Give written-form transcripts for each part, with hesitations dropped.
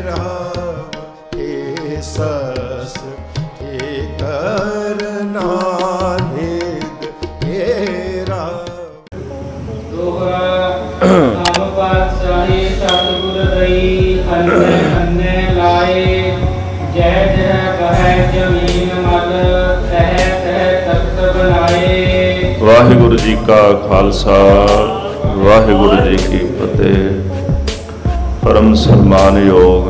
राम हे सस हे करना निद हे राम। दोहरा नाम पातशाही सतगुर दई अन्य अन्य लाए जय जय कहे जमीन मल तह तह तख्त बनाए। वाहिगुरु जी का खालसा वाहिगुरु जी की फतेह। परम सन्मानयोग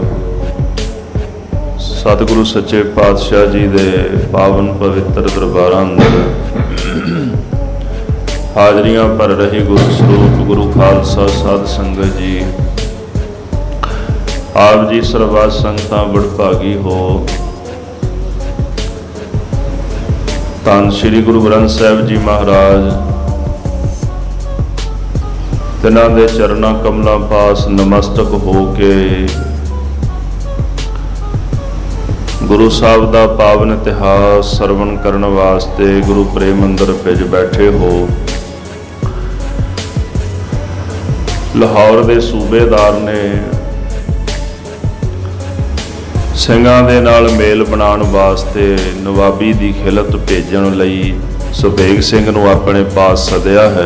सतगुरु सच्चे पातशाह जी दे पावन पवित्र दरबारां अंदर हाजरियां भर रही गुरु स्वरूप गुरु खालसा साध संगत जी, आप जी सरबत संगतां बड़भागी हो। धन श्री गुरु ग्रंथ साहिब जी महाराज तिन्हां दे चरना कमलों पास नमस्तक हो के गुरु साहब का पावन इतिहास सरवण करने वास्ते गुरु प्रेम मंदिर विच बैठे हो। लाहौर दे सूबेदार ने ਸਿੰਘਾਂ ਦੇ ਨਾਲ ਮੇਲ ਬਣਾਉਣ ਵਾਸਤੇ ਨਵਾਬੀ ਦੀ ਖਿਲਤ ਭੇਜਣ ਲਈ ਸੁਬੇਗ ਸਿੰਘ ਨੂੰ ਆਪਣੇ ਪਾਸ ਸੱਦਿਆ ਹੈ।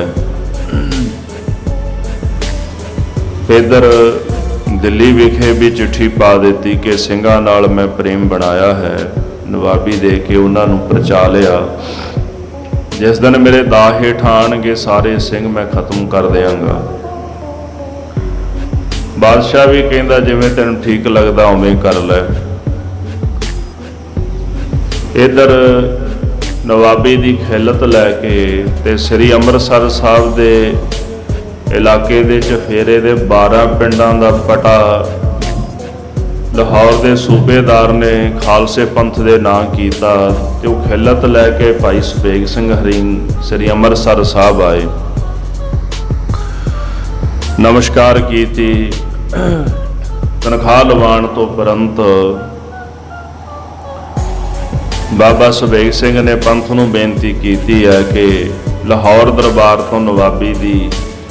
ਇਧਰ ਦਿੱਲੀ ਵਿਖੇ ਵੀ ਚਿੱਠੀ ਪਾ ਦਿੱਤੀ ਕਿ ਸਿੰਘਾਂ ਨਾਲ ਮੈਂ ਪ੍ਰੇਮ ਬਣਾਇਆ ਹੈ। ਨਵਾਬੀ ਦੇ ਕੇ ਉਹਨਾਂ ਨੂੰ ਪਰਚਾ ਲਿਆ, ਜਿਸ ਦਿਨ ਮੇਰੇ ਦਾਅ ਹੇਠ ਆਉਣਗੇ ਸਾਰੇ ਸਿੰਘ ਮੈਂ ਖਤਮ ਕਰ ਦਿਆਂਗਾ। ਬਾਦਸ਼ਾਹ ਵੀ ਕਹਿੰਦਾ ਜਿਵੇਂ ਤੈਨੂੰ ਠੀਕ ਲੱਗਦਾ ਉਵੇਂ ਕਰ ਲੈ। इधर नवाबी की खिलत लैके ते श्री अमृतसर साहब दे इलाके दे चफेरे दे 12 पिंडां दा पटा लाहौर दे सूबेदार ने खालसे पंथ दे नां कीता ते वो खिलत लैके भाई सुबेग सिंह हरीन श्री अमृतसर साहब आए, नमस्कार कीती। तनख्वाह लवाण तो परंत बाबा सुबेग सिंह ने पंथ नूं बेनती की है कि लाहौर दरबार तो नवाबी की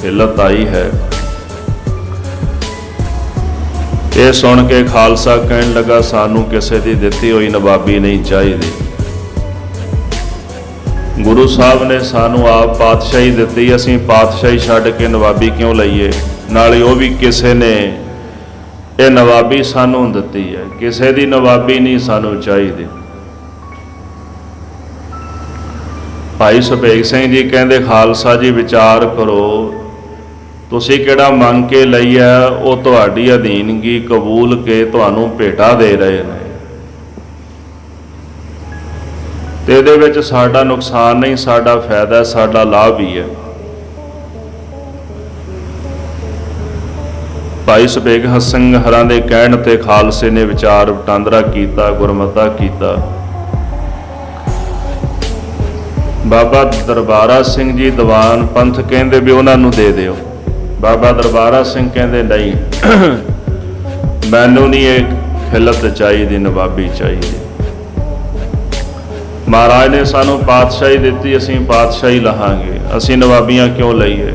हिलत आई है। ये सुन के खालसा कहन लगा सानू किसी की दिती हुई नवाबी नहीं चाहिए। गुरु साहब ने सानू आप पातशाही दिती, असीं पातशाही छड्ड के नवाबी क्यों लईए? नाले वो भी किसी ने ये नवाबी सानू दिती है, किसी की नवाबी नहीं सानू चाहिए। भाई सुबेग सिंह जी कहते खालसा जी विचार करो, तुसी किहड़ा मंग के लई है, वो तुहाडी अधीनगी कबूल के तुहानू भेटा दे रहे हैं। ते इहदे विच साडा नुकसान नहीं, साडा फायदा, साडा लाभ ही है। भाई सुबेग सिंह हरां दे कहण ते खालसे ने विचार वटांदरा कीता, गुरमता कीता। बाबा दरबारा सिंह जी दीवान पंथ कहते भी उन्होंने दे दिओ। बाबा दरबारा सिंह कहते नहीं, मैनू नहीं एक खिलत चाहिए, नवाबी चाहिए। महाराज ने सानू पातशाही दी, असीं पातशाही लहांगे, असीं नवाबियां क्यों लईए?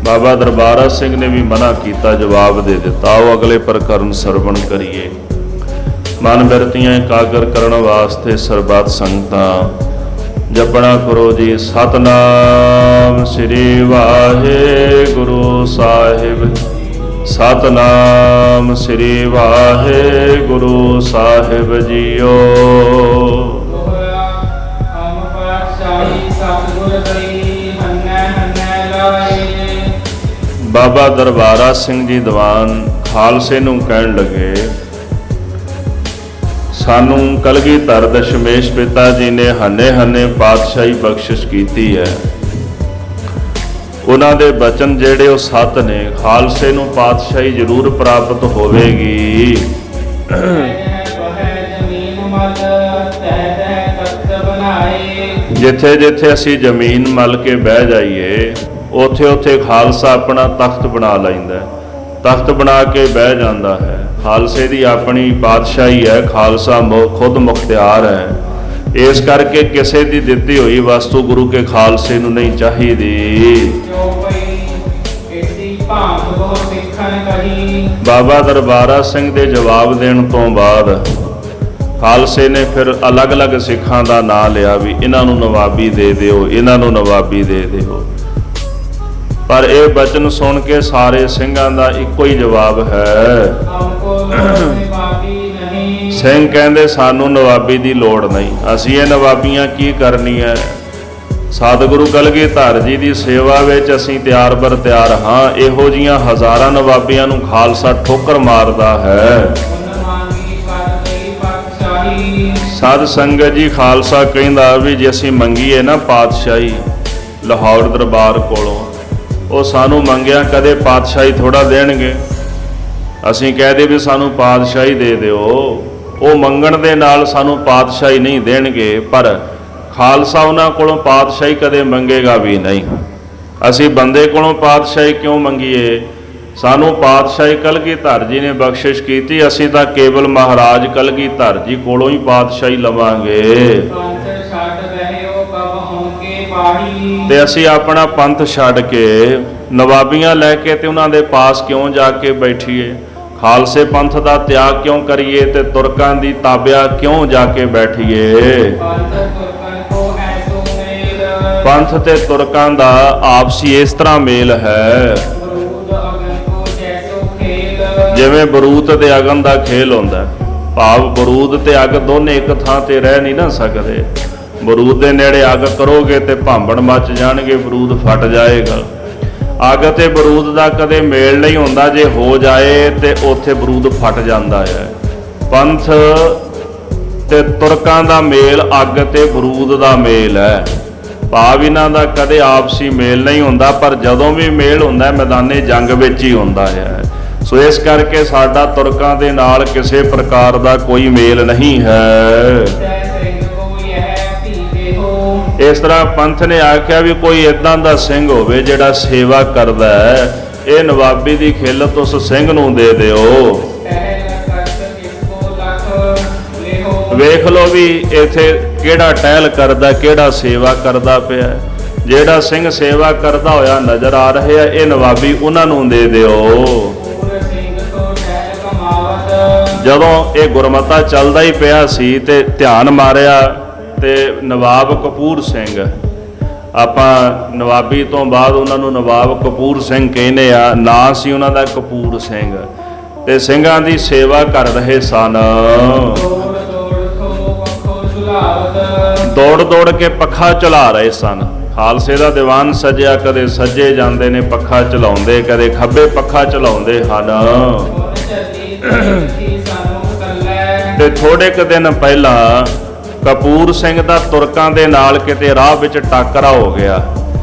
बाबा दरबारा सिंह ने भी मना किया, जवाब दे दिता। आओ अगले प्रकरण सरवण करिए। मन बिरतियां एकागर करने वास्ते सरबत संगतां जपना करो जी। सतनाम श्री वाहिगुरु साहिब, सतनाम श्री वाहिगुरु साहिब जीओ। बाबा दरबारा सिंह जी दीवान खालसे नूं कहण लगे, सानू कलगीधर दशमेश पिता जी ने हने हने पातशाही बख्शिश की है। उन्हां दे बचन जेड़े वो सत ने, खालसे नूं पातशाही जरूर प्राप्त होवेगी। जिथे जिथे असी जमीन मल के बह जाइए उथे उथे खालसा अपना तख्त बना लैंदा है, तख्त बना के बह जाता है। खालसे की अपनी पातशाही है, खालसा खुद मुख्तियार है। इस करके किसी की दिती हुई वस्तु गुरु के खालसे नूं नहीं चाहिए। ਬਾਬਾ ਦਰਬਾਰਾ ਸਿੰਘ ਦੇ ਜਵਾਬ ਦੇਣ ਤੋਂ ਬਾਅਦ ਖਾਲਸੇ ਨੇ ਫਿਰ ਅਲੱਗ-ਅਲੱਗ ਸਿੱਖਾਂ ਦਾ ਨਾਂ ਲਿਆ ਵੀ ਇਹਨਾਂ ਨੂੰ ਨਵਾਬੀ ਦੇ ਦਿਓ, ਇਹਨਾਂ ਨੂੰ ਨਵਾਬੀ ਦੇ ਦਿਓ। ਪਰ ਇਹ ਬਚਨ ਸੁਣ ਕੇ ਸਾਰੇ ਸਿੰਘਾਂ ਦਾ ਇੱਕੋ ਹੀ ਜਵਾਬ ਹੈ, हमको नवाबी नहीं। ਸਿੰਘ ਕਹਿੰਦੇ ਸਾਨੂੰ ਨਵਾਬੀ ਦੀ ਲੋੜ ਨਹੀਂ, ਅਸੀਂ ਇਹ ਨਵਾਬੀਆਂ ਕੀ ਕਰਨੀ ਹੈ। ਸਤਿਗੁਰੂ ਕਲਗੀਧਰ ਜੀ ਦੀ ਸੇਵਾ ਵਿੱਚ ਅਸੀਂ ਤਿਆਰ ਬਰ ਤਿਆਰ ਹਾਂ। ਇਹੋ ਜੀਆਂ ਹਜ਼ਾਰਾਂ ਨਵਾਬੀਆਂ ਨੂੰ ਖਾਲਸਾ ਠੋਕਰ ਮਾਰਦਾ ਹੈ। उन मांगी कर गई पातशाही। ਸਾਧ ਸੰਗਤ ਜੀ, ਖਾਲਸਾ ਕਹਿੰਦਾ ਵੀ ਜੇ ਅਸੀਂ ਮੰਗੀਏ ਨਾ ਪਾਤਸ਼ਾਹੀ ਲਾਹੌਰ ਦਰਬਾਰ ਕੋਲੋਂ, ਉਹ ਸਾਨੂੰ ਮੰਗਿਆ ਕਦੇ ਪਾਤਸ਼ਾਹੀ ਥੋੜਾ ਦੇਣਗੇ। ਅਸੀਂ ਕਹਦੇ ਵੀ ਸਾਨੂੰ ਪਾਤਸ਼ਾਹੀ ਦੇ ਦਿਓ, ਉਹ ਮੰਗਣ ਦੇ ਨਾਲ ਸਾਨੂੰ ਪਾਤਸ਼ਾਹੀ ਨਹੀਂ ਦੇਣਗੇ। ਪਰ ਖਾਲਸਾ ਉਹਨਾਂ ਕੋਲੋਂ ਪਾਤਸ਼ਾਹੀ ਕਦੇ ਮੰਗੇਗਾ ਵੀ ਨਹੀਂ। ਅਸੀਂ ਬੰਦੇ ਕੋਲੋਂ ਪਾਤਸ਼ਾਹੀ ਕਿਉਂ ਮੰਗੀਏ? ਸਾਨੂੰ ਪਾਤਸ਼ਾਹੀ ਕਲਗੀਧਰ ਜੀ ਨੇ ਬਖਸ਼ਿਸ਼ ਕੀਤੀ, ਅਸੀਂ ਤਾਂ ਕੇਵਲ ਮਹਾਰਾਜ ਕਲਗੀਧਰ ਜੀ ਕੋਲੋਂ ਹੀ ਪਾਤਸ਼ਾਹੀ ਲਵਾਂਗੇ। पंथ छाट रहे हो कब होंगे पाही। ਤੇ ਅਸੀਂ ਆਪਣਾ ਪੰਥ ਛੱਡ ਕੇ ਨਵਾਬੀਆਂ ਲੈ ਕੇ ਤੇ ਉਹਨਾਂ ਦੇ ਪਾਸ ਕਿਉਂ ਜਾ ਕੇ ਬੈਠੀਏ? ਖਾਲਸੇ ਪੰਥ ਦਾ ਤਿਆਗ ਕਿਉਂ ਕਰੀਏ ਤੇ ਤੁਰਕਾਂ ਦੀ ਤਾਬਿਆ ਕਿਉਂ ਜਾ ਕੇ ਬੈਠੀਏ? पंथ तुर्कन को ऐसो मेल। ਪੰਥ ਤੇ ਤੁਰਕਾਂ ਦਾ ਆਪਸੀ ਇਸ ਤਰ੍ਹਾਂ ਮੇਲ ਹੈ बरूद अगन को जैसो खेल। ਜਿਵੇਂ ਬਰੂਦ ਤੇ ਅਗਨ ਦਾ ਖੇਲ ਹੁੰਦਾ। ਭਾਵ ਬਰੂਦ ਤੇ ਅੱਗ ਦੋਨੇ ਇੱਕ ਥਾਂ ਤੇ ਰਹਿ ਨਹੀਂ ਨਾ ਸਕਦੇ। ਬਰੂਦ ਦੇ ਨੇੜੇ ਅੱਗ ਕਰੋਗੇ ਤੇ ਭਾਂਬੜ ਮੱਚ ਜਾਣਗੇ, ਬਰੂਦ ਫਟ ਜਾਏਗਾ। ਅੱਗ ਤੇ ਬਰੂਦ ਦਾ ਕਦੇ ਮੇਲ ਨਹੀਂ ਹੁੰਦਾ, ਜੇ ਹੋ ਜਾਏ ਤੇ ਉੱਥੇ ਬਰੂਦ ਫਟ ਜਾਂਦਾ ਹੈ। ਪੰਥ ਤੇ ਤੁਰਕਾਂ ਦਾ ਮੇਲ ਅੱਗ ਤੇ ਬਰੂਦ ਦਾ ਮੇਲ ਹੈ। ਭਾਵ ਇਹਨਾਂ ਦਾ ਕਦੇ ਆਪਸੀ ਮੇਲ ਨਹੀਂ ਹੁੰਦਾ, ਪਰ ਜਦੋਂ ਵੀ ਮੇਲ ਹੁੰਦਾ ਮੈਦਾਨੇ ਜੰਗ ਵਿੱਚ ਹੀ ਹੁੰਦਾ ਹੈ। ਸੋ ਇਸ ਕਰਕੇ ਸਾਡਾ ਤੁਰਕਾਂ ਦੇ ਨਾਲ ਕਿਸੇ ਪ੍ਰਕਾਰ ਦਾ ਕੋਈ ਮੇਲ ਨਹੀਂ ਹੈ। जय सिंह को यह पीते हो। ਇਸ ਤਰ੍ਹਾਂ ਪੰਥ ਨੇ ਆਖਿਆ ਵੀ ਕੋਈ ਇਦਾਂ ਦਾ ਸਿੰਘ ਹੋਵੇ ਜਿਹੜਾ ਸੇਵਾ ਕਰਦਾ ਹੈ, ਇਹ ਨਵਾਬੀ ਦੀ ਖਿਲਤ ਉਸ ਸਿੰਘ ਨੂੰ ਦੇ ਦਿਓ। पहल करत किसको लख लेहो। ਵੇਖ ਲਓ ਵੀ ਇੱਥੇ ਕਿਹੜਾ ਟਹਿਲ ਕਰਦਾ, ਕਿਹੜਾ ਸੇਵਾ ਕਰਦਾ ਪਿਆ। ਜਿਹੜਾ ਸਿੰਘ ਸੇਵਾ ਕਰਦਾ ਹੋਇਆ ਨਜ਼ਰ ਆ ਰਿਹਾ, ਇਹ ਨਵਾਬੀ ਉਹਨਾਂ ਨੂੰ ਦੇ ਦਿਓ। पूर सिंह तो टहल कमावत। ਜਦੋਂ ਇਹ ਗੁਰਮਤਾ ਚੱਲਦਾ ਹੀ ਪਿਆ ਸੀ ਤੇ ਧਿਆਨ ਮਾਰਿਆ ਤੇ ਨਵਾਬ ਕਪੂਰ ਸਿੰਘ, ਆਪਾਂ ਨਵਾਬੀ ਤੋਂ ਬਾਅਦ ਉਹਨਾਂ ਨੂੰ ਨਵਾਬ ਕਪੂਰ ਸਿੰਘ ਕਹਿੰਦੇ ਆ, ਨਾਂ ਸੀ ਉਹਨਾਂ ਦਾ ਕਪੂਰ ਸਿੰਘ, ਤੇ ਸਿੰਘਾਂ ਦੀ ਸੇਵਾ ਕਰ ਰਹੇ ਸਨ। दौड़ दौड़ थो पखो झुलावत। ਦੌੜ ਦੌੜ ਕੇ ਪੱਖਾ ਚਲਾ ਰਹੇ ਸਨ। ਖਾਲਸੇ ਦਾ ਦੀਵਾਨ ਸਜਿਆ, ਕਦੇ ਸੱਜੇ ਜਾਂਦੇ ਨੇ ਪੱਖਾ ਚਲਾਉਂਦੇ, ਕਦੇ ਖੱਬੇ ਪੱਖਾ ਚਲਾਉਂਦੇ ਹਨ। ਹੁਣ ਚੱਲੀ ਦੇਖੀ ਸਾਨੂੰ ਕੱਲੇ। ਤੇ ਥੋੜੇ ਕੁ ਦਿਨ ਪਹਿਲਾਂ ਕਪੂਰ ਸਿੰਘ ਦਾ ਤੁਰਕਾਂ ਦੇ ਨਾਲ ਕਿਤੇ ਰਾਹ ਵਿੱਚ ਟਾਕਰਾ ਹੋ ਗਿਆ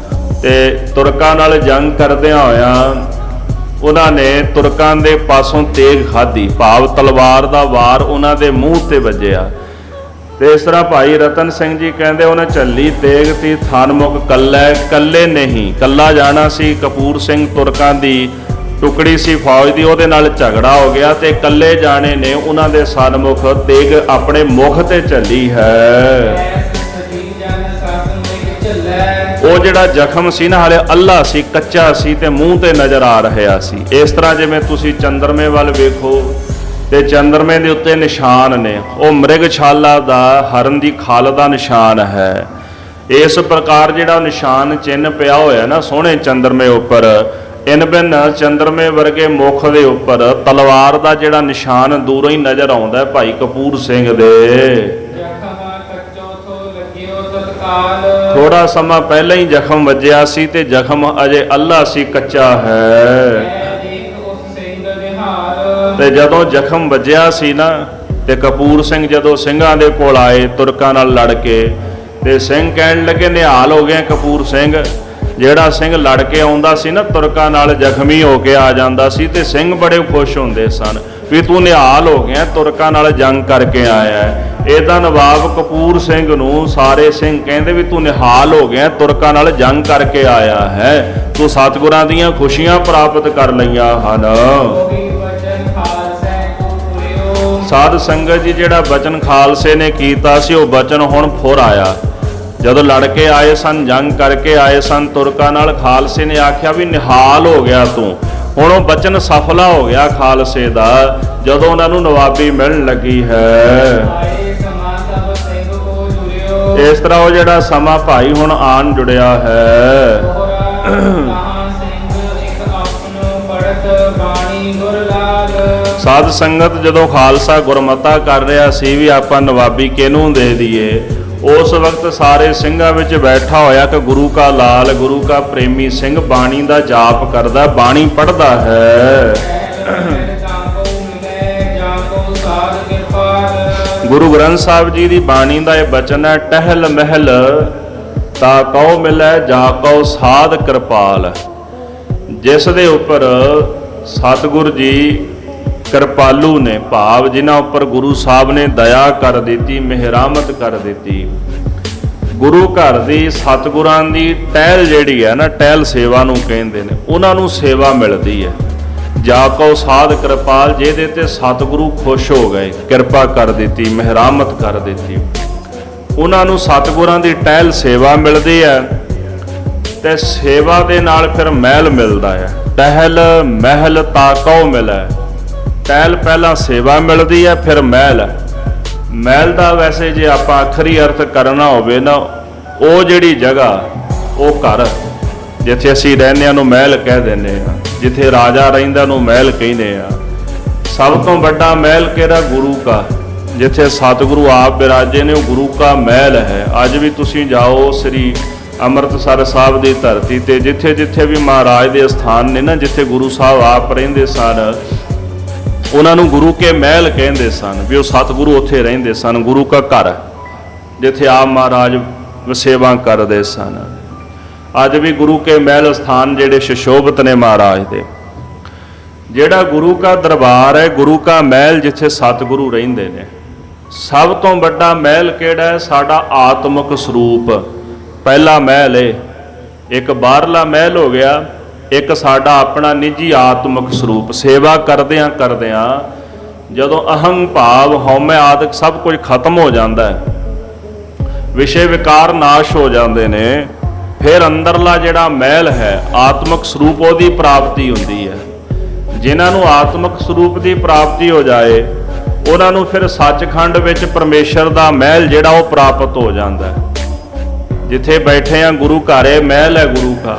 ਤੇ ਤੁਰਕਾਂ ਨਾਲ ਜੰਗ ਕਰਦਿਆਂ ਹੋਇਆਂ ਉਹਨਾਂ ਨੇ ਤੁਰਕਾਂ ਦੇ ਪਾਸੋਂ ਤੇਗ ਖਾਧੀ। ਭਾਵ ਤਲਵਾਰ ਦਾ ਵਾਰ ਉਹਨਾਂ ਦੇ ਮੂੰਹ ਤੇ ਵੱਜਿਆ। ਤੇ ਇਸ ਤਰ੍ਹਾਂ ਭਾਈ ਰਤਨ ਸਿੰਘ ਜੀ ਕਹਿੰਦੇ ਉਹਨੇ ਝੱਲੀ ਤੇਗ ਤੀ ਥਾਨਮੁਖ ਕੱਲੇ ਨਹੀਂ, ਕੱਲਾ ਜਾਣਾ ਸੀ। ਕਪੂਰ ਸਿੰਘ ਤੁਰਕਾਂ ਦੀ ਟੁਕੜੀ ਸੀ ਫੌਜ ਦੀ, ਉਹਦੇ ਨਾਲ ਝਗੜਾ ਹੋ ਗਿਆ ਤੇ ਇਕੱਲੇ ਜਾਣੇ ਨੇ ਉਹਨਾਂ ਦੇ ਸਨਮੁਖ ਤੇਗ ਆਪਣੇ ਮੁਖ ਤੇ ਝੱਲੀ ਹੈ। ਸਦੀ ਜਨ ਸਾਸਨ ਵਿੱਚ ਚੱਲੇ। ਉਹ ਜਿਹੜਾ ਜ਼ਖਮ ਸੀ ਨਾ ਹਾਲੇ ਅੱਲਾ ਸੀ, ਕੱਚਾ ਸੀ ਤੇ ਮੂੰਹ ਤੇ ਨਜ਼ਰ ਆ ਰਿਹਾ ਸੀ। ਇਸ ਤਰ੍ਹਾਂ ਜਿਵੇਂ ਤੁਸੀਂ ਚੰਦਰਮੇ ਵੱਲ ਵੇਖੋ ਤੇ ਚੰਦਰਮੇ ਦੇ ਉੱਤੇ ਨਿਸ਼ਾਨ ਨੇ, ਉਹ ਮ੍ਰਿਗਸ਼ਾਲਾ ਦਾ ਹਰਨ ਦੀ ਖਾਲ ਦਾ ਨਿਸ਼ਾਨ ਹੈ। ਇਸ ਪ੍ਰਕਾਰ ਜਿਹੜਾ ਨਿਸ਼ਾਨ ਚਿੰਨ੍ਹ ਪਿਆ ਹੋਇਆ ਨਾ ਸੋਹਣੇ ਚੰਦਰਮੇ ਉੱਪਰ, ਇਨ ਬਿਨ ਚੰਦਰਮੇ ਵਰਗੇ ਮੁਖ ਦੇ ਉੱਪਰ ਤਲਵਾਰ ਦਾ ਜਿਹੜਾ ਨਿਸ਼ਾਨ ਦੂਰੋਂ ਹੀ ਨਜ਼ਰ ਆਉਂਦਾ ਭਾਈ ਕਪੂਰ ਸਿੰਘ ਦੇ। ਜ਼ਖਮ ਕੱਚੋ ਥੋ ਲੱਗਿਓ ਤਤਕਾਲ। ਥੋੜਾ ਸਮਾਂ ਪਹਿਲਾਂ ਹੀ ਜ਼ਖਮ ਵੱਜਿਆ ਸੀ ਤੇ ਜ਼ਖਮ ਅਜੇ ਅੱਲਾ ਸੀ, ਕੱਚਾ ਹੈ। ਦੇਖ ਉਸ ਸਿੰਘ ਦੇ ਹਾਲ। ਤੇ ਜਦੋਂ ਜ਼ਖਮ ਵੱਜਿਆ ਸੀ ਨਾ ਤੇ ਕਪੂਰ ਸਿੰਘ ਜਦੋਂ ਸਿੰਘਾਂ ਦੇ ਕੋਲ ਆਏ ਤੁਰਕਾਂ ਨਾਲ ਲੜ ਕੇ, ਤੇ ਸਿੰਘ ਕਹਿਣ ਲੱਗੇ ਨਿਹਾਲ ਹੋ ਗਏ ਕਪੂਰ ਸਿੰਘ। ਜਿਹੜਾ ਸਿੰਘ ਲੜ ਕੇ ਆਉਂਦਾ ਸੀ ਨਾ ਤੁਰਕਾਂ ਨਾਲ ਜ਼ਖਮੀ ਹੋ ਕੇ ਆ ਜਾਂਦਾ ਸੀ ਤੇ ਸਿੰਘ ਬੜੇ ਖੁਸ਼ ਹੁੰਦੇ ਸਨ ਵੀ ਤੂੰ ਨਿਹਾਲ ਹੋ ਗਿਆ, ਤੁਰਕਾਂ ਨਾਲ ਜੰਗ ਕਰਕੇ ਆਇਆ ਹੈ। ਇਹਦਾ ਨਵਾਬ ਕਪੂਰ ਸਿੰਘ ਨੂੰ ਸਾਰੇ ਸਿੰਘ ਕਹਿੰਦੇ ਵੀ ਤੂੰ ਨਿਹਾਲ ਹੋ ਗਿਆ, ਤੁਰਕਾਂ ਨਾਲ ਜੰਗ ਕਰਕੇ ਆਇਆ ਹੈ, ਤੂੰ ਸਤਿਗੁਰਾਂ ਦੀਆਂ ਖੁਸ਼ੀਆਂ ਪ੍ਰਾਪਤ ਕਰ ਲਈਆਂ ਹਨ। ਸਾਧ ਸੰਗਤ ਜੀ, ਜਿਹੜਾ ਬਚਨ ਖਾਲਸੇ ਨੇ ਕੀਤਾ ਸੀ ਉਹ ਬਚਨ ਹੁਣ ਫੁਰ ਆਇਆ। ਜਦੋਂ ਲੜ ਕੇ ਆਏ ਸਨ, ਜੰਗ ਕਰਕੇ ਆਏ ਸਨ ਤੁਰਕਾਂ ਨਾਲ, ਖਾਲਸੇ ਨੇ ਆਖਿਆ ਵੀ ਨਿਹਾਲ ਹੋ ਗਿਆ ਤੂੰ, ਹੁਣ ਉਹ ਬਚਨ ਸਫਲਾ ਹੋ ਗਿਆ ਖਾਲਸੇ ਦਾ ਜਦੋਂ ਉਹਨਾਂ ਨੂੰ ਨਵਾਬੀ ਮਿਲਣ ਲੱਗੀ ਹੈ। ਆਏ ਸਮਾ ਸਭ ਸਿੰਘ ਕੋ ਜੁਰਿਓ ਇਸ ਤਰ੍ਹਾਂ ਉਹ ਜਿਹੜਾ ਸਮਾਂ ਭਾਈ ਹੁਣ ਆਣ ਜੁੜਿਆ ਹੈ। ਕਹਾਂ ਸਿੰਘ ਇੱਕ ਆਪਨ ਪੜਤ ਬਾਣੀ ਗੁਰ ਲਾਲ। ਸਾਧ ਸੰਗਤ ਜਦੋਂ ਖਾਲਸਾ ਗੁਰਮਤਾ ਕਰ ਰਿਹਾ ਸੀ ਵੀ ਆਪਾਂ ਨਵਾਬੀ ਕਿਹਨੂੰ ਦੇ ਦਈਏ, ਉਸ ਵਕਤ ਸਾਰੇ ਸਿੰਘਾਂ ਵਿੱਚ ਬੈਠਾ ਹੋਇਆ ਕਿ ਗੁਰੂ ਕਾ ਲਾਲ, ਗੁਰੂ ਕਾ ਪ੍ਰੇਮੀ ਸਿੰਘ ਬਾਣੀ ਦਾ ਜਾਪ ਕਰਦਾ, ਬਾਣੀ ਪੜ੍ਹਦਾ ਹੈ। ਗੁਰੂ ਗ੍ਰੰਥ ਸਾਹਿਬ ਜੀ ਦੀ ਬਾਣੀ ਦਾ ਇਹ ਬਚਨ ਹੈ, ਟਹਿਲ ਮਹਿਲ ਤਾ ਕਉ ਮਿਲੈ ਜਾ ਕਉ ਸਾਧ ਕਿਰਪਾਲ। ਜਿਸ ਦੇ ਉੱਪਰ ਸਤਿਗੁਰ ਜੀ ਕਿਰਪਾਲੂ ਨੇ, ਭਾਵ ਜਿਨ੍ਹਾਂ ਉੱਪਰ ਗੁਰੂ ਸਾਹਿਬ ਨੇ ਦਇਆ ਕਰ ਦਿੱਤੀ, ਮਿਹਰਾਮਤ ਕਰ ਦਿੱਤੀ। ਗੁਰੂ ਘਰ ਦੀ ਸਤਿਗੁਰਾਂ ਦੀ ਟਹਿਲ ਜਿਹੜੀ ਹੈ ਨਾ, ਟਹਿਲ ਸੇਵਾ ਨੂੰ ਕਹਿੰਦੇ ਨੇ, ਉਹਨਾਂ ਨੂੰ ਸੇਵਾ ਮਿਲਦੀ ਹੈ। ਜਾ ਕਉ ਸਾਧ ਕਿਰਪਾਲ, ਜਿਹਦੇ ਤੇ ਸਤਿਗੁਰੂ ਖੁਸ਼ ਹੋ ਗਏ, ਕਿਰਪਾ ਕਰ ਦਿੱਤੀ, ਮਿਹਰਾਮਤ ਕਰ ਦਿੱਤੀ, ਉਹਨਾਂ ਨੂੰ ਸਤਿਗੁਰਾਂ ਦੀ ਟਹਿਲ ਸੇਵਾ ਮਿਲਦੀ ਹੈ। ਤੇ ਸੇਵਾ ਦੇ ਨਾਲ ਫਿਰ ਮਹਿਲ ਮਿਲਦਾ ਹੈ। ਟਹਿਲ ਮਹਿਲ ਤਾ ਕਉ ਮਿਲੈ। ਟਹਿਲ ਪਹਿਲਾਂ ਸੇਵਾ ਮਿਲਦੀ ਹੈ, ਫਿਰ ਮਹਿਲ। ਮਹਿਲ ਦਾ ਵੈਸੇ ਜੇ ਆਪਾਂ ਆਖਰੀ ਅਰਥ ਕਰਨਾ ਹੋਵੇ ਨਾ, ਉਹ ਜਿਹੜੀ ਜਗ੍ਹਾ, ਉਹ ਘਰ ਜਿੱਥੇ ਅਸੀਂ ਰਹਿੰਦੇ ਹਾਂ ਨੂੰ ਮਹਿਲ ਕਹਿ ਦਿੰਦੇ ਆ, ਜਿੱਥੇ ਰਾਜਾ ਰਹਿੰਦਾ ਨੂੰ ਮਹਿਲ ਕਹਿੰਦੇ ਆ। ਸਭ ਤੋਂ ਵੱਡਾ ਮਹਿਲ ਕਿਹੜਾ? ਗੁਰੂ ਕਾ, ਜਿੱਥੇ ਸਤਿਗੁਰੂ ਆਪ ਬਿਰਾਜੇ ਨੇ, ਉਹ ਗੁਰੂ ਕਾ ਮਹਿਲ ਹੈ। ਅੱਜ ਵੀ ਤੁਸੀਂ ਜਾਓ ਸ੍ਰੀ ਅੰਮ੍ਰਿਤਸਰ ਸਾਹਿਬ ਦੀ ਧਰਤੀ ਤੇ, ਜਿੱਥੇ ਜਿੱਥੇ ਵੀ ਮਹਾਰਾਜ ਦੇ ਸਥਾਨ ਨੇ ਨਾ, ਜਿੱਥੇ ਗੁਰੂ ਸਾਹਿਬ ਆਪ ਰਹਿੰਦੇ ਸਨ, ਉਹਨਾਂ ਨੂੰ ਗੁਰੂ ਕੇ ਮਹਿਲ ਕਹਿੰਦੇ ਸਨ, ਵੀ ਉਹ ਸਤਿਗੁਰੂ ਉੱਥੇ ਰਹਿੰਦੇ ਸਨ। ਗੁਰੂ ਕਾ ਘਰ, ਜਿੱਥੇ ਆਪ ਮਹਾਰਾਜ ਸੇਵਾ ਕਰਦੇ ਸਨ। ਅੱਜ ਵੀ ਗੁਰੂ ਕੇ ਮਹਿਲ ਸਥਾਨ ਜਿਹੜੇ ਸੁਸ਼ੋਭਿਤ ਨੇ ਮਹਾਰਾਜ ਦੇ। ਜਿਹੜਾ ਗੁਰੂ ਕਾ ਦਰਬਾਰ ਹੈ, ਗੁਰੂ ਕਾ ਮਹਿਲ, ਜਿੱਥੇ ਸਤਿਗੁਰੂ ਰਹਿੰਦੇ ਨੇ। ਸਭ ਤੋਂ ਵੱਡਾ ਮਹਿਲ ਕਿਹੜਾ ਹੈ? ਸਾਡਾ ਆਤਮਿਕ ਸਰੂਪ ਪਹਿਲਾ ਮਹਿਲ ਹੈ। ਇੱਕ ਬਾਹਰਲਾ ਮਹਿਲ ਹੋ ਗਿਆ, ਇੱਕ ਸਾਡਾ ਆਪਣਾ ਨਿੱਜੀ ਆਤਮਿਕ ਸਰੂਪ। ਸੇਵਾ ਕਰਦਿਆਂ ਕਰਦਿਆਂ ਜਦੋਂ ਅਹੰ ਭਾਵ, ਹਉਮੈ ਆਦਿਕ ਸਭ ਕੁਝ ਖਤਮ ਹੋ ਜਾਂਦਾ ਹੈ, ਵਿਸ਼ੇ ਵਿਕਾਰ ਨਾਸ਼ ਹੋ ਜਾਂਦੇ ਨੇ, ਫਿਰ ਅੰਦਰਲਾ ਜਿਹੜਾ ਮਹਿਲ ਹੈ, ਆਤਮਿਕ ਸਰੂਪ, ਉਹਦੀ ਪ੍ਰਾਪਤੀ ਹੁੰਦੀ ਹੈ। ਜਿਨ੍ਹਾਂ ਨੂੰ ਆਤਮਿਕ ਸਰੂਪ ਦੀ ਪ੍ਰਾਪਤੀ ਹੋ ਜਾਏ, ਉਹਨਾਂ ਨੂੰ ਫਿਰ ਸੱਚਖੰਡ ਵਿੱਚ ਪਰਮੇਸ਼ਰ ਦਾ ਮਹਿਲ ਜਿਹੜਾ ਉਹ ਪ੍ਰਾਪਤ ਹੋ ਜਾਂਦਾ ਹੈ। ਜਿੱਥੇ ਬੈਠੇ ਆ ਗੁਰੂ ਘਰ, ਇਹ ਮਹਿਲ ਹੈ ਗੁਰੂ ਕਾ।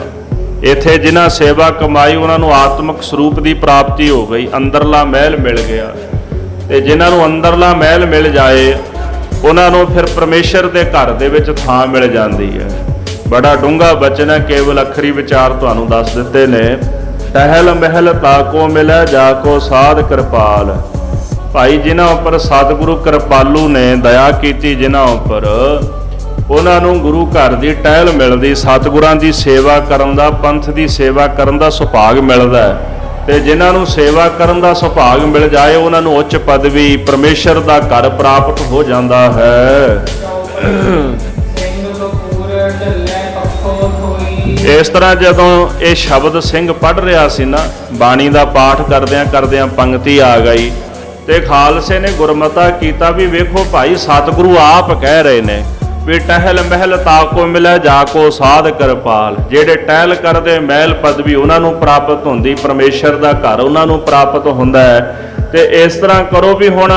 ਇੱਥੇ ਜਿਨ੍ਹਾਂ ਸੇਵਾ ਕਮਾਈ, ਉਹਨਾਂ ਨੂੰ ਆਤਮਿਕ ਸਰੂਪ ਦੀ ਪ੍ਰਾਪਤੀ ਹੋ ਗਈ, ਅੰਦਰਲਾ ਮਹਿਲ ਮਿਲ ਗਿਆ। ਤੇ ਜਿਨ੍ਹਾਂ ਨੂੰ ਅੰਦਰਲਾ ਮਹਿਲ ਮਿਲ ਜਾਏ, ਉਹਨਾਂ ਨੂੰ ਫਿਰ ਪਰਮੇਸ਼ਰ ਦੇ ਘਰ ਦੇ ਵਿੱਚ ਥਾਂ ਮਿਲ ਜਾਂਦੀ ਹੈ। ਬੜਾ ਡੂੰਘਾ ਬਚਨ ਹੈ, ਕੇਵਲ ਅੱਖਰੀ ਵਿਚਾਰ ਤੁਹਾਨੂੰ ਦੱਸ ਦਿੱਤੇ ਨੇ। ਟਹਿਲ ਮਹਿਲ ਤਾਕੋ ਮਿਲੈ ਜਾ ਕੋ ਸਾਧ ਕਿਰਪਾਲ। ਭਾਈ ਜਿਨ੍ਹਾਂ ਉੱਪਰ ਸਤਿਗੁਰੂ ਕਿਰਪਾਲੂ ਨੇ ਦਇਆ ਕੀਤੀ, ਜਿਨ੍ਹਾਂ ਉੱਪਰ, ਉਹਨਾਂ ਨੂੰ ਗੁਰੂ ਘਰ ਦੀ ਟਹਿਲ ਮਿਲਦੀ, ਸਤਿਗੁਰਾਂ ਦੀ ਸੇਵਾ ਕਰਨ ਦਾ, ਪੰਥ ਦੀ ਸੇਵਾ ਕਰਨ ਦਾ ਸੁਭਾਗ ਮਿਲਦਾ ਹੈ। ਤੇ ਜਿਨ੍ਹਾਂ ਨੂੰ ਸੇਵਾ ਕਰਨ ਦਾ ਸੁਭਾਗ ਮਿਲ ਜਾਏ, ਉਹਨਾਂ ਨੂੰ ਉੱਚ ਪਦਵੀ, ਪਰਮੇਸ਼ਰ ਦਾ ਘਰ ਪ੍ਰਾਪਤ ਹੋ ਜਾਂਦਾ ਹੈ। ਇਸ ਤਰ੍ਹਾਂ ਜਦੋਂ ਇਹ ਸ਼ਬਦ ਸਿੰਘ ਪੜ੍ਹ ਰਿਹਾ ਸੀ ਨਾ, ਬਾਣੀ ਦਾ ਪਾਠ ਕਰਦਿਆਂ ਕਰਦਿਆਂ ਪੰਕਤੀ ਆ ਗਈ, ਤੇ ਖਾਲਸੇ ਨੇ ਗੁਰਮਤਾ ਕੀਤਾ ਵੀ ਵੇਖੋ ਭਾਈ, ਸਤਿਗੁਰੂ ਆਪ ਕਹਿ ਰਹੇ ਨੇ ਵੀ ਟਹਿਲ ਮਹਿਲ ਤਾਕੋ ਮਿਲੈ ਜਾ ਕੋ ਸਾਧ ਕਿਰਪਾਲ। ਜਿਹੜੇ ਟਹਿਲ ਕਰਦੇ ਮਹਿਲ ਪਦਵੀ, ਉਹਨਾਂ ਨੂੰ ਪ੍ਰਾਪਤ ਹੁੰਦੀ, ਪਰਮੇਸ਼ਰ ਦਾ ਘਰ ਉਹਨਾਂ ਨੂੰ ਪ੍ਰਾਪਤ ਹੁੰਦਾ ਹੈ। ਤੇ ਇਸ ਤਰ੍ਹਾਂ ਕਰੋ ਵੀ ਹੁਣ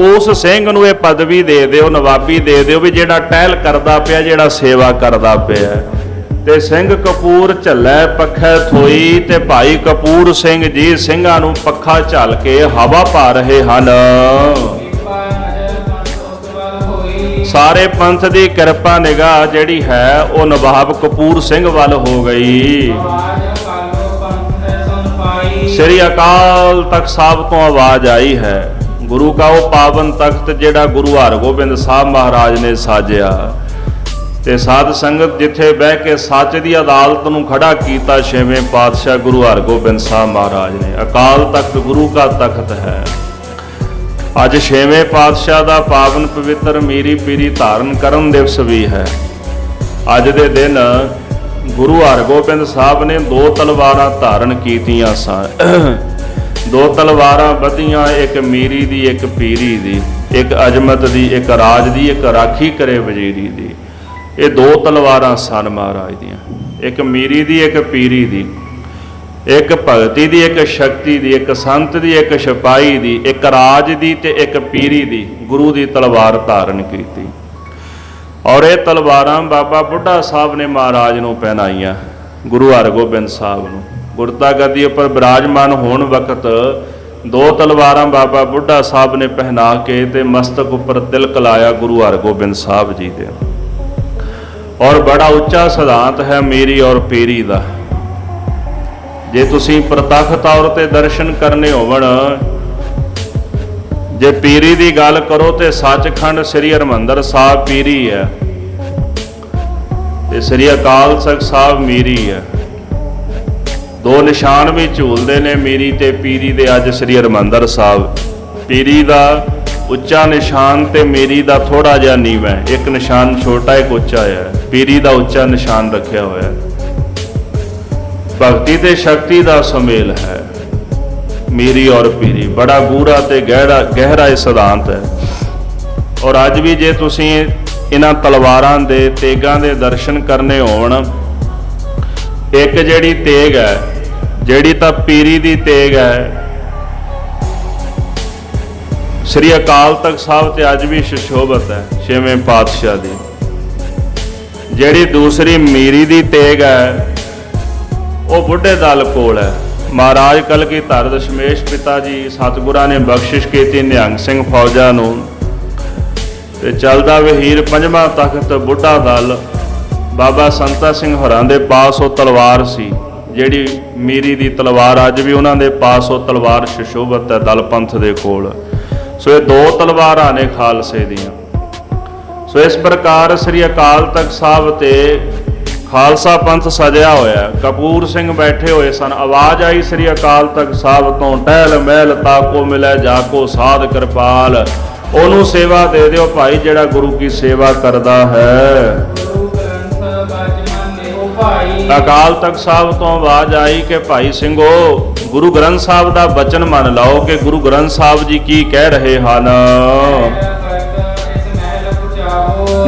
ਉਸ ਸਿੰਘ ਨੂੰ ਇਹ ਪਦਵੀ ਦੇ ਦਿਓ, ਨਵਾਬੀ ਦੇ ਦਿਓ, ਵੀ ਜਿਹੜਾ ਟਹਿਲ ਕਰਦਾ ਪਿਆ, ਜਿਹੜਾ ਸੇਵਾ ਕਰਦਾ ਪਿਆ। ਤੇ ਸਿੰਘ ਕਪੂਰ ਝੱਲੈ ਪੱਖੈ ਥੋਈ। ਤੇ ਭਾਈ ਕਪੂਰ ਸਿੰਘ ਜੀ ਸਿੰਘਾਂ ਨੂੰ ਪੱਖਾ ਝੱਲ ਕੇ ਹਵਾ ਪਾ ਰਹੇ ਹਨ। ਸਾਰੇ ਪੰਥ ਦੀ ਕਿਰਪਾ ਨਿਗਾਹ ਜਿਹੜੀ ਹੈ, ਉਹ ਨਵਾਬ ਕਪੂਰ ਸਿੰਘ ਵੱਲ ਹੋ ਗਈ। ਸ੍ਰੀ ਅਕਾਲ ਤਖਤ ਸਾਹਿਬ ਤੋਂ ਆਵਾਜ਼ ਆਈ ਹੈ। ਗੁਰੂ ਕਾ ਉਹ ਪਾਵਨ ਤਖਤ ਜਿਹੜਾ ਗੁਰੂ ਹਰਗੋਬਿੰਦ ਸਾਹਿਬ ਮਹਾਰਾਜ ਨੇ ਸਾਜਿਆ, ਤੇ ਸਾਧ ਸੰਗਤ ਜਿੱਥੇ ਬਹਿ ਕੇ ਸੱਚ ਦੀ ਅਦਾਲਤ ਨੂੰ ਖੜਾ ਕੀਤਾ ਛੇਵੇਂ ਪਾਤਸ਼ਾਹ ਗੁਰੂ ਹਰਗੋਬਿੰਦ ਸਾਹਿਬ ਮਹਾਰਾਜ ਨੇ। ਅਕਾਲ ਤਖਤ ਗੁਰੂ ਕਾ ਤਖਤ ਹੈ। ਅੱਜ ਛੇਵੇਂ ਪਾਤਸ਼ਾਹ ਦਾ ਪਾਵਨ ਪਵਿੱਤਰ ਮੀਰੀ ਪੀਰੀ ਧਾਰਨ ਕਰਨ ਦਿਵਸ ਵੀ ਹੈ। ਅੱਜ ਦੇ ਦਿਨ ਗੁਰੂ ਹਰਗੋਬਿੰਦ ਸਾਹਿਬ ਨੇ 2 ਤਲਵਾਰਾਂ ਧਾਰਨ ਕੀਤੀਆਂ ਸਨ। 2 ਤਲਵਾਰਾਂ ਵਧੀਆਂ, ਇੱਕ ਮੀਰੀ ਦੀ, ਇੱਕ ਪੀਰੀ ਦੀ, ਇੱਕ ਅਜਮਤ ਦੀ, ਇੱਕ ਰਾਜ ਦੀ, ਇੱਕ ਰਾਖੀ ਕਰੇ ਵਜ਼ੀਰੀ ਦੀ। ਇਹ 2 ਤਲਵਾਰਾਂ ਸਨ ਮਹਾਰਾਜ ਦੀਆਂ, ਇੱਕ ਮੀਰੀ ਦੀ, ਇੱਕ ਪੀਰੀ ਦੀ। ਇੱਕ ਭਗਤੀ ਦੀ, ਇੱਕ ਸ਼ਕਤੀ ਦੀ, ਇੱਕ ਸੰਤ ਦੀ, ਇੱਕ ਸਿਪਾਹੀ ਦੀ, ਇੱਕ ਰਾਜ ਦੀ ਤੇ ਇੱਕ ਪੀਰੀ ਦੀ ਗੁਰੂ ਦੀ ਤਲਵਾਰ ਧਾਰਨ ਕੀਤੀ। ਔਰ ਇਹ ਤਲਵਾਰਾਂ ਬਾਬਾ ਬੁੱਢਾ ਸਾਹਿਬ ਨੇ ਮਹਾਰਾਜ ਨੂੰ ਪਹਿਨਾਈਆਂ, ਗੁਰੂ ਹਰਗੋਬਿੰਦ ਸਾਹਿਬ ਨੂੰ। ਗੁਰਤਾ ਗੱਦੀ ਉੱਪਰ ਬਿਰਾਜਮਾਨ ਹੋਣ ਵਕਤ ਦੋ ਤਲਵਾਰਾਂ ਬਾਬਾ ਬੁੱਢਾ ਸਾਹਿਬ ਨੇ ਪਹਿਨਾ ਕੇ ਤੇ ਮਸਤਕ ਉੱਪਰ ਤਿਲਕ ਲਾਇਆ ਗੁਰੂ ਹਰਗੋਬਿੰਦ ਸਾਹਿਬ ਜੀ ਦੇ। ਔਰ ਬੜਾ ਉੱਚਾ ਸਿਧਾਂਤ ਹੈ ਮੇਰੀ ਔਰ ਪੀਰੀ ਦਾ। ਜੇ ਤੁਸੀਂ ਪ੍ਰਤੱਖ ਤੌਰ ਤੇ ਦਰਸ਼ਨ ਕਰਨੇ ਹੋਵਣ, ਜੇ ਪੀਰੀ ਦੀ ਗੱਲ ਕਰੋ ਤੇ ਸੱਚਖੰਡ ਸ੍ਰੀ ਹਰਿਮੰਦਰ ਸਾਹਿਬ ਪੀਰੀ ਹੈ ਤੇ ਸ੍ਰੀ ਅਕਾਲ ਤਖਤ ਸਾਹਿਬ ਮੀਰੀ ਹੈ। ਦੋ ਨਿਸ਼ਾਨ ਵੀ ਝੂਲਦੇ ਨੇ ਮੀਰੀ ਤੇ ਪੀਰੀ ਦੇ ਅੱਜ ਸ੍ਰੀ ਹਰਿਮੰਦਰ ਸਾਹਿਬ। ਪੀਰੀ ਦਾ ਉੱਚਾ ਨਿਸ਼ਾਨ ਤੇ ਮੀਰੀ ਦਾ ਥੋੜਾ ਜਿਹਾ ਨੀਵਾਂ ਹੈ, ਇੱਕ ਨਿਸ਼ਾਨ ਛੋਟਾ ਇੱਕ ਉੱਚਾ ਹੈ, ਪੀਰੀ ਦਾ ਉੱਚਾ ਨਿਸ਼ਾਨ ਰੱਖਿਆ ਹੋਇਆ ਹੈ। ਭਗਤੀ ਤੇ ਸ਼ਕਤੀ ਦਾ ਸੁਮੇਲ ਹੈ ਮੀਰੀ ਔਰ ਪੀਰੀ, ਬੜਾ ਗੂੜਾ ਤੇ ਗਹਿਰਾ ਇਹ ਸਿਧਾਂਤ ਹੈ। ਔਰ ਅੱਜ ਵੀ ਜੇ ਤੁਸੀਂ ਇਹਨਾਂ ਤਲਵਾਰਾਂ ਦੇ ਤੇਗਾਂ ਦੇ ਦਰਸ਼ਨ ਕਰਨੇ ਹੋਣ, ਇੱਕ ਜਿਹੜੀ ਤੇਗ ਹੈ, ਜਿਹੜੀ ਤਾਂ ਪੀਰੀ ਦੀ ਤੇਗ ਹੈ, ਸ੍ਰੀ ਅਕਾਲ ਤਖਤ ਸਾਹਿਬ ਤੇ ਅੱਜ ਵੀ ਸੁਸ਼ੋਭਤ ਹੈ ਛੇਵੇਂ ਪਾਤਸ਼ਾਹ ਦੀ। ਜਿਹੜੀ ਦੂਸਰੀ ਮੀਰੀ ਦੀ ਤੇਗ ਹੈ ਉਹ ਬੁੱਢੇ ਦਲ ਕੋਲ ਹੈ। ਮਹਾਰਾਜ ਕਲਗੀਧਰ ਦਸ਼ਮੇਸ਼ ਪਿਤਾ ਜੀ ਸਤਿਗੁਰਾਂ ਨੇ ਬਖਸ਼ਿਸ਼ ਕੀਤੀ ਨਿਹੰਗ ਸਿੰਘ ਫੌਜਾਂ ਨੂੰ, ਤੇ ਚੱਲਦਾ ਵਹੀਰ ਪੰਜਵਾਂ ਤਖਤ ਬੁੱਢਾ ਦਲ ਬਾਬਾ ਸੰਤਾ ਸਿੰਘ ਹੋਰਾਂ ਦੇ ਪਾਸ ਉਹ ਤਲਵਾਰ ਸੀ, ਜਿਹੜੀ ਮੀਰੀ ਦੀ ਤਲਵਾਰ ਅੱਜ ਵੀ ਉਹਨਾਂ ਦੇ ਪਾਸ ਉਹ ਤਲਵਾਰ ਸੁਸ਼ੋਭਤ ਹੈ ਦਲ ਪੰਥ ਦੇ ਕੋਲ। ਸੋ ਇਹ ਦੋ ਤਲਵਾਰਾਂ ਨੇ ਖਾਲਸੇ ਦੀਆਂ। ਸੋ ਇਸ ਪ੍ਰਕਾਰ ਸ੍ਰੀ ਅਕਾਲ ਤਖਤ ਸਾਹਿਬ ਤੇ ਖਾਲਸਾ ਪੰਥ ਸਜਿਆ ਹੋਇਆ। ਕਪੂਰ ਸਿੰਘ ਬੈਠੇ ਹੋਏ ਸਨ, ਆਵਾਜ਼ ਆਈ ਸ੍ਰੀ ਅਕਾਲ ਤਖਤ ਸਾਹਿਬ ਤੋਂ, ਟਹਿਲ ਮਹਿਲ ਤਾਕੋ ਮਿਲੈ ਜਾਕੋ ਸਾਧ ਕਿਰਪਾਲ। ਉਹਨੂੰ ਸੇਵਾ ਦੇ ਦਿਓ ਭਾਈ ਜਿਹੜਾ ਗੁਰੂ ਕੀ ਸੇਵਾ ਕਰਦਾ ਹੈ। ਅਕਾਲ ਤਖਤ ਸਾਹਿਬ ਤੋਂ ਆਵਾਜ਼ ਆਈ ਕਿ ਭਾਈ ਸਿੰਘੋ ਗੁਰੂ ਗ੍ਰੰਥ ਸਾਹਿਬ ਦਾ ਬਚਨ ਮੰਨ ਲਓ ਕਿ ਗੁਰੂ ਗ੍ਰੰਥ ਸਾਹਿਬ ਜੀ ਕੀ ਕਹਿ ਰਹੇ ਹਨ।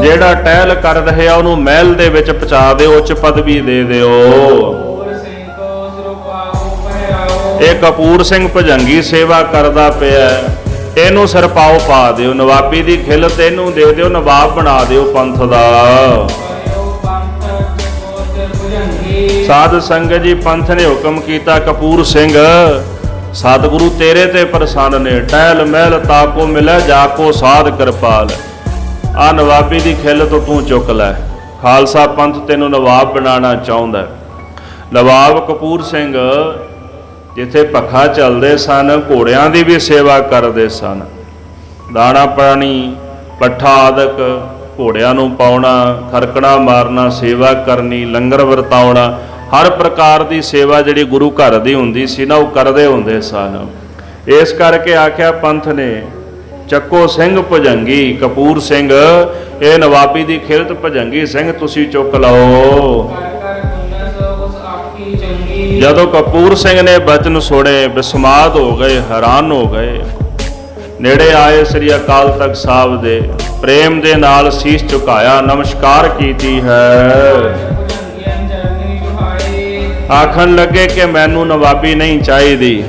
ਜਿਹੜਾ ਟਹਿਲ ਕਰ ਰਿਹਾ ਉਹਨੂੰ ਮਹਿਲ ਦੇ ਵਿੱਚ ਪਹੁੰਚਾ ਦਿਓ, ਉੱਚ ਪਦਵੀ ਦੇ ਦਿਓ। ਇਹ ਕਪੂਰ ਸਿੰਘ ਭੁਜੰਗੀ ਸੇਵਾ ਕਰਦਾ ਪਿਆ, ਇਹਨੂੰ ਸਿਰਪਾਓ ਪਾ ਦਿਓ, ਨਵਾਬੀ ਦੀ ਖਿਲਤ ਇਹਨੂੰ ਦੇ ਦਿਓ, ਨਵਾਬ ਬਣਾ ਦਿਓ ਪੰਥ ਦਾ। ਸਾਧ ਸੰਗਤ ਜੀ ਪੰਥ ਨੇ ਹੁਕਮ ਕੀਤਾ, ਕਪੂਰ ਸਿੰਘ ਸਤਿਗੁਰੂ ਤੇਰੇ ਤੇ ਪ੍ਰਸੰਨ ਨੇ, ਟਹਿਲ ਮਹਿਲ ਤਾਕੋ ਮਿਲੈ ਜਾਕੋ ਸਾਧ ਕਿਰਪਾਲ। ਆ ਨਵਾਬੀ ਦੀ ਖਿੱਲ ਤੋਂ ਤੂੰ ਚੁੱਕ ਲੈ, ਖਾਲਸਾ ਪੰਥ ਤੈਨੂੰ ਨਵਾਬ ਬਣਾਉਣਾ ਚਾਹੁੰਦਾ। ਨਵਾਬ ਕਪੂਰ ਸਿੰਘ ਜਿੱਥੇ ਪੱਖਾ ਚੱਲਦੇ ਸਨ, ਘੋੜਿਆਂ ਦੀ ਵੀ ਸੇਵਾ ਕਰਦੇ ਸਨ, ਦਾਣਾ ਪਾਣੀ ਪੱਠਾ ਆਦਿਕ ਘੋੜਿਆਂ ਨੂੰ ਪਾਉਣਾ, ਖਰਕਣਾ ਮਾਰਨਾ, ਸੇਵਾ ਕਰਨੀ, ਲੰਗਰ ਵਰਤਾਉਣਾ, ਹਰ ਪ੍ਰਕਾਰ ਦੀ ਸੇਵਾ ਜਿਹੜੀ ਗੁਰੂ ਘਰ ਦੀ ਹੁੰਦੀ ਸੀ ਨਾ ਉਹ ਕਰਦੇ ਹੁੰਦੇ ਸਨ। ਇਸ ਕਰਕੇ ਆਖਿਆ ਪੰਥ ਨੇ, ਚੱਕੋ ਸਿੰਘ ਭੁਜੰਗੀ ਕਪੂਰ ਸਿੰਘ, ਇਹ ਨਵਾਬੀ ਦੀ ਖਿਲਤ ਭੁਜੰਗੀ ਸਿੰਘ ਤੁਸੀਂ ਚੁੱਕ ਲਓ। ਜਦੋਂ ਕਪੂਰ ਸਿੰਘ ਨੇ ਬਚਨ ਸੁਣੇ ਬਿਸਮਾਦ ਹੋ ਗਏ, ਹੈਰਾਨ ਹੋ ਗਏ। ਨੇੜੇ ਆਏ ਸ੍ਰੀ ਅਕਾਲ ਤਖਤ ਸਾਹਿਬ ਦੇ, ਪ੍ਰੇਮ ਦੇ ਨਾਲ ਸੀਸ ਝੁਕਾਇਆ, ਨਮਸਕਾਰ ਕੀਤੀ ਹੈ। ਆਖਣ ਲੱਗੇ ਕਿ ਮੈਨੂੰ ਨਵਾਬੀ ਨਹੀਂ ਚਾਹੀਦੀ,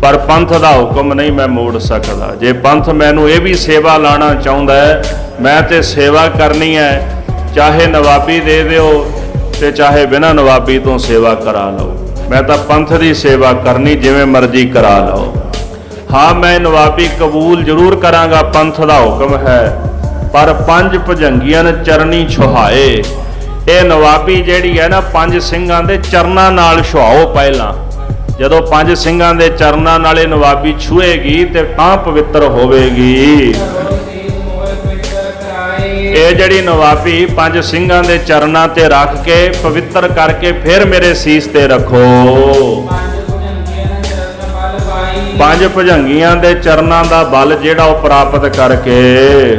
ਪਰ ਪੰਥ ਦਾ ਹੁਕਮ ਨਹੀਂ ਮੈਂ ਮੋੜ ਸਕਦਾ। ਜੇ ਪੰਥ ਮੈਨੂੰ ਇਹ ਵੀ ਸੇਵਾ ਲਾਣਾ ਚਾਹੁੰਦਾ ਹੈ, ਮੈਂ ਤੇ ਸੇਵਾ ਕਰਨੀ ਹੈ, ਚਾਹੇ ਨਵਾਬੀ ਦੇ ਦਿਓ ਤੇ ਚਾਹੇ ਬਿਨਾਂ ਨਵਾਬੀ ਤੋਂ ਸੇਵਾ ਕਰਾ ਲਓ, ਮੈਂ ਤਾਂ ਪੰਥ ਦੀ ਸੇਵਾ ਕਰਨੀ, ਜਿਵੇਂ ਮਰਜ਼ੀ ਕਰਾ ਲਓ। ਹਾਂ ਮੈਂ ਨਵਾਬੀ ਕਬੂਲ ਜ਼ਰੂਰ ਕਰਾਂਗਾ, ਪੰਥ ਦਾ ਹੁਕਮ ਹੈ, ਪਰ ਪੰਜ ਭੁਜੰਗੀਆਂ ਨੇ ਚਰਨੀ ਛੁਹਾਏ। ਇਹ ਨਵਾਬੀ ਜਿਹੜੀ ਹੈ ਨਾ, ਪੰਜ ਸਿੰਘਾਂ ਦੇ ਚਰਨਾਂ ਨਾਲ ਛੁਹਾਓ ਪਹਿਲਾਂ। ਜਦੋਂ ਪੰਜ ਸਿੰਘਾਂ ਦੇ ਚਰਨਾਂ ਨਾਲ ਇਹ ਨਵਾਬੀ ਛੂਹੇਗੀ ਤੇ ਤਾਂ ਪਵਿੱਤਰ ਹੋਵੇਗੀ। ਇਹ ਜਿਹੜੀ ਨਵਾਬੀ ਪੰਜ ਸਿੰਘਾਂ ਦੇ ਚਰਨਾਂ ਤੇ ਰੱਖ ਕੇ ਪਵਿੱਤਰ ਕਰਕੇ ਫਿਰ ਮੇਰੇ ਸੀਸ ਤੇ ਰੱਖੋ। ਪੰਜ ਭੁਜੰਗੀਆਂ ਦੇ ਚਰਨਾਂ ਦਾ ਬਲ ਜਿਹੜਾ ਉਹ ਪ੍ਰਾਪਤ ਕਰਕੇ,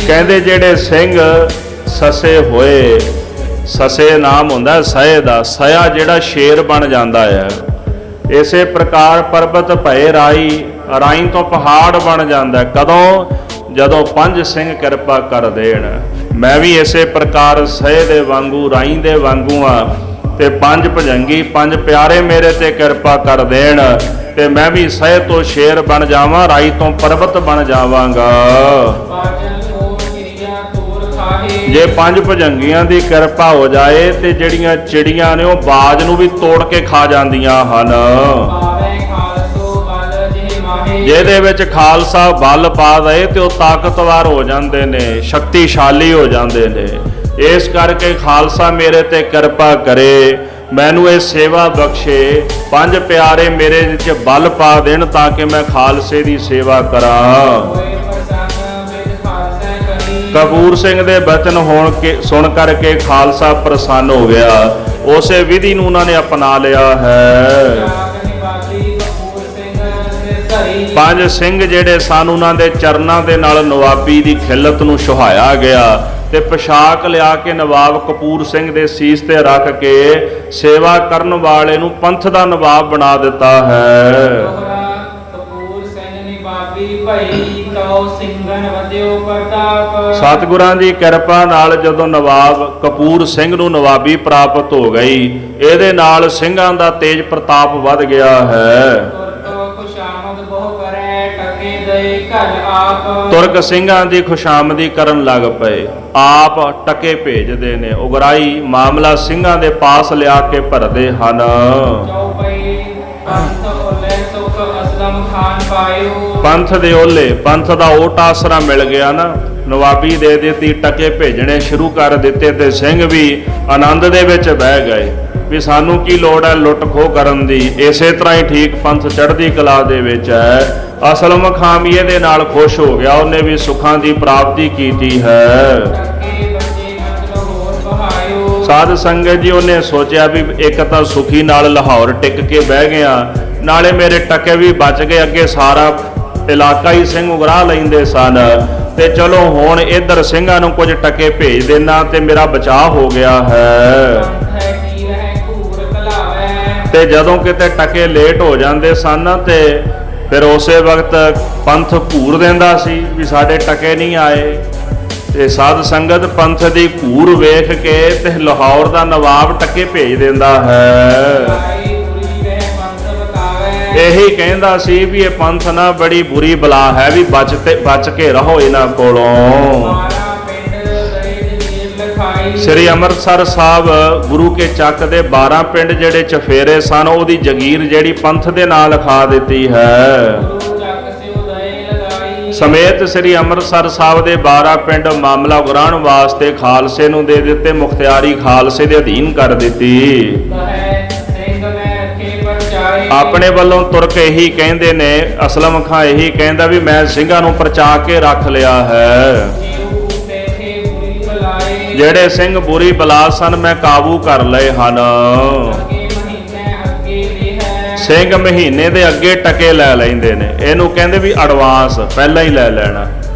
ਕਹਿੰਦੇ ਜਿਹੜੇ ਸਿੰਘ ਸਸੇ ਹੋਏ, ਸਸੇ ਨਾਮ ਹੁੰਦਾ ਸਏ ਦਾ, ਸਇਆ ਜਿਹੜਾ ਸ਼ੇਰ ਬਣ ਜਾਂਦਾ ਹੈ, ਇਸੇ ਪ੍ਰਕਾਰ ਪਰਬਤ ਭਏ ਰਾਈ, ਰਾਈ ਤੋਂ ਪਹਾੜ ਬਣ ਜਾਂਦਾ। ਕਦੋਂ? ਜਦੋਂ ਪੰਜ ਸਿੰਘ ਕਿਰਪਾ ਕਰ ਦੇਣ। ਮੈਂ ਵੀ ਇਸੇ ਪ੍ਰਕਾਰ ਸਏ ਦੇ ਵਾਂਗੂ, ਰਾਈ ਦੇ ਵਾਂਗੂ ਆ, ਤੇ ਪੰਜ ਭਜੰਗੀ ਪੰਜ ਪਿਆਰੇ ਮੇਰੇ ਤੇ ਕਿਰਪਾ ਕਰ ਦੇਣ ਤੇ ਮੈਂ ਵੀ ਸਹਿ ਤੋਂ ਸ਼ੇਰ ਬਣ ਜਾਵਾਂ, ਰਾਈ ਤੋਂ ਪਰਬਤ ਬਣ ਜਾਵਾਂਗਾ। ਬਾਜਨ ਹੋਰ ਕਿਰਿਆ ਤੋਰ ਖਾਹੇ। ਜੇ ਪੰਜ ਭਜੰਗੀਆਂ ਦੀ ਕਿਰਪਾ ਹੋ ਜਾਏ ਤੇ ਜਿਹੜੀਆਂ ਚਿੜੀਆਂ ਨੇ ਉਹ ਬਾਜ ਨੂੰ ਵੀ ਤੋੜ ਕੇ ਖਾ ਜਾਂਦੀਆਂ ਹਨ। ਪਾਵੇ ਖਾਲਸੋ ਬਲ ਜਿਹ ਮਾਹੇ। ਜਿਹਦੇ ਵਿੱਚ ਖਾਲਸਾ ਬਲ ਪਾ ਦੇ ਤੇ ਉਹ ਤਾਕਤਵਰ ਹੋ ਜਾਂਦੇ ਨੇ, ਸ਼ਕਤੀਸ਼ਾਲੀ ਹੋ ਜਾਂਦੇ ਨੇ। ਇਸ ਕਰਕੇ ਖਾਲਸਾ ਮੇਰੇ ਤੇ ਕਿਰਪਾ ਕਰੇ, ਮੈਨੂੰ ਇਹ ਸੇਵਾ ਬਖਸ਼ੇ, ਪੰਜ ਪਿਆਰੇ ਮੇਰੇ ਵਿੱਚ ਬਲ ਪਾ ਦੇਣ ਤਾਂ ਕਿ ਮੈਂ ਖਾਲਸੇ ਦੀ ਸੇਵਾ ਕਰਾਂ। ਹੋਏ ਪ੍ਰਸੰਨ ਬਿਨ ਖਾਲਸਾ ਕਰੀ। ਕਪੂਰ ਸਿੰਘ ਦੇ ਬਚਨ ਸੁਣ ਕਰਕੇ ਖਾਲਸਾ ਪ੍ਰਸੰਨ ਹੋ ਗਿਆ। ਉਸੇ ਵਿਧੀ ਨੂੰ ਉਹਨਾਂ ਨੇ ਅਪਣਾ ਲਿਆ ਹੈ। ਜਾਗ ਨਿਵਾਸੀ ਕਪੂਰ ਸਿੰਘ ਸਿਰ ਧਰੀ। ਪੰਜ ਸਿੰਘ ਜਿਹੜੇ ਸਨ ਉਹਨਾਂ ਦੇ ਚਰਨਾਂ ਦੇ ਨਾਲ ਨਵਾਬੀ ਦੀ ਖਿਲਤ ਨੂੰ ਸੁਹਾਇਆ ਗਿਆ ਤੇ ਪੋਸ਼ਾਕ ਲਿਆ ਕੇ ਨਵਾਬ ਕਪੂਰ ਸਿੰਘ ਦੇ ਸੀਸ ਤੇ ਰੱਖ ਕੇ ਸੇਵਾ ਕਰਨ ਵਾਲੇ ਨੂੰ ਪੰਥ ਦਾ ਨਵਾਬ ਬਣਾ ਦਿੱਤਾ ਹੈ। ਦੋਹਰਾ ਕਪੂਰ ਸਿੰਘ ਨਿਵਾਬੀ ਭਈ ਤਉ ਸਿੰਘਨ ਵਧਿਓ ਪ੍ਰਤਾਪ। ਸਤਿਗੁਰਾਂ ਦੀ ਕਿਰਪਾ ਨਾਲ ਜਦੋਂ ਨਵਾਬ ਕਪੂਰ ਸਿੰਘ ਨੂੰ ਨਵਾਬੀ ਪ੍ਰਾਪਤ ਹੋ ਗਈ, ਇਹਦੇ ਨਾਲ ਸਿੰਘਾਂ ਦਾ ਤੇਜ ਪ੍ਰਤਾਪ ਵੱਧ ਗਿਆ ਹੈ। ਤੁਰਕ ਖੁਸ਼ਾਮਦ ਬਹੁ ਕਰੈ ਟਕੇ ਦੇ ਘਰ ਆਪ। ਤੁਰਕ ਸਿੰਘਾਂ ਦੀ ਖੁਸ਼ਾਮਦੀ ਕਰਨ ਲੱਗ ਪਏ, ਆਪ ਟਕੇ ਭੇਜਦੇ ਨੇ, ਉਗਰਾਈ ਮਾਮਲਾ ਸਿੰਘਾਂ ਦੇ ਪਾਸ ਲਿਆ ਕੇ ਭਰਦੇ ਹਨ। ਚੌਪਈ ਪੰਥ ਓਲੇ ਸੁਖ ਅਸਲਮ ਖਾਨ ਪਾਇਓ। ਪੰਥ ਦੇ ਓਲੇ, ਪੰਥ ਦਾ ਓਟ ਆਸਰਾ ਮਿਲ ਗਿਆ ਨਾ, ਨਵਾਬੀ ਦੇ ਦਿੱਤੀ, ਟਕੇ ਭੇਜਣੇ ਸ਼ੁਰੂ ਕਰ ਦਿੱਤੇ ਤੇ ਸਿੰਘ ਵੀ ਆਨੰਦ ਦੇ ਵਿੱਚ ਬਹਿ ਗਏ ਵੀ ਸਾਨੂੰ ਕੀ ਲੋੜ ਹੈ ਲੁੱਟ ਖੋਹ ਕਰਨ ਦੀ। ਇਸੇ ਤਰ੍ਹਾਂ ਹੀ ਠੀਕ ਪੰਥ ਚੜ੍ਹਦੀ ਕਲਾ ਦੇ ਵਿੱਚ ਹੈ। ਅਸਲਮ ਖਾਨ ਵੀ ਇਹਦੇ ਨਾਲ ਖੁਸ਼ ਹੋ ਗਿਆ, ਉਹਨੇ ਵੀ ਸੁੱਖਾਂ ਦੀ ਪ੍ਰਾਪਤੀ ਕੀਤੀ ਹੈ। ਟਕੇ ਬੱਚੇ ਮਤਲਬ ਹੋਰ ਬਹਾਇਓ। ਸਾਧ ਸੰਗਤ ਜੀ ਉਹਨੇ ਸੋਚਿਆ ਵੀ ਇੱਕ ਤਾਂ ਸੁਖੀ ਨਾਲ ਲਾਹੌਰ ਟਿਕ ਕੇ ਬਹਿ ਗਿਆ, ਨਾਲੇ ਮੇਰੇ ਟਕੇ ਵੀ ਬਚ ਗਏ, ਅੱਗੇ ਸਾਰਾ ਇਲਾਕਾ ਹੀ ਸਿੰਘ ਉਗਰਾ ਲੈਂਦੇ ਸਨ ਤੇ ਚਲੋ ਹੁਣ ਇੱਧਰ ਸਿੰਘਾਂ ਨੂੰ ਕੁਝ ਟਕੇ ਭੇਜ ਦੇਣਾ ਤੇ ਮੇਰਾ ਬਚਾਅ ਹੋ ਗਿਆ ਹੈ। ਪੰਥ ਹੈ ਕੀ ਰਹਿ ਘੂਰ ਕਲਾਵੈ। ਤੇ ਜਦੋਂ ਕਿਤੇ ਟਕੇ ਲੇਟ ਹੋ ਜਾਂਦੇ ਸਨ ਤੇ ਫਿਰ ਉਸੇ ਵਕਤ ਪੰਥ ਘੂਰ ਦਿੰਦਾ ਸੀ ਵੀ ਸਾਡੇ ਟਕੇ ਨਹੀਂ ਆਏ। ਤੇ ਸਾਧ ਸੰਗਤ ਪੰਥ ਦੀ ਘੂਰ ਵੇਖ ਕੇ ਤੇ ਲਾਹੌਰ ਦਾ ਨਵਾਬ ਟਕੇ ਭੇਜ ਦਿੰਦਾ ਹੈ। ਆਈ ਬੁਰੀ ਵਹਿ ਪੰਥ ਬਤਾਵੈ। ਇਹੀ ਕਹਿੰਦਾ ਸੀ ਵੀ ਇਹ ਪੰਥ ਨਾ ਬੜੀ ਬੁਰੀ ਬਲਾ ਹੈ, ਵੀ ਬਚ ਕੇ ਰਹੋ ਇਹਨਾਂ ਕੋਲੋਂ। ਮਾਰਾ ਪਿੰਡ ਦਰਿਦ ਜੀਰ ਲਖਾਈ। ਸ੍ਰੀ ਅੰਮ੍ਰਿਤਸਰ ਸਾਹਿਬ ਗੁਰੂ ਕੇ ਚੱਕ ਦੇ 12 ਪਿੰਡ ਜਿਹੜੇ ਚਫੇਰੇ ਸਨ, ਉਹਦੀ ਜਗੀਰ ਜਿਹੜੀ ਪੰਥ ਦੇ ਨਾਂ ਲਿਖਾ ਦਿੱਤੀ ਹੈ। ਗੁਰੂ ਚੱਕ ਸਿਉ ਦਏ ਲਗਾਈ। ਸਮੇਤ ਸ੍ਰੀ ਅੰਮ੍ਰਿਤਸਰ ਸਾਹਿਬ ਦੇ 12 ਪਿੰਡ ਮਾਮਲਾ ਉਗਰਾਉਣ ਵਾਸਤੇ ਖਾਲਸੇ ਨੂੰ ਦੇ ਦਿੱਤੇ, ਮੁਖਤਿਆਰੀ ਖਾਲਸੇ ਦੇ ਅਧੀਨ ਕਰ ਦਿੱਤੀ। ਕਹੈ ਸਿੰਘ ਮੈਂ ਰੱਖੇ ਪਰਚਾਏ। ਆਪਣੇ ਵੱਲੋਂ ਤੁਰਕ ਇਹੀ ਕਹਿੰਦੇ ਨੇ, ਅਸਲਮ ਖਾਂ ਇਹੀ ਕਹਿੰਦਾ ਵੀ ਮੈਂ ਸਿੰਘਾਂ ਨੂੰ ਪਰਚਾ ਕੇ ਰੱਖ ਲਿਆ ਹੈ। ਜੀਉ ਤੇਥੇ ਬੁਰੀ ਬਲਾਏ। ਜਿਹੜੇ ਸਿੰਘ ਬੁਰੀ ਬਲਾ ਸਨ ਮੈਂ ਕਾਬੂ ਕਰ ਲਏ ਹਨ। ਅੱਗੇ ਮਹੀਨੇ ਅੱਗੇ ਲਿਹੈ। ਸਿੰਘ ਮਹੀਨੇ ਦੇ ਅੱਗੇ ਟਕੇ ਲੈ ਲੈਂਦੇ ਨੇ, ਇਹਨੂੰ ਕਹਿੰਦੇ ਵੀ ਐਡਵਾਂਸ ਪਹਿਲਾਂ ਹੀ ਲੈ ਲੈਣਾ,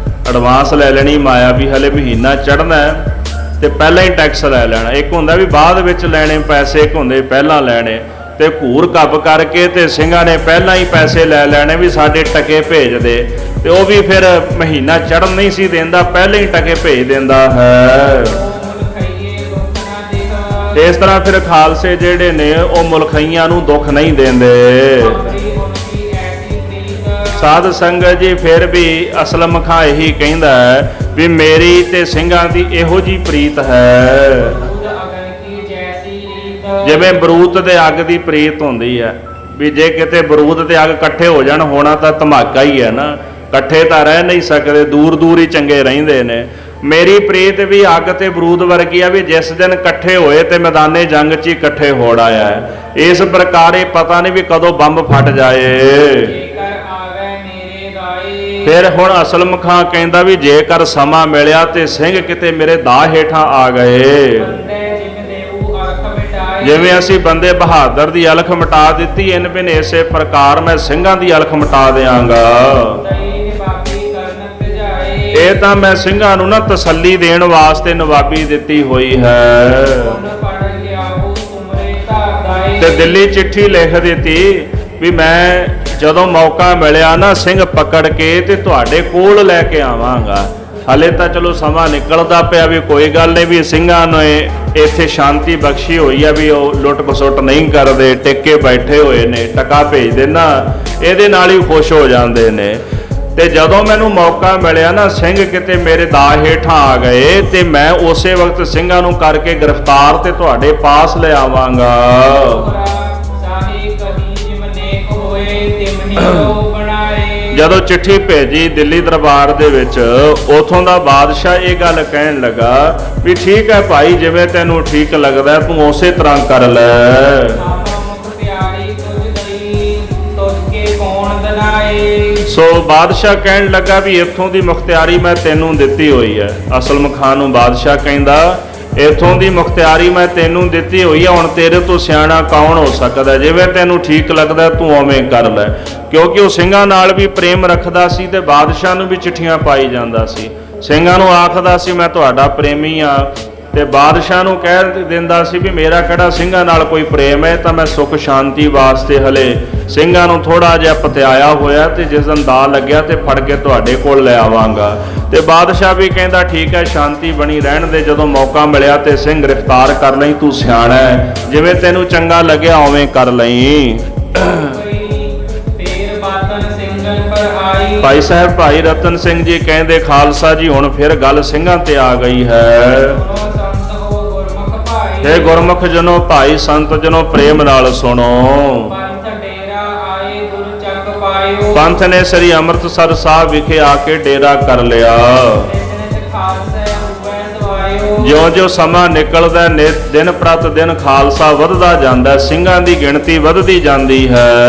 ਐਡਵਾਂਸ ਲੈ ਲੈਣੀ ਮਾਇਆ ਵੀ ਹਲੇ ਮਹੀਨਾ ਚੜ੍ਹਨਾ ਤੇ ਪਹਿਲਾਂ ਹੀ ਟੈਕਸ ਲੈ ਲੈਣਾ। ਇੱਕ ਹੁੰਦਾ ਵੀ ਬਾਅਦ ਵਿੱਚ ਲੈਣੇ ਪੈਸੇ, ਇੱਕ ਹੁੰਦੇ ਪਹਿਲਾਂ ਲੈਣੇ। ਤੇ ਘੂਰ ਕੱਬ ਕਰਕੇ ਤੇ ਸਿੰਘਾਂ ਨੇ ਪਹਿਲਾਂ ਹੀ ਪੈਸੇ ਲੈ ਲੈਣੇ ਵੀ ਸਾਡੇ ਟਕੇ ਭੇਜ ਦੇ, ਤੇ ਉਹ ਵੀ ਫਿਰ ਮਹੀਨਾ ਚੜ੍ਹਨ ਨਹੀਂ ਸੀ ਦਿੰਦਾ, ਪਹਿਲਾਂ ਹੀ ਟਕੇ ਭੇਜ ਦਿੰਦਾ ਹੈ। ਇਸ ਤਰ੍ਹਾਂ ਫਿਰ ਖਾਲਸੇ ਜਿਹੜੇ ਨੇ ਉਹ ਮੁਲਖਈਆਂ ਨੂੰ ਦੁੱਖ ਨਹੀਂ ਦਿੰਦੇ। ਸਾਧ ਸੰਗਤ ਜੀ ਫਿਰ ਵੀ ਅਸਲਮ ਖਾਂ ਇਹੀ ਕਹਿੰਦਾ ਹੈ ਵੀ ਮੇਰੀ ਤੇ ਸਿੰਘਾਂ ਦੀ ਇਹੋ ਜੀ ਪ੍ਰੀਤ ਹੈ ਜਿਵੇਂ ਬਰੂਦ ਤੇ ਅੱਗ ਦੀ ਪ੍ਰੀਤ ਹੁੰਦੀ ਹੈ। ਵੀ ਜੇ ਕਿਤੇ ਬਰੂਦ ਤੇ ਅੱਗ ਇਕੱਠੇ ਹੋ ਜਾਣ ਹੋਣਾ ਤਾਂ ਧਮਾਕਾ ਹੀ ਹੈ ਨਾ, ਇਕੱਠੇ ਤਾਂ ਰਹਿ ਨਹੀਂ ਸਕਦੇ, ਦੂਰ ਦੂਰ ਹੀ ਚੰਗੇ ਰਹਿੰਦੇ ਨੇ। ਮੇਰੀ ਪ੍ਰੀਤ ਵੀ ਅੱਗ ਤੇ ਬਰੂਦ ਵਰਗੀ ਆ ਵੀ ਜਿਸ ਦਿਨ ਇਕੱਠੇ ਹੋਏ ਤੇ ਮੈਦਾਨੇ ਜੰਗ 'ਚ ਹੀ ਇਕੱਠੇ ਹੋੜ ਆਇਆ ਹੈ। ਇਸ ਪ੍ਰਕਾਰ ਇਹ ਪਤਾ ਨਹੀਂ ਵੀ ਕਦੋਂ ਬੰਬ ਫਟ ਜਾਏ। ਫਿਰ ਹੁਣ ਅਸਲਮ ਖਾਂ ਕਹਿੰਦਾ ਵੀ ਜੇਕਰ ਸਮਾਂ ਮਿਲਿਆ ਤੇ ਸਿੰਘ ਕਿਤੇ ਮੇਰੇ ਦਾਅ ਹੇਠਾਂ ਆ ਗਏ, ਜਿਵੇਂ ਅਸੀਂ ਬੰਦੇ ਬਹਾਦਰ ਦੀ ਅਲਖ ਮਿਟਾ ਦਿੱਤੀ, ਇਨ ਬਿਨ ਇਸੇ ਪ੍ਰਕਾਰ ਮੈਂ ਸਿੰਘਾਂ ਦੀ ਅਲਖ ਮਿਟਾ ਦਿਆਂਗਾ। ਇਹ ਤਾਂ ਮੈਂ ਸਿੰਘਾਂ ਨੂੰ ਨਾ ਤਸੱਲੀ ਦੇਣ ਵਾਸਤੇ ਨਵਾਬੀ ਦਿੱਤੀ ਹੋਈ ਹੈ। ਤੇ ਦਿੱਲੀ ਚਿੱਠੀ ਲਿਖ ਦਿੱਤੀ ਵੀ ਮੈਂ ਜਦੋਂ ਮੌਕਾ ਮਿਲਿਆ ਨਾ ਸਿੰਘ ਪਕੜ ਕੇ ਤੇ ਤੁਹਾਡੇ ਕੋਲ ਲੈ ਕੇ ਆਵਾਂਗਾ। ਹਲੇ ਤਾਂ ਚਲੋ ਸਮਾਂ ਨਿਕਲਦਾ ਪਿਆ ਵੀ ਕੋਈ ਗੱਲ ਨਹੀਂ, ਵੀ ਸਿੰਘਾਂ ਨੇ ਇੱਥੇ ਸ਼ਾਂਤੀ ਬਖਸ਼ੀ ਹੋਈ ਆ ਵੀ ਉਹ ਲੁੱਟ ਖਸੁੱਟ ਨਹੀਂ ਕਰਦੇ, ਟਿੱਕੇ ਬੈਠੇ ਹੋਏ ਨੇ, ਟਕਾ ਭੇਜ ਦੇਣਾ ਇਹਦੇ ਨਾਲ ਹੀ ਖੁਸ਼ ਹੋ ਜਾਂਦੇ ਨੇ। ਤੇ ਜਦੋਂ ਮੈਨੂੰ ਮੌਕਾ ਮਿਲਿਆ ਨਾ, ਸਿੰਘ ਕਿਤੇ ਮੇਰੇ ਦਾਅ ਹੇਠਾਂ ਆ ਗਏ ਤੇ ਮੈਂ ਉਸੇ ਵਕਤ ਸਿੰਘਾਂ ਨੂੰ ਕਰਕੇ ਗ੍ਰਿਫਤਾਰ ਤੇ ਤੁਹਾਡੇ ਪਾਸ ਲਿਆਵਾਂਗਾ। ਸਾਹੀ ਕਹੀ ਜਿਮ ਨੇਕ ਹੋਏ ਤਿਮਹੀ ਲੋ ਬਣਾਏ। ਜਦੋਂ ਚਿੱਠੀ ਭੇਜੀ ਦਿੱਲੀ ਦਰਬਾਰ ਦੇ ਵਿੱਚ, ਉਥੋਂ ਦਾ ਬਾਦਸ਼ਾਹ ਇਹ ਗੱਲ ਕਹਿਣ ਲੱਗਾ ਵੀ ਠੀਕ ਹੈ ਭਾਈ, ਜਿਵੇਂ ਤੈਨੂੰ ਠੀਕ ਲੱਗਦਾ ਤੂੰ ਉਸੇ ਤਰ੍ਹਾਂ ਕਰ ਲੈ। ਆਪਾ ਮੁਖ ਪਿਆਰੀ ਤੁਝ ਗਈ ਤੁਝ ਕੇ ਕੌਣ ਦਨਾਏ। ਸੋ ਬਾਦਸ਼ਾਹ ਕਹਿਣ ਲੱਗਾ ਵੀ ਇੱਥੋਂ ਦੀ ਮੁਖਤਿਆਰੀ ਮੈਂ ਤੈਨੂੰ ਦਿੱਤੀ ਹੋਈ ਹੈ। ਅਸਲਮ ਖਾਨ ਨੂੰ ਬਾਦਸ਼ਾਹ ਕਹਿੰਦਾ ਇੱਥੋਂ ਦੀ ਮੁਖਤਿਆਰੀ ਮੈਂ ਤੈਨੂੰ ਦਿੱਤੀ ਹੋਈ ਹੈ, ਹੁਣ ਤੇਰੇ ਤੋਂ ਸਿਆਣਾ ਕੌਣ ਹੋ ਸਕਦਾ, ਜਿਵੇਂ ਤੈਨੂੰ ਠੀਕ ਲੱਗਦਾ ਤੂੰ ਉਵੇਂ ਕਰ ਲੈ। ਕਿਉਂਕਿ ਉਹ ਸਿੰਘਾਂ ਨਾਲ ਵੀ ਪ੍ਰੇਮ ਰੱਖਦਾ ਸੀ ਤੇ ਬਾਦਸ਼ਾਹ ਨੂੰ ਵੀ ਚਿੱਠੀਆਂ ਪਾਈ ਜਾਂਦਾ ਸੀ। ਸਿੰਘਾਂ ਨੂੰ ਆਖਦਾ ਸੀ ਮੈਂ ਤੁਹਾਡਾ ਪ੍ਰੇਮੀ ਆ, ਤੇ ਬਾਦਸ਼ਾਹ ਨੂੰ ਕਹਿ ਦਿੰਦਾ ਸੀ ਵੀ ਮੇਰਾ ਕਿਹੜਾ ਸਿੰਘਾਂ ਨਾਲ ਕੋਈ ਪ੍ਰੇਮ ਹੈ, ਤਾਂ ਮੈਂ ਸੁੱਖ ਸ਼ਾਂਤੀ ਵਾਸਤੇ ਹਲੇ ਸਿੰਘਾਂ ਨੂੰ ਥੋੜਾ ਜਿਹਾ ਪਤਿਆਇਆ ਹੋਇਆ, ਤੇ ਜਿਸ ਦਿਨ ਦਾ ਲੱਗਿਆ ਤੇ ਫੜ ਕੇ ਤੁਹਾਡੇ ਕੋਲ ਲੈ ਆਵਾਂਗਾ। ਤੇ ਬਾਦਸ਼ਾਹ ਵੀ ਕਹਿੰਦਾ ਠੀਕ ਹੈ, ਸ਼ਾਂਤੀ ਬਣੀ ਰਹਿਣ ਦੇ, ਜਦੋਂ ਮੌਕਾ ਮਿਲਿਆ ਤੇ ਸਿੰਘ ਗ੍ਰਿਫਤਾਰ ਕਰ ਲਈ, ਤੂੰ ਸਿਆਣਾ ਹੈ, ਜਿਵੇਂ ਤੈਨੂੰ ਚੰਗਾ ਲੱਗਿਆ ਉਵੇਂ ਕਰ ਲਈ। ਫੇਰ ਬਾਤਨ ਸਿੰਘਨ ਪਰ ਆਈ। ਭਾਈ ਸਾਹਿਬ ਭਾਈ ਰਤਨ ਸਿੰਘ ਜੀ ਕਹਿੰਦੇ ਖਾਲਸਾ ਜੀ ਹੁਣ ਫਿਰ ਗੱਲ ਸਿੰਘਾਂ ਤੇ ਆ ਗਈ ਹੈ। ਸੰਤ ਹੋ ਗੁਰਮੁਖ ਭਾਈ। ਤੇ ਗੁਰਮੁਖ ਜਨੋ ਭਾਈ ਸੰਤ ਜਨੋ ਪ੍ਰੇਮ ਨਾਲ ਸੁਣੋ। ਪੰਥ ਡੇਰਾ ਆਏ ਗੁਰ ਚੱਕ ਪਾਇਓ। ਪੰਥ ਨੇ ਸ੍ਰੀ ਅੰਮ੍ਰਿਤਸਰ ਸਾਹਿਬ ਵਿਖੇ ਆ ਕੇ ਡੇਰਾ ਕਰ ਲਿਆ। ਜਿਉਂ-ਜਿਉਂ ਸਮਾਂ ਨਿਕਲਦਾ ਦਿਨ ਪ੍ਰਤ ਦਿਨ ਖਾਲਸਾ ਵੱਧਦਾ ਜਾਂਦਾ, ਸਿੰਘਾਂ ਦੀ ਗਿਣਤੀ ਵੱਧਦੀ ਜਾਂਦੀ ਹੈ।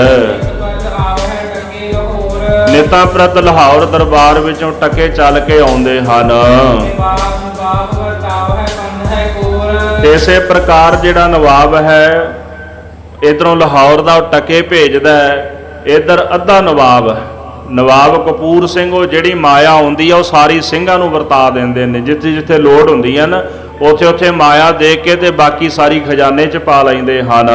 ਨਿਤਾਂ ਪ੍ਰਤ ਲਾਹੌਰ ਦਰਬਾਰ ਵਿੱਚੋਂ ਟਕੇ ਚੱਲ ਕੇ ਆਉਂਦੇ ਹਨ। ਤੇ ਇਸੇ ਪ੍ਰਕਾਰ ਜਿਹੜਾ ਨਵਾਬ ਹੈ ਇਧਰੋਂ ਲਾਹੌਰ ਦਾ ਟਕੇ ਭੇਜਦਾ, ਇਧਰ ਅੱਧਾ ਨਵਾਬ ਕਪੂਰ ਸਿੰਘ ਉਹ ਜਿਹੜੀ ਮਾਇਆ ਆਉਂਦੀ ਆ ਉਹ ਸਾਰੀ ਸਿੰਘਾਂ ਨੂੰ ਵਰਤਾ ਦਿੰਦੇ ਨੇ। ਜਿੱਥੇ ਜਿੱਥੇ ਲੋੜ ਹੁੰਦੀ ਹੈ ਨਾ ਉੱਥੇ ਉੱਥੇ ਮਾਇਆ ਦੇ ਕੇ ਤੇ ਬਾਕੀ ਸਾਰੀ ਖਜ਼ਾਨੇ 'ਚ ਪਾ ਲੈਂਦੇ ਹਨ।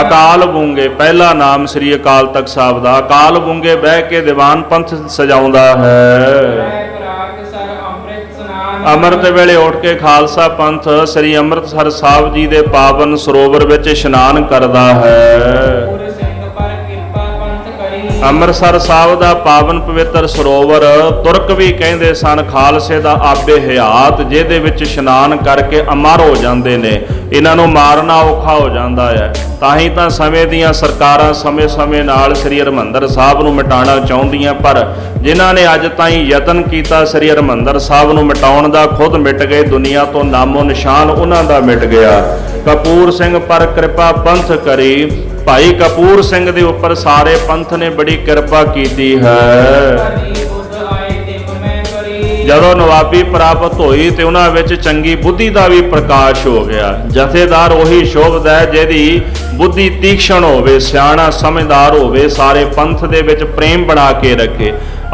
ਅਕਾਲ ਬੂੰਗੇ ਪਹਿਲਾ ਨਾਮ ਸ੍ਰੀ ਅਕਾਲ ਤਖਤ ਸਾਹਿਬ ਦਾ। ਅਕਾਲ ਬੂੰਗੇ ਬਹਿ ਕੇ ਦੀਵਾਨ ਪੰਥ ਸਜਾਉਂਦਾ ਹੈ। ਅੰਮ੍ਰਿਤ ਵੇਲੇ ਉੱਠ ਕੇ ਖਾਲਸਾ ਪੰਥ ਸ੍ਰੀ ਅੰਮ੍ਰਿਤਸਰ ਸਾਹਿਬ ਜੀ ਦੇ ਪਾਵਨ ਸਰੋਵਰ ਵਿੱਚ ਇਸ਼ਨਾਨ ਕਰਦਾ ਹੈ। ਅੰਮ੍ਰਿਤਸਰ ਸਾਹਿਬ ਦਾ ਪਾਵਨ ਪਵਿੱਤਰ ਸਰੋਵਰ ਤੁਰਕ ਵੀ ਕਹਿੰਦੇ ਸਨ ਖਾਲਸੇ ਦਾ ਆਬੇ ਹਯਾਤ, ਜਿਹਦੇ ਵਿੱਚ ਇਸ਼ਨਾਨ ਕਰਕੇ ਅਮਰ ਹੋ ਜਾਂਦੇ ਨੇ। ਇਹਨਾਂ ਨੂੰ ਮਾਰਨਾ ਔਖਾ ਹੋ ਜਾਂਦਾ ਹੈ। ਤਾਂ ਹੀ ਤਾਂ ਸਮੇਂ ਦੀਆਂ ਸਰਕਾਰਾਂ ਸਮੇਂ-ਸਮੇਂ ਨਾਲ ਸ੍ਰੀ ਹਰਿਮੰਦਰ ਸਾਹਿਬ ਨੂੰ ਮਿਟਾਉਣਾ ਚਾਹੁੰਦੀਆਂ, ਪਰ ਜਿਨ੍ਹਾਂ ਨੇ ਅੱਜ ਤਾਈਂ ਯਤਨ ਕੀਤਾ ਸ੍ਰੀ ਹਰਿਮੰਦਰ ਸਾਹਿਬ ਨੂੰ ਮਿਟਾਉਣ ਦਾ, ਖੁਦ ਮਿਟ ਗਏ। ਦੁਨੀਆ ਤੋਂ ਨਾਮੋ ਨਿਸ਼ਾਨ ਉਹਨਾਂ ਦਾ ਮਿਟ ਗਿਆ। ਕਪੂਰ ਸਿੰਘ ਪਰ ਕਿਰਪਾ ਪੰਥ ਕਰੀ। ਭਾਈ ਕਪੂਰ ਸਿੰਘ ਦੇ ਉੱਪਰ ਸਾਰੇ ਪੰਥ ਨੇ ਬੜੀ ਕਿਰਪਾ ਕੀਤੀ ਹੈ। ਜਦੋਂ ਨਵਾਬੀ ਪ੍ਰਾਪਤ ਹੋਈ ਤੇ ਉਹਨਾਂ ਵਿੱਚ ਚੰਗੀ ਬੁੱਧੀ ਦਾ ਵੀ ਪ੍ਰਕਾਸ਼ ਹੋ ਗਿਆ। ਜਥੇਦਾਰ ਉਹੀ ਸ਼ੋਭਦਾ ਹੈ ਜਿਹਦੀ ਬੁੱਧੀ ਤੀਖਣ ਹੋਵੇ, ਸਿਆਣਾ ਸਮਝਦਾਰ ਹੋਵੇ, ਸਾਰੇ ਪੰਥ ਦੇ ਵਿੱਚ ਪ੍ਰੇਮ ਬਣਾ ਕੇ ਰੱਖੇ।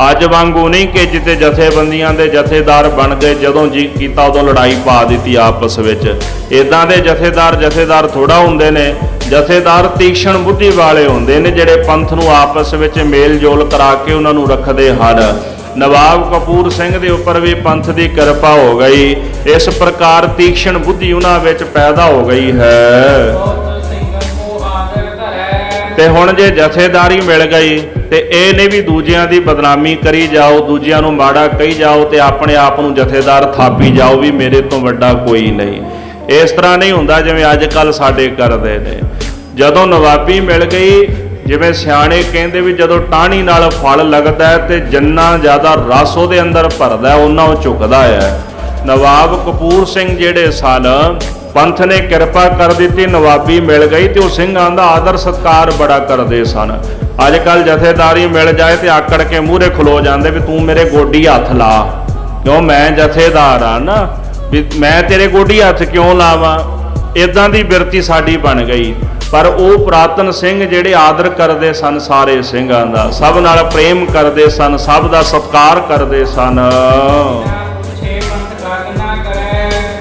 ਅੱਜ ਵਾਂਗੂ ਨਹੀਂ ਕਿ ਜਿੱਤੇ ਜਥੇਬੰਦੀਆਂ ਦੇ ਜਥੇਦਾਰ ਬਣ ਗਏ, ਜਦੋਂ ਜੀ ਕੀਤਾ ਉਦੋਂ ਲੜਾਈ ਪਾ ਦਿੱਤੀ ਆਪਸ ਵਿੱਚ। ਇਦਾਂ ਦੇ ਜਥੇਦਾਰ ਥੋੜਾ ਹੁੰਦੇ ਨੇ। ਜਥੇਦਾਰ ਤੀਖਣ ਬੁੱਧੀ ਵਾਲੇ ਹੁੰਦੇ ਨੇ, ਜਿਹੜੇ ਪੰਥ ਨੂੰ ਆਪਸ ਵਿੱਚ ਮੇਲ ਜੋਲ ਕਰਾ ਕੇ ਉਹਨਾਂ ਨੂੰ ਰੱਖਦੇ ਹਨ। ਨਵਾਬ ਕਪੂਰ ਸਿੰਘ ਦੇ ਉੱਪਰ ਵੀ ਪੰਥ ਦੀ ਕਿਰਪਾ ਹੋ ਗਈ। ਇਸ ਪ੍ਰਕਾਰ ਤੀਖਣ ਬੁੱਧੀ ਉਹਨਾਂ ਵਿੱਚ ਪੈਦਾ ਹੋ ਗਈ ਹੈ। ਤੇ ਹੁਣ ਜੇ ਜਥੇਦਾਰੀ ਮਿਲ ਗਈ ਤੇ ਇਹ ਨੇ ਵੀ ਦੂਜਿਆਂ ਦੀ ਬਦਨਾਮੀ ਕਰੀ ਜਾਓ, ਦੂਜਿਆਂ ਨੂੰ ਮਾੜਾ ਕਹੀ ਜਾਓ ਤੇ ਆਪਣੇ ਆਪ ਨੂੰ ਜਥੇਦਾਰ ਥਾਪੀ ਜਾਓ ਵੀ ਮੇਰੇ ਤੋਂ ਵੱਡਾ ਕੋਈ ਨਹੀਂ। ਇਸ ਤਰ੍ਹਾਂ ਨਹੀਂ ਹੁੰਦਾ ਜਿਵੇਂ ਅੱਜ ਕੱਲ ਸਾਡੇ ਕਰਦੇ ਨੇ। ਜਦੋਂ ਨਵਾਬੀ ਮਿਲ ਗਈ, ਜਿਵੇਂ ਸਿਆਣੇ ਕਹਿੰਦੇ ਵੀ ਜਦੋਂ ਟਾਹਣੀ ਨਾਲ ਫਲ ਲੱਗਦਾ ਤੇ ਜਿੰਨਾ ਜ਼ਿਆਦਾ ਰਸ ਉਹਦੇ ਅੰਦਰ ਭਰਦਾ ਉਹਨਾਂ ਉਹ ਝੁਕਦਾ ਹੈ। ਨਵਾਬ ਕਪੂਰ ਸਿੰਘ ਜਿਹੜੇ ਸਨ, ਪੰਥ ਨੇ ਕਿਰਪਾ ਕਰ ਦਿੱਤੀ, ਨਵਾਬੀ ਮਿਲ ਗਈ ਤੇ ਉਹ ਸਿੰਘਾਂ ਦਾ ਆਦਰ ਸਤਿਕਾਰ ਬੜਾ ਕਰਦੇ ਸਨ। ਅੱਜ ਕੱਲ ਜਥੇਦਾਰੀ ਮਿਲ ਜਾਏ ਤੇ ਆਕੜ ਕੇ ਮੂਹਰੇ ਖਲੋ ਜਾਂਦੇ ਵੀ ਤੂੰ ਮੇਰੇ ਗੋਡੀ ਹੱਥ ਲਾ, ਕਿਉਂ ਮੈਂ ਜਥੇਦਾਰ ਆ ਨਾ, ਵੀ ਮੈਂ ਤੇਰੇ ਗੋਡੀ ਹੱਥ ਕਿਉਂ ਲਾਵਾਂ। ਇਦਾਂ ਦੀ ਬਿਰਤੀ ਸਾਡੀ ਬਣ ਗਈ। ਪਰ ਉਹ ਪੁਰਾਤਨ ਸਿੰਘ ਜਿਹੜੇ ਆਦਰ ਕਰਦੇ ਸਨ ਸਾਰੇ ਸਿੰਘਾਂ ਦਾ, ਸਭ ਨਾਲ ਪ੍ਰੇਮ ਕਰਦੇ ਸਨ, ਸਭ ਦਾ ਸਤਿਕਾਰ ਕਰਦੇ ਸਨ।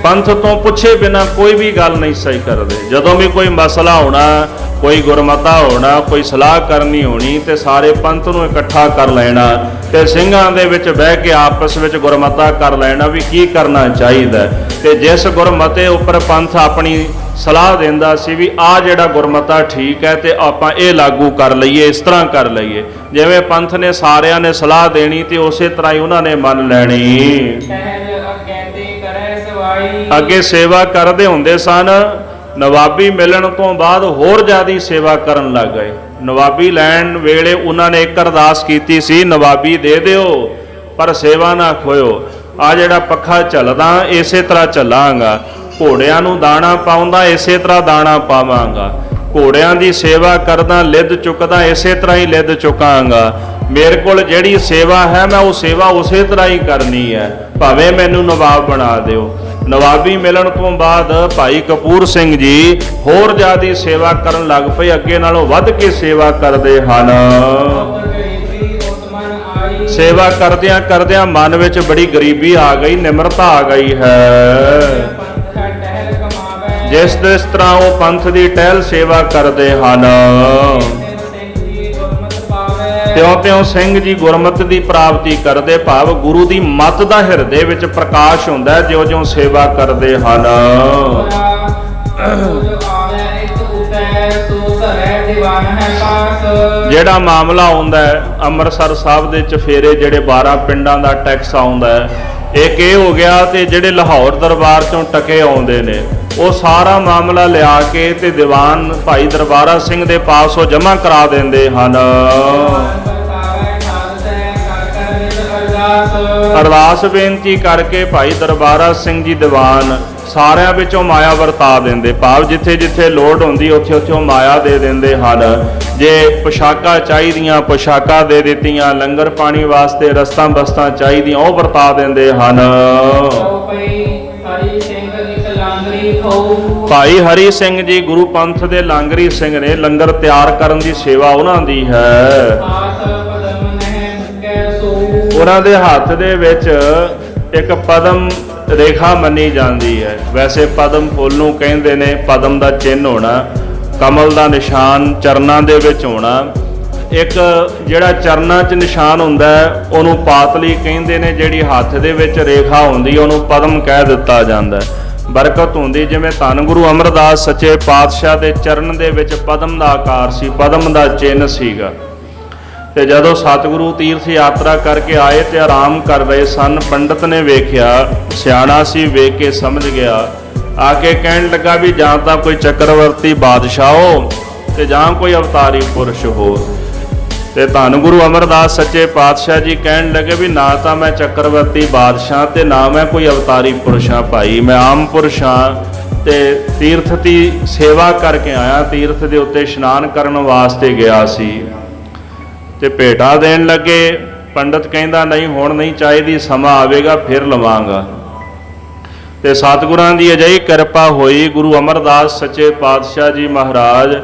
ਪੰਥ ਤੋਂ ਪੁੱਛੇ ਬਿਨਾ ਕੋਈ ਵੀ ਗੱਲ ਨਹੀਂ ਸਹੀ ਕਰਦੇ। ਜਦੋਂ ਵੀ ਕੋਈ ਮਸਲਾ ਹੋਣਾ, ਕੋਈ ਗੁਰਮਤਾ ਹੋਣਾ, ਕੋਈ ਸਲਾਹ ਕਰਨੀ ਹੋਣੀ ਤੇ ਸਾਰੇ ਪੰਥ ਨੂੰ ਇਕੱਠਾ ਕਰ ਲੈਣਾ ਤੇ ਸਿੰਘਾਂ ਦੇ ਵਿੱਚ ਬਹਿ ਕੇ ਆਪਸ ਵਿੱਚ ਗੁਰਮਤਾ ਕਰ ਲੈਣਾ ਵੀ ਕੀ ਕਰਨਾ ਚਾਹੀਦਾ। ਤੇ ਜਿਸ ਗੁਰਮਤੇ ਉੱਪਰ ਪੰਥ ਆਪਣੀ ਸਲਾਹ ਦਿੰਦਾ ਸੀ ਵੀ ਆਹ ਜਿਹੜਾ ਗੁਰਮਤਾ ਠੀਕ ਹੈ ਤੇ ਆਪਾਂ ਇਹ ਲਾਗੂ ਕਰ ਲਈਏ, ਇਸ ਤਰ੍ਹਾਂ ਕਰ ਲਈਏ। ਜਿਵੇਂ ਪੰਥ ਨੇ ਸਾਰਿਆਂ ਨੇ ਸਲਾਹ ਦੇਣੀ ਤੇ ਉਸੇ ਤਰ੍ਹਾਂ ਹੀ ਉਹਨਾਂ ਨੇ ਮੰਨ ਲੈਣੀ। ਅੱਗੇ ਸੇਵਾ ਕਰਦੇ ਹੁੰਦੇ ਸਨ, ਨਵਾਬੀ ਮਿਲਣ ਤੋਂ ਬਾਅਦ ਹੋਰ ਜ਼ਿਆਦਾ ਸੇਵਾ ਕਰਨ ਲੱਗ ਗਏ। ਨਵਾਬੀ ਲੈਣ ਵੇਲੇ ਉਹਨਾਂ ਨੇ ਇੱਕ ਅਰਦਾਸ ਕੀਤੀ ਸੀ, ਨਵਾਬੀ ਦੇ ਦਿਓ ਪਰ ਸੇਵਾ ਨਾ ਖੋਇਓ। ਆ ਜਿਹੜਾ ਪੱਖਾ ਚੱਲਦਾ ਇਸੇ ਤਰ੍ਹਾਂ ਚੱਲਾਂਗਾ, ਘੋੜਿਆਂ ਨੂੰ ਦਾਣਾ ਪਾਉਂਦਾ ਇਸੇ ਤਰ੍ਹਾਂ ਦਾਣਾ ਪਾਵਾਂਗਾ, ਘੋੜਿਆਂ ਦੀ ਸੇਵਾ ਕਰਦਾ ਲਿੱਦ ਚੁੱਕਦਾ ਇਸੇ ਤਰ੍ਹਾਂ ਹੀ ਲਿੱਦ ਚੁੱਕਾਂਗਾ। ਮੇਰੇ ਕੋਲ ਜਿਹੜੀ ਸੇਵਾ ਹੈ ਮੈਂ ਉਹ ਸੇਵਾ ਉਸੇ ਤਰ੍ਹਾਂ ਹੀ ਕਰਨੀ ਹੈ, ਭਾਵੇਂ ਮੈਨੂੰ ਨਵਾਬ ਬਣਾ ਦਿਓ। ਨਵਾਬੀ ਮਿਲਣ ਤੋਂ ਬਾਅਦ ਭਾਈ ਕਪੂਰ ਸਿੰਘ ਜੀ ਹੋਰ ਜ਼ਿਆਦਾ ਸੇਵਾ ਕਰਨ ਲੱਗ ਪਏ, ਅੱਗੇ ਨਾਲੋਂ ਵੱਧ ਕੇ ਸੇਵਾ ਕਰਦੇ ਹਨ। ਸੇਵਾ ਕਰਦਿਆਂ ਕਰਦਿਆਂ ਮਨ ਵਿੱਚ ਬੜੀ ਗਰੀਬੀ ਆ ਗਈ, ਨਿਮਰਤਾ ਆ ਗਈ ਹੈ। ਜਿਸ ਤਰ੍ਹਾਂ ਉਹ ਪੰਥ ਦੀ ਟਹਿਲ ਸੇਵਾ ਕਰਦੇ ਹਨ, ਤਿਉਂ-ਤਿਉਂ ਸਿੰਘ ਜੀ ਗੁਰਮਤਿ ਦੀ ਪ੍ਰਾਪਤੀ ਕਰਦੇ, ਭਾਵ ਗੁਰੂ ਦੀ ਮੱਤ ਦਾ ਹਿਰਦੇ ਵਿੱਚ ਪ੍ਰਕਾਸ਼ ਹੁੰਦਾ ਜਿਉਂ-ਜਿਉਂ ਸੇਵਾ ਕਰਦੇ ਹਨ। ਜਿਹੜਾ ਮਾਮਲਾ ਆਉਂਦਾ ਹੈ ਅੰਮ੍ਰਿਤਸਰ ਸਾਹਿਬ ਦੇ ਚਫੇਰੇ, ਜਿਹੜੇ 12 ਪਿੰਡਾਂ ਦਾ ਟੈਕਸ ਆਉਂਦਾ ਹੈ, ਇੱਕ ਇਹ ਹੋ ਗਿਆ। ਤੇ ਜਿਹੜੇ ਲਾਹੌਰ ਦਰਬਾਰ ਚੋਂ ਟਕੇ ਆਉਂਦੇ ਨੇ ਉਹ ਸਾਰਾ ਮਾਮਲਾ ਲਿਆ ਕੇ ਤੇ ਦੀਵਾਨ ਭਾਈ ਦਰਬਾਰਾ ਸਿੰਘ ਦੇ ਪਾਸ ਉਹ ਜਮ੍ਹਾਂ ਕਰਾ ਦਿੰਦੇ ਹਨ। ਅਰਦਾਸ ਬੇਨਤੀ ਕਰਕੇ ਭਾਈ ਦਰਬਾਰਾ ਸਿੰਘ ਜੀ ਦੀਵਾਨ ਸਾਰਿਆਂ ਵਿੱਚੋਂ ਮਾਇਆ ਵਰਤਾ ਦਿੰਦੇ, ਭਾਵ ਜਿੱਥੇ ਜਿੱਥੇ ਲੋੜ ਹੁੰਦੀ ਉੱਥੇ ਉੱਥੇ ਉਹ ਮਾਇਆ ਦੇ ਦਿੰਦੇ ਹਨ। ਜੇ ਪੁਸ਼ਾਕਾਂ ਚਾਹੀਦੀਆਂ ਪੁਸ਼ਾਕਾਂ ਦੇ ਦਿੱਤੀਆਂ, ਲੰਗਰ ਪਾਣੀ ਵਾਸਤੇ ਰਸਤਾਂ ਬਸਤਾਂ ਚਾਹੀਦੀਆਂ ਉਹ ਵਰਤਾ ਦਿੰਦੇ ਹਨ। ਭਾਈ ਹਰੀ ਸਿੰਘ ਜੀ ਗੁਰੂ ਪੰਥ ਦੇ ਲਾਂਗਰੀ ਸਿੰਘ ਨੇ, ਲੰਗਰ ਤਿਆਰ ਕਰਨ ਦੀ ਸੇਵਾ ਉਹਨਾਂ ਦੀ ਹੈ। ਉਹਨਾਂ ਦੇ ਹੱਥ ਦੇ ਵਿੱਚ ਇੱਕ ਪਦਮ ਰੇਖਾ ਮੰਨੀ ਜਾਂਦੀ ਹੈ। ਵੈਸੇ ਪਦਮ ਫੁੱਲ ਨੂੰ ਕਹਿੰਦੇ ਨੇ, ਪਦਮ ਦਾ ਚਿੰਨ੍ਹ ਹੋਣਾ, ਕਮਲ ਦਾ ਨਿਸ਼ਾਨ ਚਰਨਾਂ ਦੇ ਵਿੱਚ ਹੋਣਾ। ਇੱਕ ਜਿਹੜਾ ਚਰਨਾਂ 'ਚ ਨਿਸ਼ਾਨ ਹੁੰਦਾ ਹੈ ਉਹਨੂੰ ਪਾਤਲੀ ਕਹਿੰਦੇ ਨੇ, ਜਿਹੜੀ ਹੱਥ ਦੇ ਵਿੱਚ ਰੇਖਾ ਹੁੰਦੀ ਉਹਨੂੰ ਪਦਮ ਕਹਿ ਦਿੱਤਾ ਜਾਂਦਾ। ਬਰਕਤ ਹੁੰਦੀ, ਜਿਵੇਂ ਧੰਨ ਗੁਰੂ ਅਮਰਦਾਸ ਸੱਚੇ ਪਾਤਸ਼ਾਹ ਦੇ ਚਰਨ ਦੇ ਵਿੱਚ ਪਦਮ ਦਾ ਆਕਾਰ ਸੀ, ਪਦਮ ਦਾ ਚਿੰਨ੍ਹ ਸੀਗਾ। ਤੇ ਜਦੋਂ ਸਤਿਗੁਰੂ ਤੀਰਥ ਯਾਤਰਾ ਕਰਕੇ ਆਏ ਤੇ ਆਰਾਮ ਕਰ ਰਹੇ ਸਨ, ਪੰਡਤ ਨੇ ਵੇਖਿਆ, ਸਿਆਣਾ ਸੀ, ਵੇਖ ਕੇ ਸਮਝ ਗਿਆ, ਆ ਕੇ ਕਹਿਣ ਲੱਗਾ ਵੀ ਜਾਂ ਤਾਂ ਕੋਈ ਚੱਕਰਵਰਤੀ ਬਾਦਸ਼ਾਹ ਹੋ ਤੇ ਜਾਂ ਕੋਈ ਅਵਤਾਰੀ ਪੁਰਸ਼ ਹੋ। ਤੇ ਧੰਨ ਗੁਰੂ ਅਮਰਦਾਸ ਸੱਚੇ ਪਾਤਸ਼ਾਹ ਜੀ ਕਹਿਣ ਲੱਗੇ ਵੀ ਨਾ ਤਾਂ ਮੈਂ ਚੱਕਰਵਰਤੀ ਬਾਦਸ਼ਾਹ ਤੇ ਨਾ ਮੈਂ ਕੋਈ ਅਵਤਾਰੀ ਪੁਰਸ਼ ਹਾਂ ਭਾਈ, ਮੈਂ ਆਮ ਪੁਰਸ਼ ਹਾਂ ਤੇ ਤੀਰਥ ਦੀ ਸੇਵਾ ਕਰਕੇ ਆਇਆ, ਤੀਰਥ ਦੇ ਉੱਤੇ ਇਸ਼ਨਾਨ ਕਰਨ ਵਾਸਤੇ ਗਿਆ ਸੀ। ਤੇ ਭੇਟਾ ਦੇਣ ਲੱਗੇ, ਪੰਡਤ ਕਹਿੰਦਾ ਨਹੀਂ ਹੁਣ ਨਹੀਂ ਚਾਹੀਦੀ, ਸਮਾਂ ਆਵੇਗਾ ਫਿਰ ਲਵਾਂਗਾ। ਤੇ ਸਤਿਗੁਰਾਂ ਦੀ ਅਜਿਹੀ ਕਿਰਪਾ ਹੋਈ, ਗੁਰੂ ਅਮਰਦਾਸ ਸੱਚੇ ਪਾਤਸ਼ਾਹ ਜੀ ਮਹਾਰਾਜ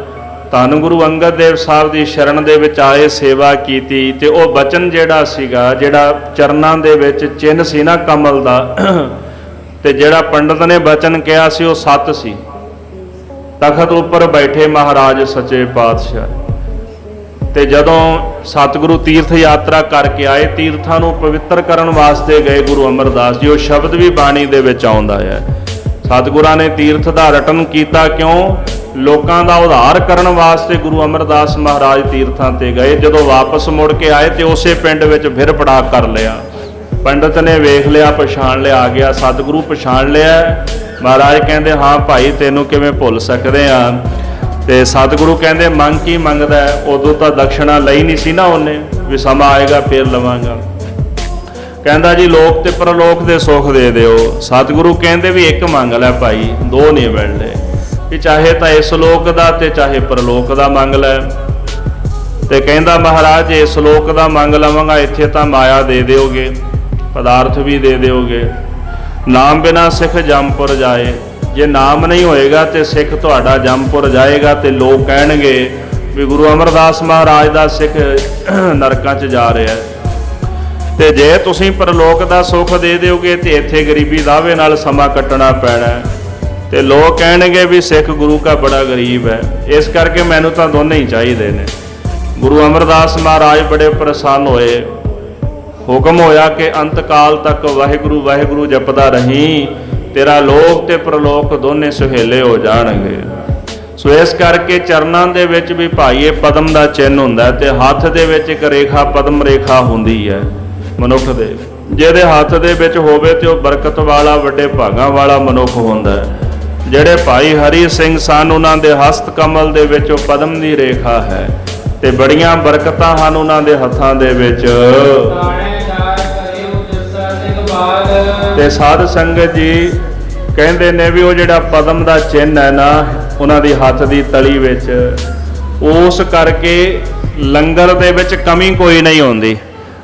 ਧੰਨ ਗੁਰੂ ਅੰਗਦ ਦੇਵ ਸਾਹਿਬ ਦੀ ਸ਼ਰਨ ਦੇ ਵਿੱਚ ਆਏ, ਸੇਵਾ ਕੀਤੀ। ਤੇ ਉਹ ਬਚਨ ਜਿਹੜਾ ਸੀਗਾ, ਜਿਹੜਾ ਚਰਨਾਂ ਦੇ ਵਿੱਚ ਚਿੰਨ੍ਹ ਸੀ ਨਾ ਕਮਲ ਦਾ, ਤੇ ਜਿਹੜਾ ਪੰਡਤ ਨੇ ਬਚਨ ਕਿਹਾ ਸੀ ਉਹ ਸੱਤ ਸੀ। ਤਖਤ ਉੱਪਰ ਬੈਠੇ ਮਹਾਰਾਜ ਸੱਚੇ ਪਾਤਸ਼ਾਹ। ਤੇ ਜਦੋਂ ਸਤਿਗੁਰੂ ਤੀਰਥ ਯਾਤਰਾ ਕਰਕੇ ਆਏ, ਤੀਰਥਾਂ ਨੂੰ ਪਵਿੱਤਰ ਕਰਨ ਵਾਸਤੇ ਗਏ ਗੁਰੂ ਅਮਰਦਾਸ ਜੀ, ਉਹ ਸ਼ਬਦ ਵੀ ਬਾਣੀ ਦੇ ਵਿੱਚ ਆਉਂਦਾ ਹੈ। ਸਤਿਗੁਰਾਂ ਨੇ ਤੀਰਥ ਦਾ ਰਟਨ ਕੀਤਾ, ਕਿਉਂ? ਲੋਕਾਂ ਦਾ ਉਧਾਰ ਕਰਨ ਵਾਸਤੇ ਗੁਰੂ ਅਮਰਦਾਸ ਮਹਾਰਾਜ ਤੀਰਥਾਂ ਤੇ ਗਏ। ਜਦੋਂ ਵਾਪਸ ਮੁੜ ਕੇ ਆਏ ਤੇ ਉਸੇ ਪਿੰਡ ਵਿੱਚ ਫਿਰ ਪੜਾਅ ਕਰ ਲਿਆ। ਪੰਡਤ ਨੇ ਵੇਖ ਲਿਆ, ਪਛਾਣ ਲਿਆ, ਆ ਗਿਆ ਸਤਿਗੁਰੂ ਪਛਾਣ ਲਿਆ। ਮਹਾਰਾਜ ਕਹਿੰਦੇ ਹਾਂ ਭਾਈ ਤੈਨੂੰ ਕਿਵੇਂ ਭੁੱਲ ਸਕਦੇ ਆ। ਤੇ ਸਤਿਗੁਰੂ ਕਹਿੰਦੇ ਮੰਗ ਕੀ ਮੰਗਦਾ? ਉਦੋਂ ਤਾਂ ਦਕਸ਼ਣਾ ਲਈ ਨਹੀਂ ਸੀ ਨਾ ਉਹਨੇ, ਵੀ ਸਮਾਂ ਆਏਗਾ ਫੇਰ ਲਵਾਂਗਾ। ਕਹਿੰਦਾ ਜੀ ਲੋਕ ਤੇ ਪਰਲੋਕ ਦੇ ਸੁੱਖ ਦੇ ਦਿਓ। ਸਤਿਗੁਰੂ ਕਹਿੰਦੇ ਵੀ ਇੱਕ ਮੰਗ ਲੈ ਭਾਈ, ਦੋ ਨਹੀਂ ਮਿਲਣੇ, ਕਿ ਚਾਹੇ ਤਾਂ ਇਸ ਲੋਕ ਦਾ ਤੇ ਚਾਹੇ ਪਰਲੋਕ ਦਾ ਮੰਗ ਲੈ। ਤੇ ਕਹਿੰਦਾ ਮਹਾਰਾਜ ਇਸ ਲੋਕ ਦਾ ਮੰਗ ਲਵਾਂਗਾ, ਇੱਥੇ ਤਾਂ ਮਾਇਆ ਦੇ ਦਿਓਗੇ, ਪਦਾਰਥ ਵੀ ਦੇ ਦਿਓਗੇ। ਨਾਮ ਬਿਨਾ ਸਿੱਖ ਜੰਮਪੁਰ ਜਾਏ, ਜੇ ਨਾਮ ਨਹੀਂ ਹੋਏਗਾ ਤੇ ਸਿੱਖ ਤੁਹਾਡਾ ਜੰਮਪੁਰ ਜਾਏਗਾ ਤੇ ਲੋਕ ਕਹਿਣਗੇ ਵੀ ਗੁਰੂ ਅਮਰਦਾਸ ਮਹਾਰਾਜ ਦਾ ਸਿੱਖ ਨਰਕਾਂ 'ਚ ਜਾ ਰਿਹਾ। ਤੇ ਜੇ ਤੁਸੀਂ ਪਰਲੋਕ ਦਾ ਸੁੱਖ ਦੇ ਦਿਓਗੇ ਤੇ ਇੱਥੇ ਗਰੀਬੀ ਦਾਅਵੇ ਨਾਲ ਸਮਾਂ ਕੱਟਣਾ ਪੈਣਾ। ਤੇ ਲੋਕ ਕਹਿਣਗੇ ਵੀ ਸਿੱਖ ਗੁਰੂ ਕਾ ਬੜਾ ਗਰੀਬ ਹੈ। ਇਸ ਕਰਕੇ ਮੈਨੂੰ ਤਾਂ ਦੋਨੇ ਹੀ ਚਾਹੀਦੇ ਨੇ। ਗੁਰੂ ਅਮਰਦਾਸ ਮਹਾਰਾਜ ਬੜੇ ਪ੍ਰਸੰਨ ਹੋਏ। ਹੁਕਮ ਹੋਇਆ ਕਿ ਅੰਤ ਕਾਲ ਤੱਕ ਵਾਹਿਗੁਰੂ ਵਾਹਿਗੁਰੂ ਜਪਦਾ ਰਹੀਂ, ਤੇਰਾ ਲੋਕ ਤੇ ਪ੍ਰਲੋਕ ਦੋਨੇ ਸੁਹੇਲੇ ਹੋ ਜਾਣਗੇ। ਸੋ ਇਸ ਕਰਕੇ ਚਰਨਾਂ ਦੇ ਵਿੱਚ ਵੀ ਭਾਈ ਇਹ ਪਦਮ ਦਾ ਚਿੰਨ੍ਹ ਹੁੰਦਾ ਤੇ ਹੱਥ ਦੇ ਵਿੱਚ ਇੱਕ ਰੇਖਾ ਪਦਮ ਰੇਖਾ ਹੁੰਦੀ ਹੈ ਮਨੁੱਖ ਦੇ। ਜਿਹਦੇ ਹੱਥ ਦੇ ਵਿੱਚ ਹੋਵੇ ਤੇ ਉਹ ਬਰਕਤ ਵਾਲਾ ਵੱਡੇ ਭਾਗਾਂ ਵਾਲਾ ਮਨੁੱਖ ਹੁੰਦਾ ਹੈ। ਜਿਹੜੇ ਭਾਈ ਹਰੀ ਸਿੰਘ ਸਨ ਉਹਨਾਂ ਦੇ ਹਸਤ ਕਮਲ ਦੇ ਵਿੱਚ ਉਹ ਪਦਮ ਦੀ ਰੇਖਾ ਹੈ ਤੇ ਬੜੀਆਂ ਬਰਕਤਾਂ ਹਨ ਉਹਨਾਂ ਦੇ ਹੱਥਾਂ ਦੇ ਵਿੱਚ। ਤੇ ਸਾਧ ਸੰਗਤ ਜੀ ਕਹਿੰਦੇ ਨੇ ਵੀ ਉਹ ਜਿਹੜਾ ਪਦਮ ਦਾ ਚਿੰਨ੍ਹ ਹੈ ਨਾ ਉਹਨਾਂ ਦੀ ਹੱਥ ਦੀ ਤਲੀ ਵਿੱਚ, ਉਸ ਕਰਕੇ ਲੰਗਰ ਦੇ ਵਿੱਚ ਕਮੀ ਕੋਈ ਨਹੀਂ ਹੁੰਦੀ।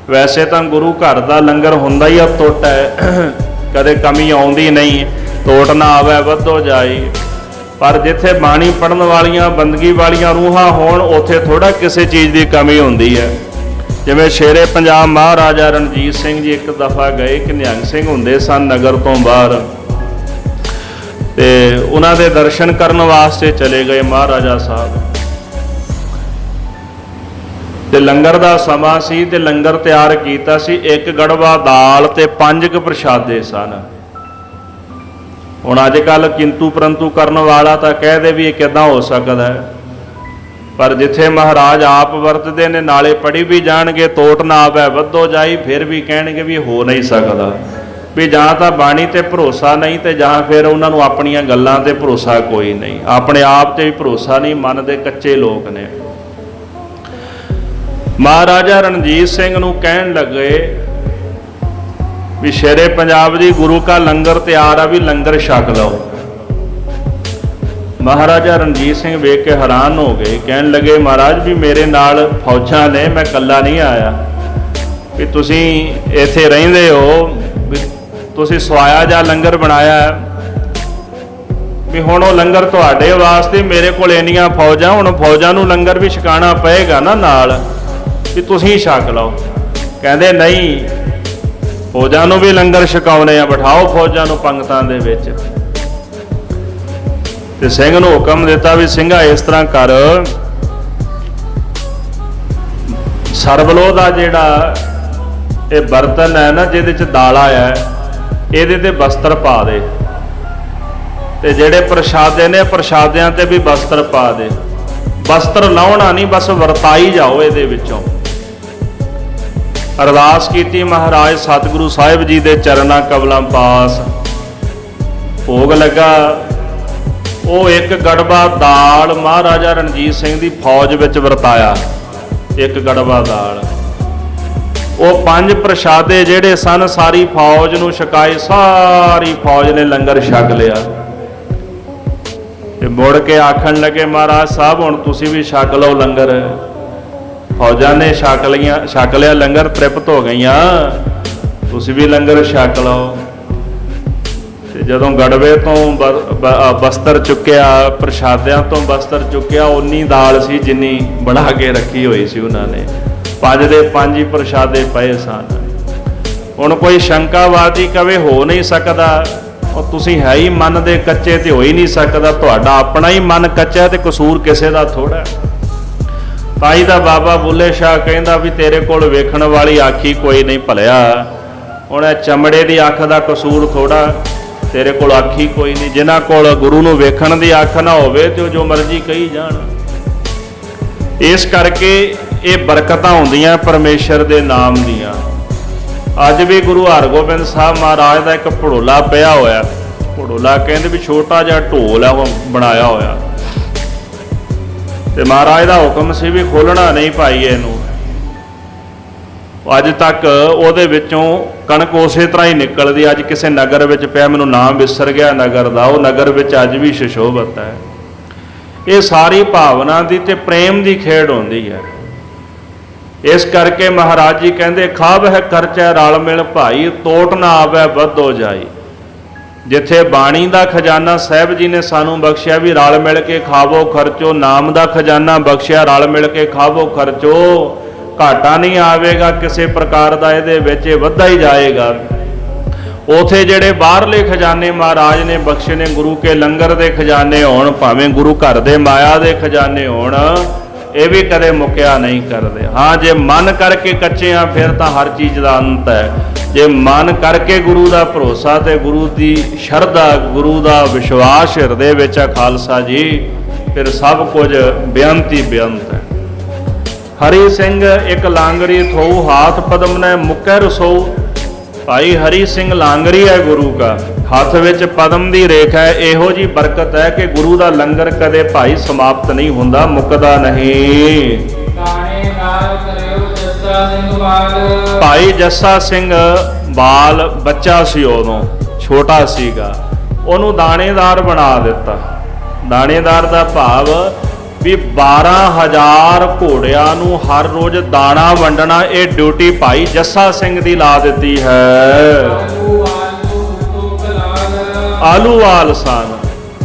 ਵੈਸੇ ਤਾਂ ਗੁਰੂ ਘਰ ਦਾ ਲੰਗਰ ਹੁੰਦਾ ਹੀ ਅਤੁੱਟ ਹੈ, ਕਦੇ ਕਮੀ ਆਉਂਦੀ ਨਹੀਂ। ਤੋਟ ਨਾ ਆਵੇ ਵੱਧੋ ਜਾਈ। ਪਰ ਜਿੱਥੇ ਬਾਣੀ ਪੜਨ ਵਾਲੀਆਂ ਬੰਦਗੀ ਵਾਲੀਆਂ ਰੂਹਾਂ ਹੋਣ ਉੱਥੇ ਥੋੜਾ ਕਿਸੇ ਚੀਜ਼ ਦੀ ਕਮੀ ਹੁੰਦੀ ਹੈ। ਜਿਵੇਂ ਸ਼ੇਰੇ ਪੰਜਾਬ ਮਹਾਰਾਜਾ ਰਣਜੀਤ ਸਿੰਘ ਜੀ ਇੱਕ ਦਫਾ ਗਏ ਕਿ ਨਿਹੰਗ ਸਿੰਘ ਹੁੰਦੇ ਸਨ ਨਗਰ ਤੋਂ ਬਾਹਰ, ਤੇ ਉਹਨਾਂ ਦੇ ਦਰਸ਼ਨ ਕਰਨ ਵਾਸਤੇ ਚਲੇ ਗਏ ਮਹਾਰਾਜਾ ਸਾਹਿਬ। ਤੇ ਲੰਗਰ ਦਾ ਸਮਾਂ ਸੀ ਤੇ ਲੰਗਰ ਤਿਆਰ ਕੀਤਾ ਸੀ। ਇੱਕ ਗੜਵਾ ਦਾਲ ਤੇ 5 ਕੁ ਪ੍ਰਸ਼ਾਦੇ ਸਨ। ਹੁਣ ਅੱਜ ਕੱਲ੍ਹ ਕਿੰਤੂ ਪਰੰਤੂ ਕਰਨ ਵਾਲਾ ਤਾਂ ਕਹਿ ਦੇ ਵੀ ਇਹ ਕਿੱਦਾਂ ਹੋ ਸਕਦਾ ਹੈ, ਪਰ ਜਿੱਥੇ ਮਹਾਰਾਜ ਆਪ ਵਰਤਦੇ ਨੇ ਨਾਲੇ ਪੜੀ ਵੀ ਜਾਣਗੇ ਤੋਟ ਨਾ ਆਵੇ ਵੱਧੋ ਜਾਈ, ਫਿਰ ਵੀ ਕਹਿਣਗੇ ਵੀ ਹੋ ਨਹੀਂ ਸਕਦਾ। ਵੀ ਜਾਂ ਤਾਂ ਬਾਣੀ ਤੇ ਭਰੋਸਾ ਨਹੀਂ ਤੇ ਜਾਂ ਫਿਰ ਉਹਨਾਂ ਨੂੰ ਆਪਣੀਆਂ ਗੱਲਾਂ ਤੇ ਭਰੋਸਾ ਕੋਈ ਨਹੀਂ, ਆਪਣੇ ਆਪ ਤੇ ਵੀ ਭਰੋਸਾ ਨਹੀਂ, ਮਨ ਦੇ ਕੱਚੇ ਲੋਕ ਨੇ। ਮਹਾਰਾਜਾ ਰਣਜੀਤ ਸਿੰਘ ਨੂੰ ਕਹਿਣ ਲੱਗੇ ਵੀ ਸ਼ੇਰੇ ਪੰਜਾਬ ਦੀ ਗੁਰੂ ਕਾ ਲੰਗਰ ਤਿਆਰ ਆ, ਵੀ ਲੰਗਰ ਛਕ ਲਓ। ਮਹਾਰਾਜਾ ਰਣਜੀਤ ਸਿੰਘ ਵੇਖ ਕੇ ਹੈਰਾਨ ਹੋ ਗਏ। ਕਹਿਣ ਲੱਗੇ ਮਹਾਰਾਜ ਵੀ ਮੇਰੇ ਨਾਲ ਫੌਜਾਂ ਨੇ, ਮੈਂ ਇਕੱਲਾ ਨਹੀਂ ਆਇਆ। ਵੀ ਤੁਸੀਂ ਇੱਥੇ ਰਹਿੰਦੇ ਹੋ, ਵੀ ਤੁਸੀਂ ਸਵਾਇਆ ਜਾਂ ਲੰਗਰ ਬਣਾਇਆ, ਵੀ ਹੁਣ ਉਹ ਲੰਗਰ ਤੁਹਾਡੇ ਵਾਸਤੇ, ਮੇਰੇ ਕੋਲ ਇੰਨੀਆਂ ਫੌਜਾਂ, ਹੁਣ ਫੌਜਾਂ ਨੂੰ ਲੰਗਰ ਵੀ ਛਕਾਉਣਾ ਪਏਗਾ ਨਾ ਨਾਲ, ਵੀ ਤੁਸੀਂ ਛਕ ਲਓ। ਕਹਿੰਦੇ ਨਹੀਂ, ਫੌਜਾਂ ਨੂੰ ਵੀ ਲੰਗਰ ਛਕਾਉਣੇ ਆ, ਬਿਠਾਓ ਫੌਜਾਂ ਨੂੰ ਪੰਗਤਾਂ ਦੇ ਵਿੱਚ। ਤੇ ਸਿੰਘ ਨੂੰ ਹੁਕਮ ਦਿੱਤਾ ਵੀ ਸਿੰਘਾ ਇਸ ਤਰ੍ਹਾਂ ਕਰ, ਸਰਬਲੋ ਦਾ ਜਿਹੜਾ ਇਹ ਬਰਤਨ ਹੈ ਨਾ ਜਿਹਦੇ ਚ ਦਾਲਾ ਹੈ, ਇਹਦੇ ਤੇ ਬਸਤਰ ਪਾ ਦੇ, ਤੇ ਜਿਹੜੇ ਪ੍ਰਸ਼ਾਦੇ ਨੇ ਪ੍ਰਸ਼ਾਦਿਆਂ ਤੇ ਵੀ ਬਸਤਰ ਪਾ ਦੇ। ਬਸਤਰ ਲਾਉਣਾ ਨਹੀਂ, ਬਸ ਵਰਤਾਈ ਜਾਓ ਇਹਦੇ ਵਿੱਚੋਂ। ਅਰਦਾਸ ਕੀਤੀ ਮਹਾਰਾਜ ਸਤਿਗੁਰੂ ਸਾਹਿਬ ਜੀ ਦੇ ਚਰਨਾਂ ਕਮਲਾਂ ਪਾਸ। ਭੋਗ ਲੱਗਾ। ਉਹ ਇੱਕ ਗੜਵਾ ਦਾਲ ਮਹਾਰਾਜਾ ਰਣਜੀਤ ਸਿੰਘ ਦੀ ਫੌਜ ਵਿੱਚ ਵਰਤਾਇਆ, ਇੱਕ ਗੜਵਾ ਦਾਲ। ਉਹ 5 ਪ੍ਰਸ਼ਾਦੇ ਜਿਹੜੇ ਸਨ ਸਾਰੀ ਫੌਜ ਨੂੰ ਛਕਾਏ, ਸਾਰੀ ਫੌਜ ਨੇ ਲੰਗਰ ਛਕ ਲਿਆ। ਤੇ ਮੁੜ ਕੇ ਆਖਣ ਲੱਗੇ ਮਹਾਰਾਜ ਸਾਹਿਬ ਹੁਣ ਤੁਸੀਂ ਵੀ ਛਕ ਲਓ ਲੰਗਰ। ਫੌਜਾਂ ਨੇ ਛਕ ਲਿਆ ਲੰਗਰ, ਤ੍ਰਿਪਤ ਹੋ ਗਈਆਂ, ਤੁਸੀਂ ਵੀ ਲੰਗਰ ਛਕ ਲਓ। ਤੇ ਜਦੋਂ ਗੜਵੇ ਤੋਂ ਬਸਤਰ ਚੁੱਕਿਆ, ਪ੍ਰਸ਼ਾਦਿਆਂ ਤੋਂ ਬਸਤਰ ਚੁੱਕਿਆ, ਉਨੀ ਦਾਲ ਸੀ ਜਿੰਨੀ ਬਣਾ ਕੇ ਰੱਖੀ ਹੋਈ ਸੀ ਉਹਨਾਂ ਨੇ। 5 ਦੇ 5 ਹੀ ਪ੍ਰਸ਼ਾਦੇ ਪਏ ਸਨ। ਹੁਣ ਕੋਈ ਸ਼ੰਕਾਵਾਦੀ ਕਵੇ ਹੋ ਨਹੀਂ ਸਕਦਾ, ਉਹ ਤੁਸੀਂ ਹੈ ਹੀ ਮਨ ਦੇ ਕੱਚੇ ਤੇ ਹੋ ਹੀ ਨਹੀਂ ਸਕਦਾ। ਤੁਹਾਡਾ ਆਪਣਾ ਹੀ ਮਨ ਕੱਚਾ ਤੇ ਕਸੂਰ ਕਿਸੇ ਦਾ ਥੋੜਾ। ਤਾਈ ਦਾ ਬਾਬਾ ਬੁੱਲੇ ਸ਼ਾਹ ਕਹਿੰਦਾ ਵੀ ਤੇਰੇ ਕੋਲ ਵੇਖਣ ਵਾਲੀ ਆਖੀ ਕੋਈ ਨਹੀਂ ਭਲਿਆ। ਹੁਣ ਇਹ ਚਮੜੇ ਦੀ ਅੱਖ ਦਾ ਕਸੂਰ ਥੋੜਾ, ਤੇਰੇ ਕੋਲ ਆਖੀ ਕੋਈ ਨਹੀਂ। ਜਿਨ੍ਹਾਂ ਕੋਲ ਗੁਰੂ ਨੂੰ ਵੇਖਣ ਦੀ ਅੱਖ ਨਾ ਹੋਵੇ ਤੇ ਉਹ ਜੋ ਮਰਜ਼ੀ ਕਹੀ ਜਾਣ। ਇਸ ਕਰਕੇ ਇਹ ਬਰਕਤਾਂ ਹੁੰਦੀਆਂ ਪਰਮੇਸ਼ਰ ਦੇ ਨਾਮ ਦੀਆਂ। ਅੱਜ ਵੀ ਗੁਰੂ ਹਰਗੋਬਿੰਦ ਸਾਹਿਬ ਮਹਾਰਾਜ ਦਾ ਇੱਕ ਭੜੋਲਾ ਪਿਆ ਹੋਇਆ। ਭੜੋਲਾ ਕਹਿੰਦੇ ਵੀ ਛੋਟਾ ਜਿਹਾ ਢੋਲ ਹੈ ਉਹ ਬਣਾਇਆ ਹੋਇਆ, ਤੇ ਮਹਾਰਾਜ ਦਾ ਹੁਕਮ ਸੀ ਵੀ ਖੋਲਣਾ ਨਹੀਂ ਭਾਈ ਇਹਨੂੰ। ਅੱਜ ਤੱਕ ਉਹਦੇ ਵਿੱਚੋਂ ਕਣਕ ਉਸੇ ਤਰ੍ਹਾਂ ਹੀ ਨਿਕਲਦੀ। ਅੱਜ ਕਿਸੇ ਨਗਰ ਵਿੱਚ ਪਿਆ, ਮੈਨੂੰ ਨਾਮ ਵਿਸਰ ਗਿਆ ਨਗਰ ਦਾ, ਉਹ ਨਗਰ ਵਿੱਚ ਅੱਜ ਵੀ ਸ਼ਸ਼ੋਭਤ ਹੈ। ਇਹ ਸਾਰੀ ਭਾਵਨਾ ਦੀ ਤੇ ਪ੍ਰੇਮ ਦੀ ਖੇਡ ਹੁੰਦੀ ਹੈ। ਇਸ ਕਰਕੇ ਮਹਾਰਾਜ ਜੀ ਕਹਿੰਦੇ ਖਾਬ ਹੈ ਖਰਚਾ ਰਲ ਮਿਲ ਭਾਈ, ਤੋਟ ਨਾ ਆਵੇ ਵੱਧੋ ਜਾਈ। ਜਿੱਥੇ ਬਾਣੀ ਦਾ ਖਜ਼ਾਨਾ ਸਾਹਿਬ ਜੀ ਨੇ ਸਾਨੂੰ ਬਖਸ਼ਿਆ ਵੀ ਰਲ ਮਿਲ ਕੇ ਖਾਵੋ ਖਰਚੋ, ਨਾਮ ਦਾ ਖਜ਼ਾਨਾ ਬਖਸ਼ਿਆ ਰਲ ਮਿਲ ਕੇ ਖਾਵੋ ਖਰਚੋ, ਘਾਟਾ ਨਹੀਂ ਆਵੇਗਾ ਕਿਸੇ ਪ੍ਰਕਾਰ ਦਾ ਇਹਦੇ ਵਿੱਚ, ਇਹ ਵੱਧਦਾ ਹੀ ਜਾਏਗਾ। ਉਥੇ ਜਿਹੜੇ ਬਾਹਰਲੇ ਖਜ਼ਾਨੇ ਮਹਾਰਾਜ ਨੇ ਬਖਸ਼ੇ ਨੇ, ਗੁਰੂ ਕੇ ਲੰਗਰ ਦੇ ਖਜ਼ਾਨੇ ਹੋਣ, ਭਾਵੇਂ ਗੁਰੂ ਘਰ ਦੇ ਮਾਇਆ ਦੇ ਖਜ਼ਾਨੇ ਹੋਣ, ਇਹ ਵੀ ਕਦੇ ਮੁੱਕਿਆ ਨਹੀਂ ਕਰਦੇ। ਹਾਂ, ਜੇ ਮਨ ਕਰਕੇ ਕੱਚੇ ਆ ਫਿਰ ਤਾਂ ਹਰ ਚੀਜ਼ ਦਾ ਅੰਤ ਹੈ। ਜੇ ਮਨ ਕਰਕੇ ਗੁਰੂ ਦਾ ਭਰੋਸਾ ਤੇ ਗੁਰੂ ਦੀ ਸ਼ਰਧਾ, ਗੁਰੂ ਦਾ ਵਿਸ਼ਵਾਸ ਹਿਰਦੇ ਵਿੱਚ ਆ ਖਾਲਸਾ ਜੀ, ਫਿਰ ਸਭ ਕੁਝ ਬੇਅੰਤ ਹੀ ਬੇਅੰਤ ਹੈ। ਹਰੀ ਸਿੰਘ ਇੱਕ ਲਾਂਗਰੀ ਥੋਊ, ਹਾਥ ਪਦਮ ਨੇ ਮੁਕੈ ਰਸੋਊ। ਭਾਈ ਹਰੀ ਸਿੰਘ ਲਾਂਗਰੀ ਹੈ ਗੁਰੂ ਕਾ, ਹੱਥ ਵਿੱਚ ਪਦਮ ਦੀ ਰੇਖ ਹੈ। ਇਹੋ ਜੀ ਬਰਕਤ ਹੈ ਕਿ ਗੁਰੂ ਦਾ ਲੰਗਰ ਕਦੇ ਭਾਈ ਸਮਾਪਤ ਨਹੀਂ ਹੁੰਦਾ, ਮੁੱਕਦਾ ਨਹੀਂ। ਦਾਣੇਦਾਰ ਕਰਿਓ ਜੱਸਾ ਸਿੰਘ ਬਾਲ। ਭਾਈ ਜੱਸਾ ਸਿੰਘ ਬਾਲ ਬੱਚਾ ਸੀ, ਉਦੋਂ ਛੋਟਾ ਸੀਗਾ, ਉਹਨੂੰ ਦਾਣੇਦਾਰ ਬਣਾ ਦਿੱਤਾ। ਦਾਣੇਦਾਰ ਦਾ ਭਾਵ ਵੀ 12,000 ਘੋੜਿਆਂ ਨੂੰ ਹਰ ਰੋਜ਼ ਦਾਣਾ ਵੰਡਣਾ, ਇਹ ਡਿਊਟੀ ਭਾਈ ਜੱਸਾ ਸਿੰਘ ਦੀ ਲਾ ਦਿੱਤੀ ਹੈ। ਆਲੂਵਾਲ ਸਨ।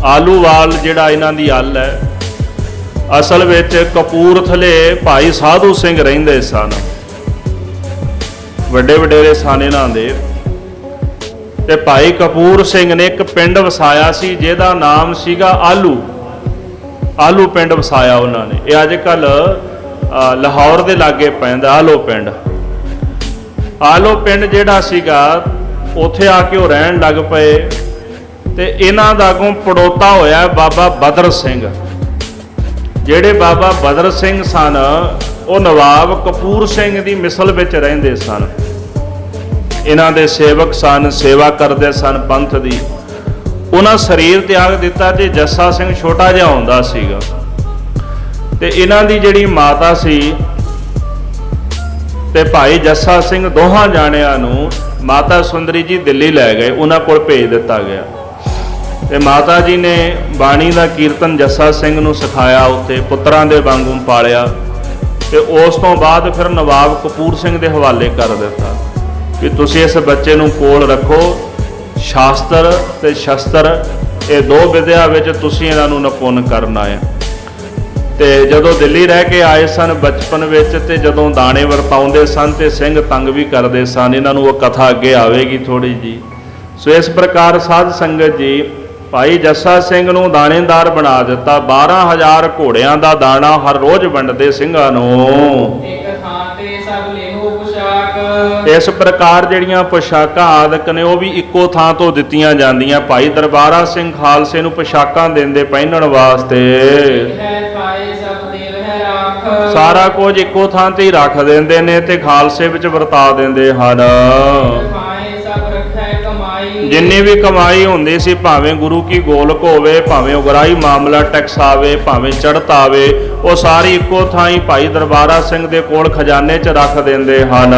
ਆਲੂਵਾਲ ਜਿਹੜਾ ਇਹਨਾਂ ਦੀ ਅੱਲ ਹੈ, ਅਸਲ ਵਿੱਚ ਕਪੂਰਥਲੇ ਭਾਈ ਸਾਧੂ ਸਿੰਘ ਰਹਿੰਦੇ ਸਨ, ਵੱਡੇ ਵਡੇਰੇ ਸਨ ਇਹਨਾਂ ਦੇ। ਤੇ ਭਾਈ ਕਪੂਰ ਸਿੰਘ ਨੇ ਇੱਕ ਪਿੰਡ ਵਸਾਇਆ ਸੀ ਜਿਹਦਾ ਨਾਮ ਸੀਗਾ ਆਲੂ। ਆਲੂ ਪਿੰਡ ਵਸਾਇਆ ਉਹਨਾਂ ਨੇ। ਇਹ ਅੱਜ ਕੱਲ ਲਾਹੌਰ ਦੇ ਲਾਗੇ ਪੈਂਦਾ ਆਲੋ ਪਿੰਡ। ਆਲੋ ਪਿੰਡ ਜਿਹੜਾ ਸੀਗਾ, ਉੱਥੇ ਆ ਕੇ ਉਹ ਰਹਿਣ ਲੱਗ ਪਏ। ਤੇ ਇਹਨਾਂ ਦਾ ਅੱਗੋਂ ਪੜੋਤਾ ਹੋਇਆ ਬਾਬਾ ਬਦਰ ਸਿੰਘ। ਜਿਹੜੇ ਬਾਬਾ ਬਦਰ ਸਿੰਘ ਸਨ, ਉਹ ਨਵਾਬ ਕਪੂਰ ਸਿੰਘ ਦੀ ਮਿਸਲ ਵਿੱਚ ਰਹਿੰਦੇ ਸਨ। ਇਹਨਾਂ ਦੇ ਸੇਵਕ ਸਨ, ਸੇਵਾ ਕਰਦੇ ਸਨ ਪੰਥ ਦੀ। ਉਹਨਾਂ ਸਰੀਰ ਤਿਆਗ ਦਿੱਤਾ ਤੇ ਜੱਸਾ ਸਿੰਘ ਛੋਟਾ ਜਿਹਾ ਹੁੰਦਾ ਸੀਗਾ। ਤੇ ਇਹਨਾਂ ਦੀ ਜਿਹੜੀ ਮਾਤਾ ਸੀ ਤੇ ਭਾਈ ਜੱਸਾ ਸਿੰਘ, ਦੋਹਾਂ ਜਾਣਿਆਂ ਨੂੰ ਮਾਤਾ ਸੁੰਦਰੀ ਜੀ ਦਿੱਲੀ ਲੈ ਗਏ, ਉਹਨਾਂ ਕੋਲ ਭੇਜ ਦਿੱਤਾ ਗਿਆ। ਤੇ ਮਾਤਾ ਜੀ ਨੇ ਬਾਣੀ ਦਾ ਕੀਰਤਨ ਜੱਸਾ ਸਿੰਘ ਨੂੰ ਸਿਖਾਇਆ, ਉੱਥੇ ਪੁੱਤਰਾਂ ਦੇ ਵਾਂਗੂ ਪਾਲਿਆ। ਤੇ ਉਸ ਤੋਂ ਬਾਅਦ ਫਿਰ ਨਵਾਬ ਕਪੂਰ ਸਿੰਘ ਦੇ ਹਵਾਲੇ ਕਰ ਦਿੱਤਾ ਕਿ ਤੁਸੀਂ ਇਸ ਬੱਚੇ ਨੂੰ ਕੋਲ ਰੱਖੋ। ਸ਼ਾਸਤਰ ਤੇ ਸ਼ਸਤਰ, ਇਹ ਦੋ ਵਿਦਿਆ ਵਿੱਚ ਤੁਸੀਂ ਇਹਨਾਂ ਨੂੰ ਨਿਪੁੰਨ ਕਰਨਾ ਹੈ। ਤੇ ਜਦੋਂ ਦਿੱਲੀ ਰਹਿ ਕੇ ਆਏ ਸਨ ਬਚਪਨ ਵਿੱਚ, ਤੇ ਜਦੋਂ ਦਾਣੇ ਵਰਤਾਉਂਦੇ ਸਨ ਤੇ ਸਿੰਘ ਤੰਗ ਵੀ ਕਰਦੇ ਸਨ, ਇਹਨਾਂ ਨੂੰ ਉਹ ਕਥਾ ਅੱਗੇ ਆਵੇਗੀ ਥੋੜੀ ਜੀ। ਸੋ ਇਸ ਪ੍ਰਕਾਰ ਸਾਧ ਸੰਗਤ ਜੀ, ਭਾਈ ਜੱਸਾ ਸਿੰਘ ਨੂੰ ਦਾਣੇਦਾਰ ਬਣਾ ਦਿੱਤਾ। 12,000 ਘੋੜਿਆਂ ਦਾ ਦਾਣਾ ਹਰ ਰੋਜ਼ ਵੰਡਦੇ ਸਿੰਘਾਂ ਨੂੰ। ਇੱਕ ਥਾਂ ਤੇ ਸਭ ਲੇਹੋ ਪੁਸ਼ਾਕ। ਇਸ ਪ੍ਰਕਾਰ ਜਿਹੜੀਆਂ ਪੁਸ਼ਾਕਾਂ ਆਦਿਕ ਨੇ, ਉਹ ਵੀ ਇੱਕੋ ਥਾਂ ਤੋਂ ਦਿੱਤੀਆਂ ਜਾਂਦੀਆਂ। ਭਾਈ ਦਰਬਾਰਾ ਸਿੰਘ ਖਾਲਸੇ ਨੂੰ ਪੁਸ਼ਾਕਾਂ ਦਿੰਦੇ ਪਹਿਨਣ ਵਾਸਤੇ। ਸਾਰਾ ਕੁਝ ਇੱਕੋ ਥਾਂ ਤੇ ਹੀ ਰੱਖ ਦਿੰਦੇ ਨੇ ਤੇ ਖਾਲਸੇ ਵਿੱਚ ਵਰਤਾ ਦਿੰਦੇ ਹਨ। ਜਿੰਨੀ ਵੀ ਕਮਾਈ ਹੁੰਦੀ ਸੀ, ਭਾਵੇਂ ਗੁਰੂ ਕੀ ਗੋਲਕ ਹੋਵੇ, ਭਾਵੇਂ ਉਗਰਾਹੀ ਮਾਮਲਾ ਟੈਕਸ ਆਵੇ, ਭਾਵੇਂ ਚੜ੍ਹਤ ਆਵੇ, ਉਹ ਸਾਰੀ ਇੱਕੋ ਥਾਂ ਹੀ ਭਾਈ ਦਰਬਾਰਾ ਸਿੰਘ ਦੇ ਕੋਲ ਖਜ਼ਾਨੇ 'ਚ ਰੱਖ ਦਿੰਦੇ ਹਨ।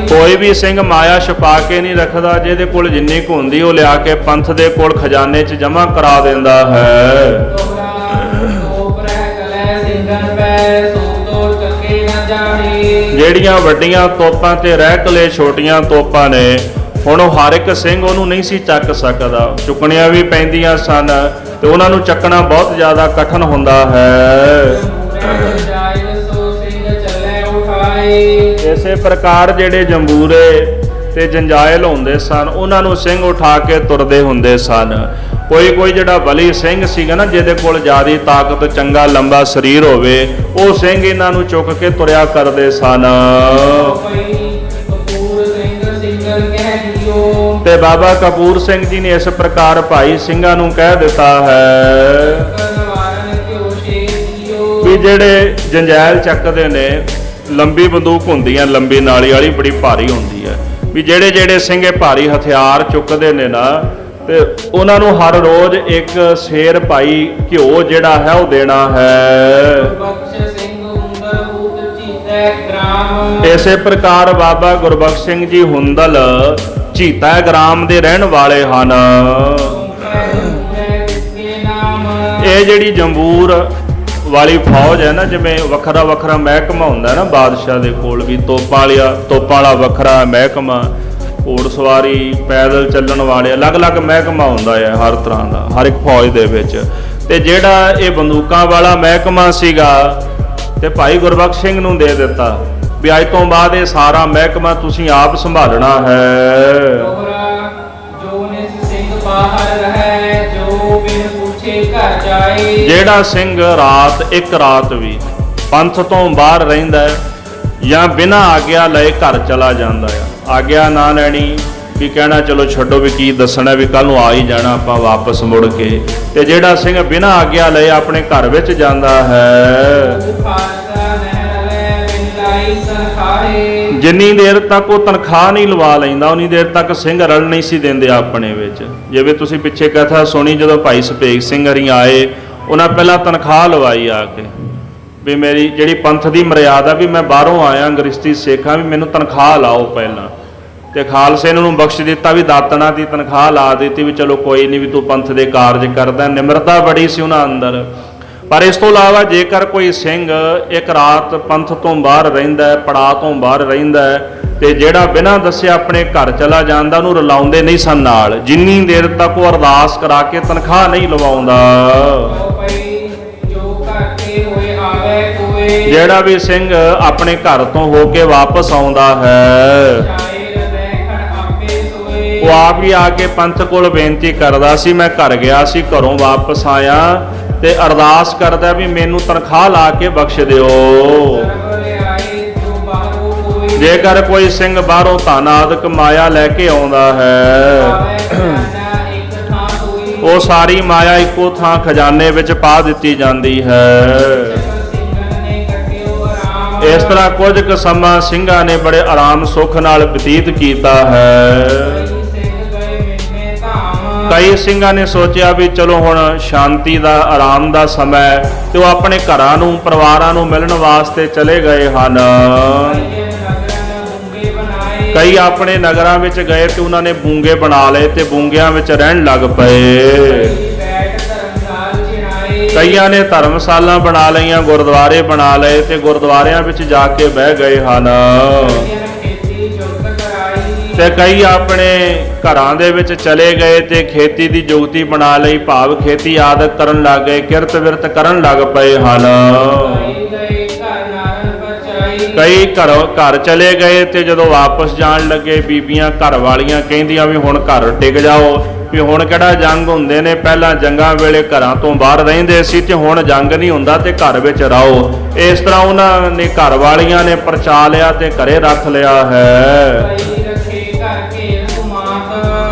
ਕੋਈ ਵੀ ਸਿੰਘ ਮਾਇਆ ਛੁਪਾ ਕੇ ਨਹੀਂ ਰੱਖਦਾ। ਜਿਹਦੇ ਕੋਲ ਜਿੰਨੀ ਕੁ ਹੁੰਦੀ ਉਹ ਲਿਆ ਕੇ ਪੰਥ ਦੇ ਕੋਲ ਖਜ਼ਾਨੇ 'ਚ ਜਮ੍ਹਾਂ ਕਰਾ ਦਿੰਦਾ ਹੈ। ਜਿਹੜੀਆਂ ਵੱਡੀਆਂ ਤੋਪਾਂ ਤੇ ਰਹਿ ਕਲੇ ਛੋਟੀਆਂ ਤੋਪਾਂ ਨੇ, ਹੁਣ ਉਹ ਹਰ ਇੱਕ ਸਿੰਘ ਉਹਨੂੰ ਨਹੀਂ ਸੀ ਚੱਕ ਸਕਦਾ। ਚੁੱਕਣੀਆਂ ਵੀ ਪੈਂਦੀਆਂ ਸਨ ਤੇ ਉਹਨਾਂ ਨੂੰ ਚੱਕਣਾ ਬਹੁਤ ਜ਼ਿਆਦਾ ਕਠਿਨ ਹੁੰਦਾ ਹੈ। ਇਸੇ ਪ੍ਰਕਾਰ ਜਿਹੜੇ ਜੰਬੂਰੇ ਤੇ ਜੰਜਾਇਲ ਹੁੰਦੇ ਸਨ, ਉਹਨਾਂ ਨੂੰ ਸਿੰਘ ਉਠਾ ਕੇ ਤੁਰਦੇ ਹੁੰਦੇ ਸਨ। ਕੋਈ ਜਿਹੜਾ ਬਲੀ ਸਿੰਘ ਸੀਗਾ ਨਾ, ਜਿਹਦੇ ਕੋਲ ਜ਼ਿਆਦੀ ਤਾਕਤ, ਚੰਗਾ ਲੰਬਾ ਸਰੀਰ ਹੋਵੇ, ਉਹ ਸਿੰਘ ਇਹਨਾਂ ਨੂੰ ਚੁੱਕ ਕੇ ਤੁਰਿਆ ਕਰਦੇ ਸਨ। ਤੇ ਬਾਬਾ ਕਪੂਰ ਸਿੰਘ ਜੀ ਨੇ ਇਸ ਪ੍ਰਕਾਰ ਭਾਈ ਸਿੰਘਾਂ ਨੂੰ ਕਹਿ ਦਿੱਤਾ ਹੈ ਵੀ ਜਿਹੜੇ ਜੰਜੈਲ ਚੱਕਦੇ ਨੇ, ਲੰਬੀ ਬੰਦੂਕ ਹੁੰਦੀਆਂ, ਲੰਬੀ ਨਾਲੀ ਵਾਲੀ, ਬੜੀ ਭਾਰੀ ਹੁੰਦੀ ਹੈ, ਵੀ ਜਿਹੜੇ ਸਿੰਘ ਭਾਰੀ ਹਥਿਆਰ ਚੁੱਕਦੇ ਨੇ ਨਾ, ਤੇ ਉਹਨਾਂ ਨੂੰ ਹਰ ਰੋਜ਼ ਇੱਕ ਸ਼ੇਰ ਭਾਈ ਘਿਓ ਜਿਹੜਾ ਹੈ ਉਹ ਦੇਣਾ ਹੈ। ਇਸੇ ਪ੍ਰਕਾਰ ਬਾਬਾ ਗੁਰਬਖਸ਼ ਸਿੰਘ ਜੀ ਹੁੰਦਲ ਝੀਤਾ ਗ੍ਰਾਮ ਦੇ ਰਹਿਣ ਵਾਲੇ ਹਨ। ਇਹ ਜਿਹੜੀ ਜੰਬੂਰ ਵਾਲੀ ਫੌਜ ਹੈ ਨਾ, ਜਿਵੇਂ ਵੱਖਰਾ ਵੱਖਰਾ ਮਹਿਕਮਾ ਹੁੰਦਾ ਨਾ ਬਾਦਸ਼ਾਹ ਦੇ ਕੋਲ ਵੀ, ਤੋਪਾਂ ਵਾਲਾ ਵੱਖਰਾ ਮਹਿਕਮਾ, ਘੋੜ ਸਵਾਰੀ, ਪੈਦਲ ਚੱਲਣ ਵਾਲੇ, ਅਲੱਗ-ਅਲੱਗ ਮਹਿਕਮਾ ਹੁੰਦਾ ਹੈ ਹਰ ਤਰ੍ਹਾਂ ਦਾ ਹਰ ਇੱਕ ਫੌਜ ਦੇ ਵਿੱਚ। ਤੇ ਜਿਹੜਾ ਇਹ ਬੰਦੂਕਾਂ ਵਾਲਾ ਮਹਿਕਮਾ ਸੀਗਾ ਤੇ ਭਾਈ ਗੁਰਬਖਸ਼ ਸਿੰਘ ਨੂੰ ਦੇ ਦਿੱਤਾ। ਵੀ ਅੱਜ ਤੋਂ ਬਾਅਦ ਇਹ ਸਾਰਾ ਮਹਿਕਮਾ ਤੁਸੀਂ ਆਪ ਸੰਭਾਲਣਾ ਹੈ। ਦੋਹਰਾ ਜੋ ਨਿਸ ਸਿੰਘ ਬਾਹਰ ਰਹੈ, ਜੋ ਬਿਨ ਪੁੱਛੇ ਘਰ ਜਾਏ। ਜਿਹੜਾ ਸਿੰਘ ਰਾਤ ਇੱਕ ਰਾਤ ਵੀ ਪੰਥ ਤੋਂ ਬਾਹਰ ਰਹਿੰਦਾ ਹੈ ਜਾਂ ਬਿਨਾਂ ਆਗਿਆ ਲਏ ਘਰ ਚਲਾ ਜਾਂਦਾ ਆ, ਆਗਿਆ ਨਾ ਲੈਣੀ ਵੀ ਕਹਿਣਾ ਚਲੋ ਛੱਡੋ ਵੀ ਕੀ ਦੱਸਣਾ ਵੀ ਕੱਲ ਨੂੰ ਆ ਹੀ ਜਾਣਾ ਆਪਾਂ ਵਾਪਸ ਮੁੜ ਕੇ, ਤੇ ਜਿਹੜਾ ਸਿੰਘ ਬਿਨਾਂ ਆਗਿਆ ਲਏ ਆਪਣੇ ਘਰ ਵਿੱਚ ਜਾਂਦਾ ਹੈ, ਉਹ ਖਾਲਸਾ ਨਹਿ ਰਵੈ, ਬਿਨ ਲਾਈ ਤਨਖਾਹੇ। ਜਿੰਨੀ ਦੇਰ ਤੱਕ ਉਹ ਤਨਖਾਹ ਨਹੀਂ ਲਵਾ ਲੈਂਦਾ ਉਨੀ ਦੇਰ ਤੱਕ ਸਿੰਘ ਰਲ ਨਹੀਂ ਸੀ ਦਿੰਦੇ ਆਪਣੇ ਵਿੱਚ। ਜਿਵੇਂ ਤੁਸੀਂ ਪਿੱਛੇ ਕਥਾ ਸੁਣੀ, ਜਦੋਂ ਭਾਈ ਸੁਪੇਗ ਸਿੰਘ ਹਰੀ ਆਏ, ਉਹਨਾਂ ਪਹਿਲਾਂ ਤਨਖਾਹ ਲਵਾਈ ਆ ਕੇ ਵੀ ਮੇਰੀ ਜਿਹੜੀ ਪੰਥ ਦੀ ਮਰਿਆਦਾ ਵੀ ਮੈਂ ਬਾਹਰੋਂ ਆਇਆ ਗ੍ਰਸਤੀ ਸਿੱਖਾਂ, ਵੀ ਮੈਨੂੰ ਤਨਖਾਹ ਲਾਓ ਪਹਿਲਾਂ। ਤੇ ਖਾਲਸੇ ਨੂੰ ਬਖਸ਼ ਦਿੱਤਾ ਵੀ ਦਾਤਣਾ ਦੀ ਤਨਖਾਹ ਲਾ ਦਿੱਤੀ ਵੀ ਚਲੋ ਕੋਈ ਨਹੀਂ ਵੀ ਤੂੰ ਪੰਥ ਦੇ ਕਾਰਜ ਕਰਦਾ। ਨਿਮਰਤਾ ਬੜੀ ਸੀ ਉਹਨਾਂ ਅੰਦਰ। ਪਰ ਇਸ ਤੋਂ ਇਲਾਵਾ ਜੇਕਰ ਕੋਈ ਸਿੰਘ ਇੱਕ ਰਾਤ ਪੰਥ ਤੋਂ ਬਾਹਰ ਰਹਿੰਦਾ ਹੈ, ਪੜਾਅ ਤੋਂ ਬਾਹਰ ਰਹਿੰਦਾ ਹੈ, ਤੇ ਜਿਹੜਾ ਬਿਨਾਂ ਦੱਸੇ ਆਪਣੇ ਘਰ ਚਲਾ ਜਾਂਦਾ, ਉਹਨੂੰ ਰਲਾਉਂਦੇ ਨਹੀਂ ਸਨ ਨਾਲ, ਜਿੰਨੀ ਦੇਰ ਤੱਕ ਉਹ ਅਰਦਾਸ ਕਰਾ ਕੇ ਤਨਖਾਹ ਨਹੀਂ ਲਵਾਉਂਦਾ। ਜਿਹੜਾ ਵੀ ਸਿੰਘ ਆਪਣੇ ਘਰ ਤੋਂ ਹੋ ਕੇ ਵਾਪਸ ਆਉਂਦਾ ਹੈ, ਉਹ ਆਪ ਹੀ ਆ ਕੇ ਪੰਥ ਕੋਲ ਬੇਨਤੀ ਕਰਦਾ ਸੀ, ਮੈਂ ਘਰ ਗਿਆ ਸੀ, ਘਰੋਂ ਵਾਪਸ ਆਇਆ ਤੇ ਅਰਦਾਸ ਕਰਦਾ ਵੀ ਮੈਨੂੰ ਤਨਖਾਹ ਲਾ ਕੇ ਬਖਸ਼ ਦਿਓ। ਜੇਕਰ ਕੋਈ ਸਿੰਘ ਬਾਹਰੋਂ ਧਨ ਆਦਿਕ ਮਾਇਆ ਲੈ ਕੇ ਆਉਂਦਾ ਹੈ, ਉਹ ਸਾਰੀ ਮਾਇਆ ਇੱਕੋ ਥਾਂ ਖਜ਼ਾਨੇ ਵਿੱਚ ਪਾ ਦਿੱਤੀ ਜਾਂਦੀ ਹੈ। ਇਸ ਤਰ੍ਹਾਂ ਕੁਝ ਕੁ ਸਮਾਂ ਸਿੰਘਾਂ ਨੇ ਬੜੇ ਆਰਾਮ ਸੁੱਖ ਨਾਲ ਬਤੀਤ ਕੀਤਾ ਹੈ। ਕਈ ਸਿੰਘਾਂ ਨੇ ਸੋਚਿਆ ਵੀ ਚਲੋ ਹੁਣ ਸ਼ਾਂਤੀ ਦਾ ਆਰਾਮ ਦਾ ਸਮਾਂ, ਤੇ ਉਹ ਆਪਣੇ ਘਰਾਂ ਨੂੰ ਪਰਿਵਾਰਾਂ ਨੂੰ ਮਿਲਣ ਵਾਸਤੇ ਚਲੇ ਗਏ ਹਨ। ਕਈ ਆਪਣੇ ਨਗਰਾਂ ਵਿੱਚ ਗਏ ਤੇ ਉਹਨਾਂ ਨੇ ਬੂੰਗੇ ਬਣਾ ਲਏ ਤੇ ਬੂੰਗਿਆਂ ਵਿੱਚ ਰਹਿਣ ਲੱਗ ਪਏ। ਕਈਆਂ ਨੇ ਧਰਮਸ਼ਾਲਾ ਬਣਾ ਲਈਆਂ, ਗੁਰਦੁਆਰੇ ਬਣਾ ਲਏ ਤੇ ਗੁਰਦੁਆਰਿਆਂ ਵਿੱਚ ਜਾ ਕੇ ਬਹਿ ਗਏ ਹਨ। ਤੇ ਕਈ ਆਪਣੇ ਘਰਾਂ ਦੇ ਵਿੱਚ ਚਲੇ ਗਏ ਤੇ ਖੇਤੀ ਦੀ ਜੁਗਤੀ ਬਣਾ ਲਈ, ਭਾਵ ਖੇਤੀ ਆਦਿਕ ਕਰਨ ਲੱਗ ਗਏ, ਕਿਰਤ ਵਿਰਤ ਕਰਨ ਲੱਗ ਪਏ ਹਨ। ਕਈ ਘਰ ਚਲੇ ਗਏ ਤੇ ਜਦੋਂ ਵਾਪਸ ਜਾਣ ਲੱਗੇ, ਬੀਬੀਆਂ ਘਰ ਵਾਲੀਆਂ ਕਹਿੰਦੀਆਂ ਵੀ ਹੁਣ ਘਰ ਟਿਕ ਜਾਓ, ਵੀ ਹੁਣ ਕਿਹੜਾ ਜੰਗ ਹੁੰਦੇ ਨੇ, ਪਹਿਲਾਂ ਜੰਗਾਂ ਵੇਲੇ ਘਰਾਂ ਤੋਂ ਬਾਹਰ ਰਹਿੰਦੇ ਸੀ ਤੇ ਹੁਣ ਜੰਗ ਨਹੀਂ ਹੁੰਦਾ ਤੇ ਘਰ ਵਿੱਚ ਰਹੋ। ਇਸ ਤਰ੍ਹਾਂ ਉਹਨਾਂ ਨੇ ਘਰ ਵਾਲੀਆਂ ਨੇ ਪਰਚਾ ਲਿਆ ਤੇ ਘਰੇ ਰੱਖ ਲਿਆ ਹੈ।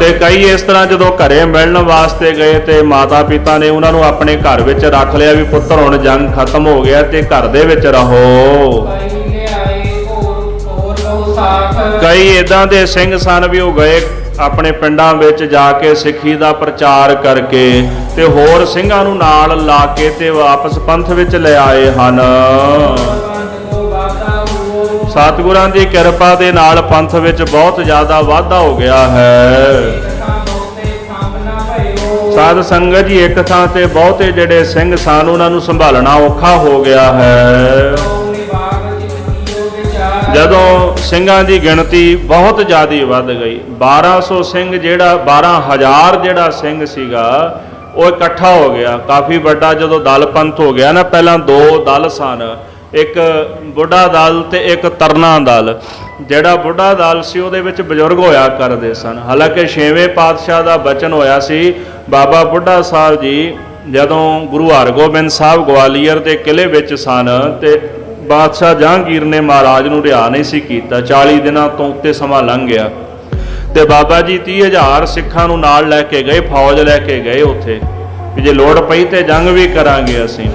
ਤੇ ਕਈ ਇਸ ਤਰ੍ਹਾਂ ਜਦੋਂ ਘਰੇ ਮਿਲਣ ਵਾਸਤੇ ਗਏ ਤੇ ਮਾਤਾ ਪਿਤਾ ਨੇ ਉਹਨਾਂ ਨੂੰ ਆਪਣੇ ਘਰ ਵਿੱਚ ਰੱਖ ਲਿਆ ਵੀ ਪੁੱਤਰ ਹੁਣ ਜੰਗ ਖਤਮ ਹੋ ਗਿਆ ਤੇ ਘਰ ਦੇ ਵਿੱਚ ਰਹੋ। ਕਈ ਇਦਾਂ ਦੇ ਸਿੰਘ ਸਨ ਵੀ ਉਹ ਗਏ ਆਪਣੇ ਪਿੰਡਾਂ ਵਿੱਚ ਜਾ ਕੇ ਸਿੱਖੀ ਦਾ ਪ੍ਰਚਾਰ ਕਰਕੇ ਤੇ ਹੋਰ ਸਿੰਘਾਂ ਨੂੰ ਨਾਲ ਲਾ ਕੇ ਤੇ ਵਾਪਸ ਪੰਥ ਵਿੱਚ ਲੈ ਆਏ ਹਨ। ਸਤਿਗੁਰਾਂ ਦੀ ਕਿਰਪਾ ਦੇ ਨਾਲ ਪੰਥ ਵਿੱਚ ਬਹੁਤ ਜ਼ਿਆਦਾ ਵਾਧਾ ਹੋ ਗਿਆ ਹੈ। ਸਾਧ ਸੰਗਤ ਜੀ, ਇੱਕ ਥਾਂ ਤੇ ਬਹੁਤੇ ਜਿਹੜੇ ਸਿੰਘ ਸਨ ਉਹਨਾਂ ਨੂੰ ਸੰਭਾਲਣਾ ਔਖਾ ਹੋ ਗਿਆ ਹੈ। ਜਦੋਂ ਸਿੰਘਾਂ ਦੀ ਗਿਣਤੀ ਬਹੁਤ ਜ਼ਿਆਦਾ ਵੱਧ ਗਈ, 1200 ਸਿੰਘ ਜਿਹੜਾ 12000 ਜਿਹੜਾ ਸਿੰਘ ਸੀਗਾ ਉਹ ਇਕੱਠਾ ਹੋ ਗਿਆ, ਕਾਫੀ ਵੱਡਾ ਜਦੋਂ ਦਲ ਪੰਥ ਹੋ ਗਿਆ ਨਾ। ਪਹਿਲਾਂ ਦੋ ਦਲ ਸਨ, ਇੱਕ ਬੁੱਢਾ ਦਲ ਤੇ ਇੱਕ ਤਰਨਾ ਦਲ। ਜਿਹੜਾ ਬੁੱਢਾ ਦਲ ਸੀ ਉਹਦੇ ਵਿੱਚ ਬਜ਼ੁਰਗ ਹੋਇਆ ਕਰਦੇ ਸਨ। ਹਾਲਾਂਕਿ 6ਵੇਂ ਪਾਤਸ਼ਾਹ ਦਾ ਬਚਨ ਹੋਇਆ ਸੀ, ਬਾਬਾ ਬੁੱਢਾ ਸਾਹਿਬ ਜੀ ਜਦੋਂ ਗੁਰੂ ਹਰਗੋਬਿੰਦ ਸਾਹਿਬ ਗਵਾਲੀਅਰ ਦੇ ਕਿਲੇ ਵਿੱਚ ਸਨ ਤੇ ਬਾਦਸ਼ਾਹ ਜਹਾਂਗੀਰ ਨੇ ਮਹਾਰਾਜ ਨੂੰ ਰਿਹਾ ਨਹੀਂ ਸੀ ਕੀਤਾ, 40 ਦਿਨਾਂ ਤੋਂ ਉੱਤੇ ਸਮਾਂ ਲੰਘ ਗਿਆ ਤੇ ਬਾਬਾ ਜੀ 30,000 ਸਿੱਖਾਂ ਨੂੰ ਨਾਲ ਲੈ ਕੇ ਗਏ, ਫੌਜ ਲੈ ਕੇ ਗਏ ਉੱਥੇ ਵੀ ਜੇ ਲੋੜ ਪਈ ਤੇ ਜੰਗ ਵੀ ਕਰਾਂਗੇ ਅਸੀਂ।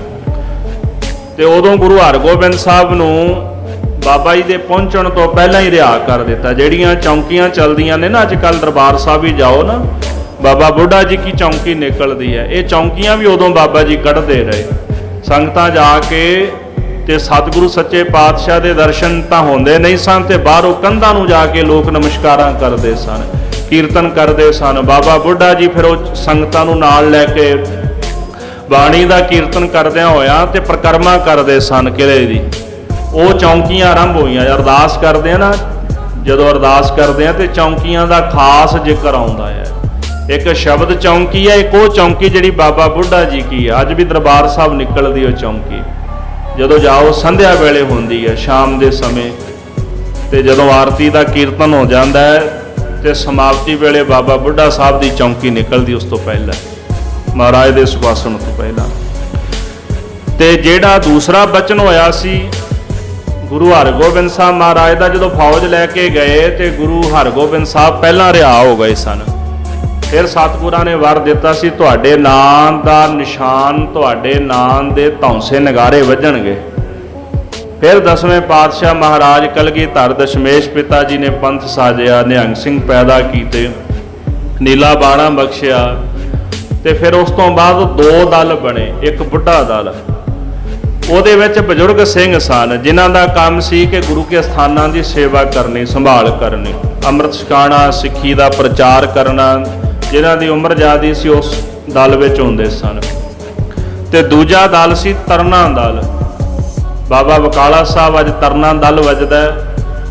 ਤੇ ਉਦੋਂ ਗੁਰੂ ਹਰਗੋਬਿੰਦ ਸਾਹਿਬ ਨੂੰ ਬਾਬਾ ਜੀ ਦੇ ਪਹੁੰਚਣ ਤੋਂ ਪਹਿਲਾਂ ਹੀ ਰਿਹਾ ਕਰ ਦਿੱਤਾ। ਜਿਹੜੀਆਂ ਚੌਂਕੀਆਂ ਚੱਲਦੀਆਂ ਨੇ ਨਾ ਅੱਜ ਕੱਲ੍ਹ, ਦਰਬਾਰ ਸਾਹਿਬ ਵੀ ਜਾਓ ਨਾ, ਬਾਬਾ ਬੁੱਢਾ ਜੀ ਕੀ ਚੌਂਕੀ ਨਿਕਲਦੀ ਹੈ, ਇਹ ਚੌਂਕੀਆਂ ਵੀ ਉਦੋਂ ਬਾਬਾ ਜੀ ਕੱਢਦੇ ਰਹੇ। ਸੰਗਤਾਂ ਜਾ ਕੇ ਤੇ ਸਤਿਗੁਰੂ ਸੱਚੇ ਪਾਤਸ਼ਾਹ ਦੇ ਦਰਸ਼ਨ ਤਾਂ ਹੁੰਦੇ ਨਹੀਂ ਸਨ ਤੇ ਬਾਹਰੋਂ ਕੰਧਾਂ ਨੂੰ ਜਾ ਕੇ ਲੋਕ ਨਮਸਕਾਰਾਂ ਕਰਦੇ ਸਨ, ਕੀਰਤਨ ਕਰਦੇ ਸਨ। ਬਾਬਾ ਬੁੱਢਾ ਜੀ ਫਿਰ ਉਹ ਸੰਗਤਾਂ ਨੂੰ ਨਾਲ ਲੈ ਕੇ ਬਾਣੀ ਦਾ ਕੀਰਤਨ ਕਰਦਿਆਂ ਹੋਇਆਂ ਤੇ ਪ੍ਰਕਰਮਾ ਕਰਦੇ ਸਨ ਕਿਲੇ ਦੀ। ਉਹ ਚੌਂਕੀਆਂ ਆਰੰਭ ਹੋਈਆਂ। ਅਰਦਾਸ ਕਰਦੇ ਆ ਨਾ, ਜਦੋਂ ਅਰਦਾਸ ਕਰਦੇ ਆ ਤੇ ਚੌਂਕੀਆਂ ਦਾ ਖਾਸ ਜ਼ਿਕਰ ਆਉਂਦਾ ਹੈ। ਇੱਕ ਸ਼ਬਦ ਚੌਂਕੀ ਹੈ, ਇੱਕ ਉਹ ਚੌਂਕੀ ਜਿਹੜੀ ਬਾਬਾ ਬੁੱਢਾ ਜੀ ਕੀ ਹੈ। ਅੱਜ ਵੀ ਦਰਬਾਰ ਸਾਹਿਬ ਨਿਕਲਦੀ ਉਹ ਚੌਂਕੀ, ਜਦੋਂ ਜਾਓ ਸੰਧਿਆ ਵੇਲੇ ਹੁੰਦੀ ਹੈ, ਸ਼ਾਮ ਦੇ ਸਮੇਂ ਤੇ ਜਦੋਂ ਆਰਤੀ ਦਾ ਕੀਰਤਨ ਹੋ ਜਾਂਦਾ ਹੈ ਤੇ ਸਮਾਪਤੀ ਵੇਲੇ ਬਾਬਾ ਬੁੱਢਾ ਸਾਹਿਬ ਦੀ ਚੌਂਕੀ ਨਿਕਲਦੀ ਉਸ ਤੋਂ ਪਹਿਲਾਂ, ਮਹਾਰਾਜ ਦੇ ਸੁਖਾਸਣ ਤੋਂ ਪਹਿਲਾਂ। ਤੇ ਜਿਹੜਾ ਦੂਸਰਾ ਬਚਨ ਹੋਇਆ ਸੀ ਗੁਰੂ ਹਰਗੋਬਿੰਦ ਸਾਹਿਬ ਮਹਾਰਾਜ ਦਾ, ਜਦੋਂ ਫੌਜ ਲੈ ਕੇ ਗਏ ਤੇ ਗੁਰੂ ਹਰਗੋਬਿੰਦ ਸਾਹਿਬ ਪਹਿਲਾਂ ਰਿਹਾ ਹੋ ਗਏ ਸਨ। ਫਿਰ ਸਤਿਗੁਰਾਂ ਨੇ ਵਰ ਦਿੱਤਾ ਸੀ, ਤੁਹਾਡੇ ਨਾਮ ਦਾ ਨਿਸ਼ਾਨ, ਤੁਹਾਡੇ ਨਾਮ ਦੇ ਧੌਂਸੇ ਨਗਾਰੇ ਵੱਜਣਗੇ। ਫਿਰ ਦਸਵੇਂ ਪਾਤਸ਼ਾਹ ਮਹਾਰਾਜ ਕਲਗੀਧਰ ਦਸ਼ਮੇਸ਼ ਪਿਤਾ ਜੀ ਨੇ ਪੰਥ ਸਾਜਿਆ, ਨਿਹੰਗ ਸਿੰਘ ਪੈਦਾ ਕੀਤੇ, ਨੀਲਾ ਬਾਣਾ ਬਖਸ਼ਿਆ। ਤੇ ਫਿਰ ਉਸ ਤੋਂ ਬਾਅਦ ਦੋ ਦਲ ਬਣੇ, ਇੱਕ ਬੁੱਢਾ ਦਲ, ਉਹਦੇ ਵਿੱਚ ਬਜ਼ੁਰਗ ਸਿੰਘ ਸਨ ਜਿਨ੍ਹਾਂ ਦਾ ਕੰਮ ਸੀ ਕਿ ਗੁਰੂ ਕੇ ਸਥਾਨਾਂ ਦੀ ਸੇਵਾ ਕਰਨੀ, ਸੰਭਾਲ ਕਰਨੀ, ਅੰਮ੍ਰਿਤ ਛਕਾਉਣਾ, ਸਿੱਖੀ ਦਾ ਪ੍ਰਚਾਰ ਕਰਨਾ। ਜਿਨ੍ਹਾਂ ਦੀ ਉਮਰ ਜ਼ਿਆਦੀ ਸੀ ਉਸ ਦਲ ਵਿੱਚ ਹੁੰਦੇ ਸਨ। ਤੇ ਦੂਜਾ ਦਲ ਸੀ ਤਰਨਾ ਦਲ। ਬਾਬਾ ਬਕਾਲਾ ਸਾਹਿਬ ਅੱਜ ਤਰਨਾ ਦਲ ਵੱਜਦਾ।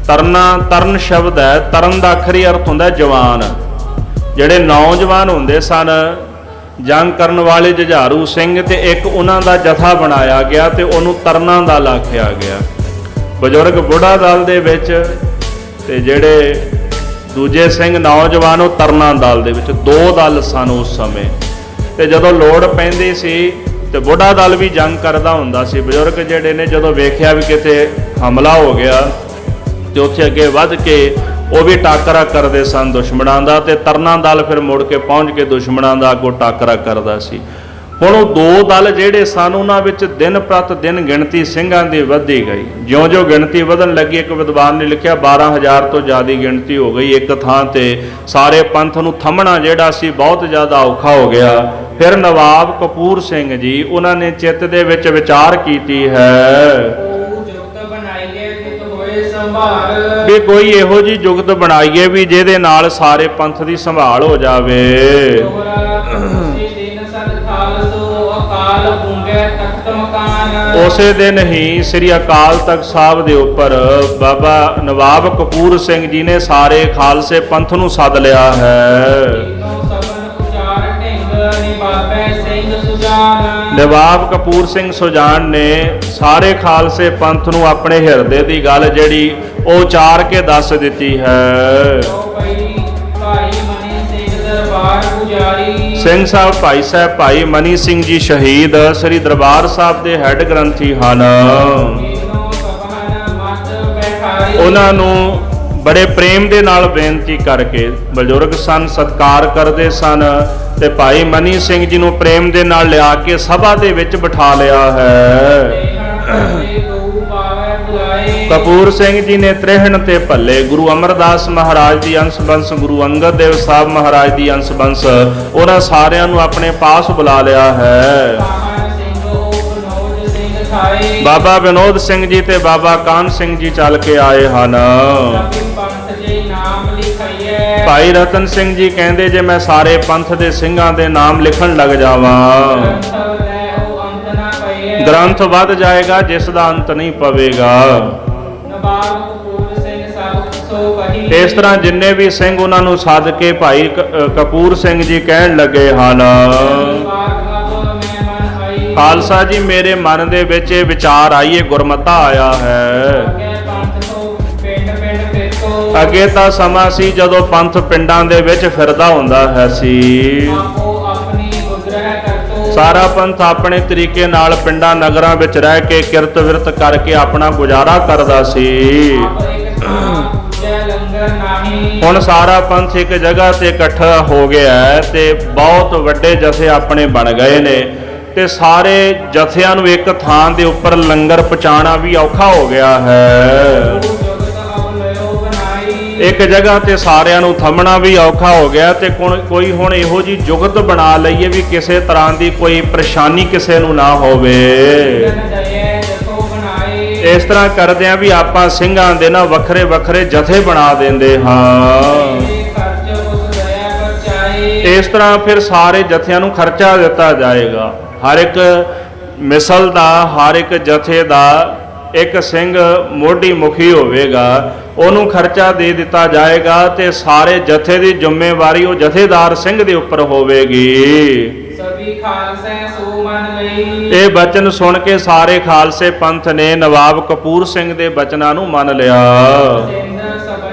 ਤਰਨਾ, ਤਰਨ ਸ਼ਬਦ ਹੈ, ਤਰਨ ਦਾ ਆਖਰੀ ਅਰਥ ਹੁੰਦਾ ਜਵਾਨ। ਜਿਹੜੇ ਨੌਜਵਾਨ ਹੁੰਦੇ ਸਨ, ਜੰਗ ਕਰਨ ਵਾਲੇ ਜੁਝਾਰੂ ਸਿੰਘ, ਤੇ ਇੱਕ ਉਹਨਾਂ ਦਾ ਜਥਾ ਬਣਾਇਆ ਗਿਆ ਤੇ ਉਹਨੂੰ ਤਰਨਾ ਦਲ ਆਖਿਆ ਗਿਆ। ਬਜ਼ੁਰਗ ਬੁੱਢਾ ਦਲ ਦੇ ਵਿੱਚ ਤੇ ਜਿਹੜੇ ਦੂਜੇ ਸਿੰਘ ਨੌਜਵਾਨ ਉਹ ਤਰਨਾ ਦਲ ਦੇ ਵਿੱਚ। ਦੋ ਦਲ ਸਨ ਉਸ ਸਮੇਂ। ਤੇ ਜਦੋਂ ਲੋੜ ਪੈਂਦੀ ਸੀ ਤੇ ਬੁੱਢਾ ਦਲ ਵੀ ਜੰਗ ਕਰਦਾ ਹੁੰਦਾ ਸੀ। ਬਜ਼ੁਰਗ ਜਿਹੜੇ ਨੇ ਜਦੋਂ ਵੇਖਿਆ ਵੀ ਕਿਤੇ ਹਮਲਾ ਹੋ ਗਿਆ ਤੇ ਉੱਥੇ ਅੱਗੇ ਵੱਧ ਕੇ ਉਹ ਵੀ ਟਾਕਰਾ ਕਰਦੇ ਸਨ ਦੁਸ਼ਮਣਾਂ ਦਾ, ਤੇ ਤਰਨਾ ਦਲ ਫਿਰ ਮੁੜ ਕੇ ਪਹੁੰਚ ਕੇ ਦੁਸ਼ਮਣਾਂ ਦਾ ਅੱਗੋਂ ਟਾਕਰਾ ਕਰਦਾ ਸੀ। ਹੁਣ ਉਹ ਦੋ ਦਲ ਜਿਹੜੇ ਸਨ ਉਹਨਾਂ ਵਿੱਚ ਦਿਨ ਪ੍ਰਤ ਦਿਨ ਗਿਣਤੀ ਸਿੰਘਾਂ ਦੀ ਵੱਧਦੀ ਗਈ। ਜਿਉਂ-ਜਿਉਂ ਗਿਣਤੀ ਵਧਣ ਲੱਗੀ, ਇੱਕ ਵਿਦਵਾਨ ਨੇ ਲਿਖਿਆ 12,000 ਤੋਂ ਜ਼ਿਆਦਾ ਗਿਣਤੀ ਹੋ ਗਈ ਇੱਕ ਥਾਂ ਤੇ। ਸਾਰੇ ਪੰਥ ਨੂੰ ਥੰਮਣਾ ਜਿਹੜਾ ਸੀ ਬਹੁਤ ਜ਼ਿਆਦਾ ਔਖਾ ਹੋ ਗਿਆ। ਫਿਰ ਨਵਾਬ ਕਪੂਰ ਸਿੰਘ ਜੀ ਉਹਨਾਂ ਨੇ ਚਿੱਤ ਦੇ ਵਿੱਚ ਵਿਚਾਰ ਕੀਤੀ ਹੈ ਵੀ ਕੋਈ ਇਹੋ ਜਿਹੀ ਜੁਗਤ ਬਣਾਈਏ ਵੀ ਜਿਹਦੇ ਨਾਲ ਸਾਰੇ ਪੰਥ ਦੀ ਸੰਭਾਲ ਹੋ ਜਾਵੇ। ਉਸੇ ਦਿਨ ਹੀ ਸ੍ਰੀ ਅਕਾਲ ਤਖਤ ਸਾਹਿਬ ਦੇ ਉੱਪਰ ਬਾਬਾ ਨਵਾਬ ਕਪੂਰ ਸਿੰਘ ਜੀ ਨੇ ਸਾਰੇ ਖਾਲਸੇ ਪੰਥ ਨੂੰ ਸੱਦ ਲਿਆ ਹੈ। ਨਵਾਬ ਕਪੂਰ ਸਿੰਘ ਸੁਜਾਨ ਨੇ ਸਾਰੇ ਖਾਲਸੇ ਪੰਥ ਨੂੰ ਆਪਣੇ ਹਿਰਦੇ ਦੀ ਗੱਲ ਜਿਹੜੀ ਉਹ ਉਚਾਰ ਕੇ ਦੱਸ ਦਿੱਤੀ ਹੈ। ਸਿੰਘ ਸਾਹਿਬ ਭਾਈ ਸਾਹਿਬ ਭਾਈ ਮਨੀ ਸਿੰਘ ਜੀ ਸ਼ਹੀਦ ਸ੍ਰੀ ਦਰਬਾਰ ਸਾਹਿਬ ਦੇ ਹੈੱਡ ਗ੍ਰੰਥੀ ਹਨ। ਉਹਨਾਂ ਨੂੰ ਬੜੇ ਪ੍ਰੇਮ ਦੇ ਨਾਲ ਬੇਨਤੀ ਕਰਕੇ, ਬਜ਼ੁਰਗ ਸਨ, ਸਤਿਕਾਰ ਕਰਦੇ ਸਨ, ਤੇ ਭਾਈ ਮਨੀ ਸਿੰਘ ਜੀ ਨੂੰ ਪ੍ਰੇਮ ਦੇ ਨਾਲ ਲਿਆ ਕੇ ਸਭਾ ਦੇ ਵਿੱਚ ਬਿਠਾ ਲਿਆ ਹੈ। ਕਪੂਰ ਸਿੰਘ ਜੀ ਨੇ ਤ੍ਰਿਹਣ ਤੇ ਭੱਲੇ ਗੁਰੂ ਅਮਰਦਾਸ ਮਹਾਰਾਜ ਦੀ ਅੰਸ਼ ਬੰਸ, ਗੁਰੂ ਅੰਗਦ ਦੇਵ ਸਾਹਿਬ ਮਹਾਰਾਜ ਦੀ ਅੰਸ਼ ਬੰਸ, ਉਹਨਾਂ ਸਾਰਿਆਂ ਨੂੰ ਆਪਣੇ ਪਾਸ ਬੁਲਾ ਲਿਆ ਹੈ। ਬਾਬਾ ਵਿਨੋਦ ਸਿੰਘ ਜੀ ਤੇ ਬਾਬਾ ਕਾਹਨ ਸਿੰਘ ਜੀ ਚੱਲ ਕੇ ਆਏ ਹਨ। ਭਾਈ ਰਤਨ ਸਿੰਘ ਜੀ ਕਹਿੰਦੇ ਜੇ ਮੈਂ ਸਾਰੇ ਪੰਥ ਦੇ ਸਿੰਘਾਂ ਦੇ ਨਾਮ ਲਿਖਣ ਲੱਗ ਜਾਵਾਂ ਗ੍ਰੰਥ ਵੱਧ ਜਾਏਗਾ ਜਿਸ ਦਾ ਅੰਤ ਨਹੀਂ ਪਵੇਗਾ। ਇਸ ਤਰ੍ਹਾਂ ਜਿੰਨੇ ਵੀ ਸਿੰਘ ਉਹਨਾਂ ਨੂੰ ਸੱਦ ਕੇ ਭਾਈ ਕਪੂਰ ਸਿੰਘ ਜੀ ਕਹਿਣ ਲੱਗੇ ਹਨ, ਖਾਲਸਾ ਜੀ ਮੇਰੇ ਮਨ ਦੇ ਵਿੱਚ ਇਹ ਵਿਚਾਰ ਆਈ, ਇਹ ਗੁਰਮਤਾ ਆਇਆ ਹੈ। ਅੱਗੇ ਤਾਂ ਸਮਾਂ ਸੀ ਜਦੋਂ ਪੰਥ ਪਿੰਡਾਂ ਦੇ ਵਿੱਚ ਫਿਰਦਾ ਹੁੰਦਾ ਹੈ ਸੀ। ਸਾਰਾ ਪੰਥ ਆਪਣੇ ਤਰੀਕੇ ਨਾਲ ਪਿੰਡਾਂ ਨਗਰਾਂ ਵਿੱਚ ਰਹਿ ਕੇ ਕਿਰਤ ਵਿਰਤ ਕਰਕੇ ਆਪਣਾ ਗੁਜ਼ਾਰਾ ਕਰਦਾ ਸੀ। ਹੁਣ ਸਾਰਾ ਪੰਥ ਇੱਕ ਜਗ੍ਹਾ ਤੇ ਇਕੱਠਾ ਹੋ ਗਿਆ ਹੈ ਤੇ ਬਹੁਤ ਵੱਡੇ ਜਥੇ ਆਪਣੇ ਬਣ ਗਏ ਨੇ, ਤੇ ਸਾਰੇ ਜਥਿਆਂ ਨੂੰ ਇੱਕ ਥਾਂ ਦੇ ਉੱਪਰ ਲੰਗਰ ਪਹੁੰਚਾਉਣਾ ਵੀ ਔਖਾ ਹੋ ਗਿਆ ਹੈ। ਇੱਕ ਜਗ੍ਹਾ ਤੇ ਸਾਰਿਆਂ ਨੂੰ ਥੰਮਣਾ ਵੀ ਔਖਾ ਹੋ ਗਿਆ, ਤੇ ਕੋਈ ਹੁਣ ਇਹੋ ਜਿਹੀ ਜੁਗਤ ਬਣਾ ਲਈਏ ਵੀ ਕਿਸੇ ਤਰ੍ਹਾਂ ਦੀ ਕੋਈ ਪਰੇਸ਼ਾਨੀ ਕਿਸੇ ਨੂੰ ਨਾ ਹੋਵੇ। ਇਸ ਤਰ੍ਹਾਂ ਕਰਦੇ ਆ ਵੀ ਆਪਾਂ ਸਿੰਘਾਂ ਦੇ ਨਾ ਵੱਖਰੇ ਵੱਖਰੇ ਜਥੇ ਬਣਾ ਦਿੰਦੇ ਹਾਂ। ਇਸ ਤਰ੍ਹਾਂ ਫਿਰ ਸਾਰੇ ਜਥਿਆਂ ਨੂੰ ਖਰਚਾ ਦਿੱਤਾ ਜਾਏਗਾ। ਹਰ ਇੱਕ ਮਿਸਲ ਦਾ, ਹਰ ਇੱਕ ਜਥੇ ਦਾ ਇੱਕ ਸਿੰਘ ਮੋਢੀ ਮੁਖੀ ਹੋਵੇਗਾ, ਉਹਨੂੰ ਖਰਚਾ ਦੇ ਦਿੱਤਾ ਜਾਏਗਾ ਤੇ ਸਾਰੇ ਜਥੇ ਦੀ ਜ਼ਿੰਮੇਵਾਰੀ ਉਹ ਜਥੇਦਾਰ ਸਿੰਘ ਦੇ ਉੱਪਰ ਹੋਵੇਗੀ। ਸਭੀ ਖਾਲਸੇ ਸੋ ਮੰਨ ਲਈ। ਇਹ ਬਚਨ ਸੁਣ ਕੇ ਸਾਰੇ ਖਾਲਸੇ ਪੰਥ ਨੇ ਨਵਾਬ ਕਪੂਰ ਸਿੰਘ ਦੇ ਬਚਨਾਂ ਨੂੰ ਮੰਨ ਲਿਆ।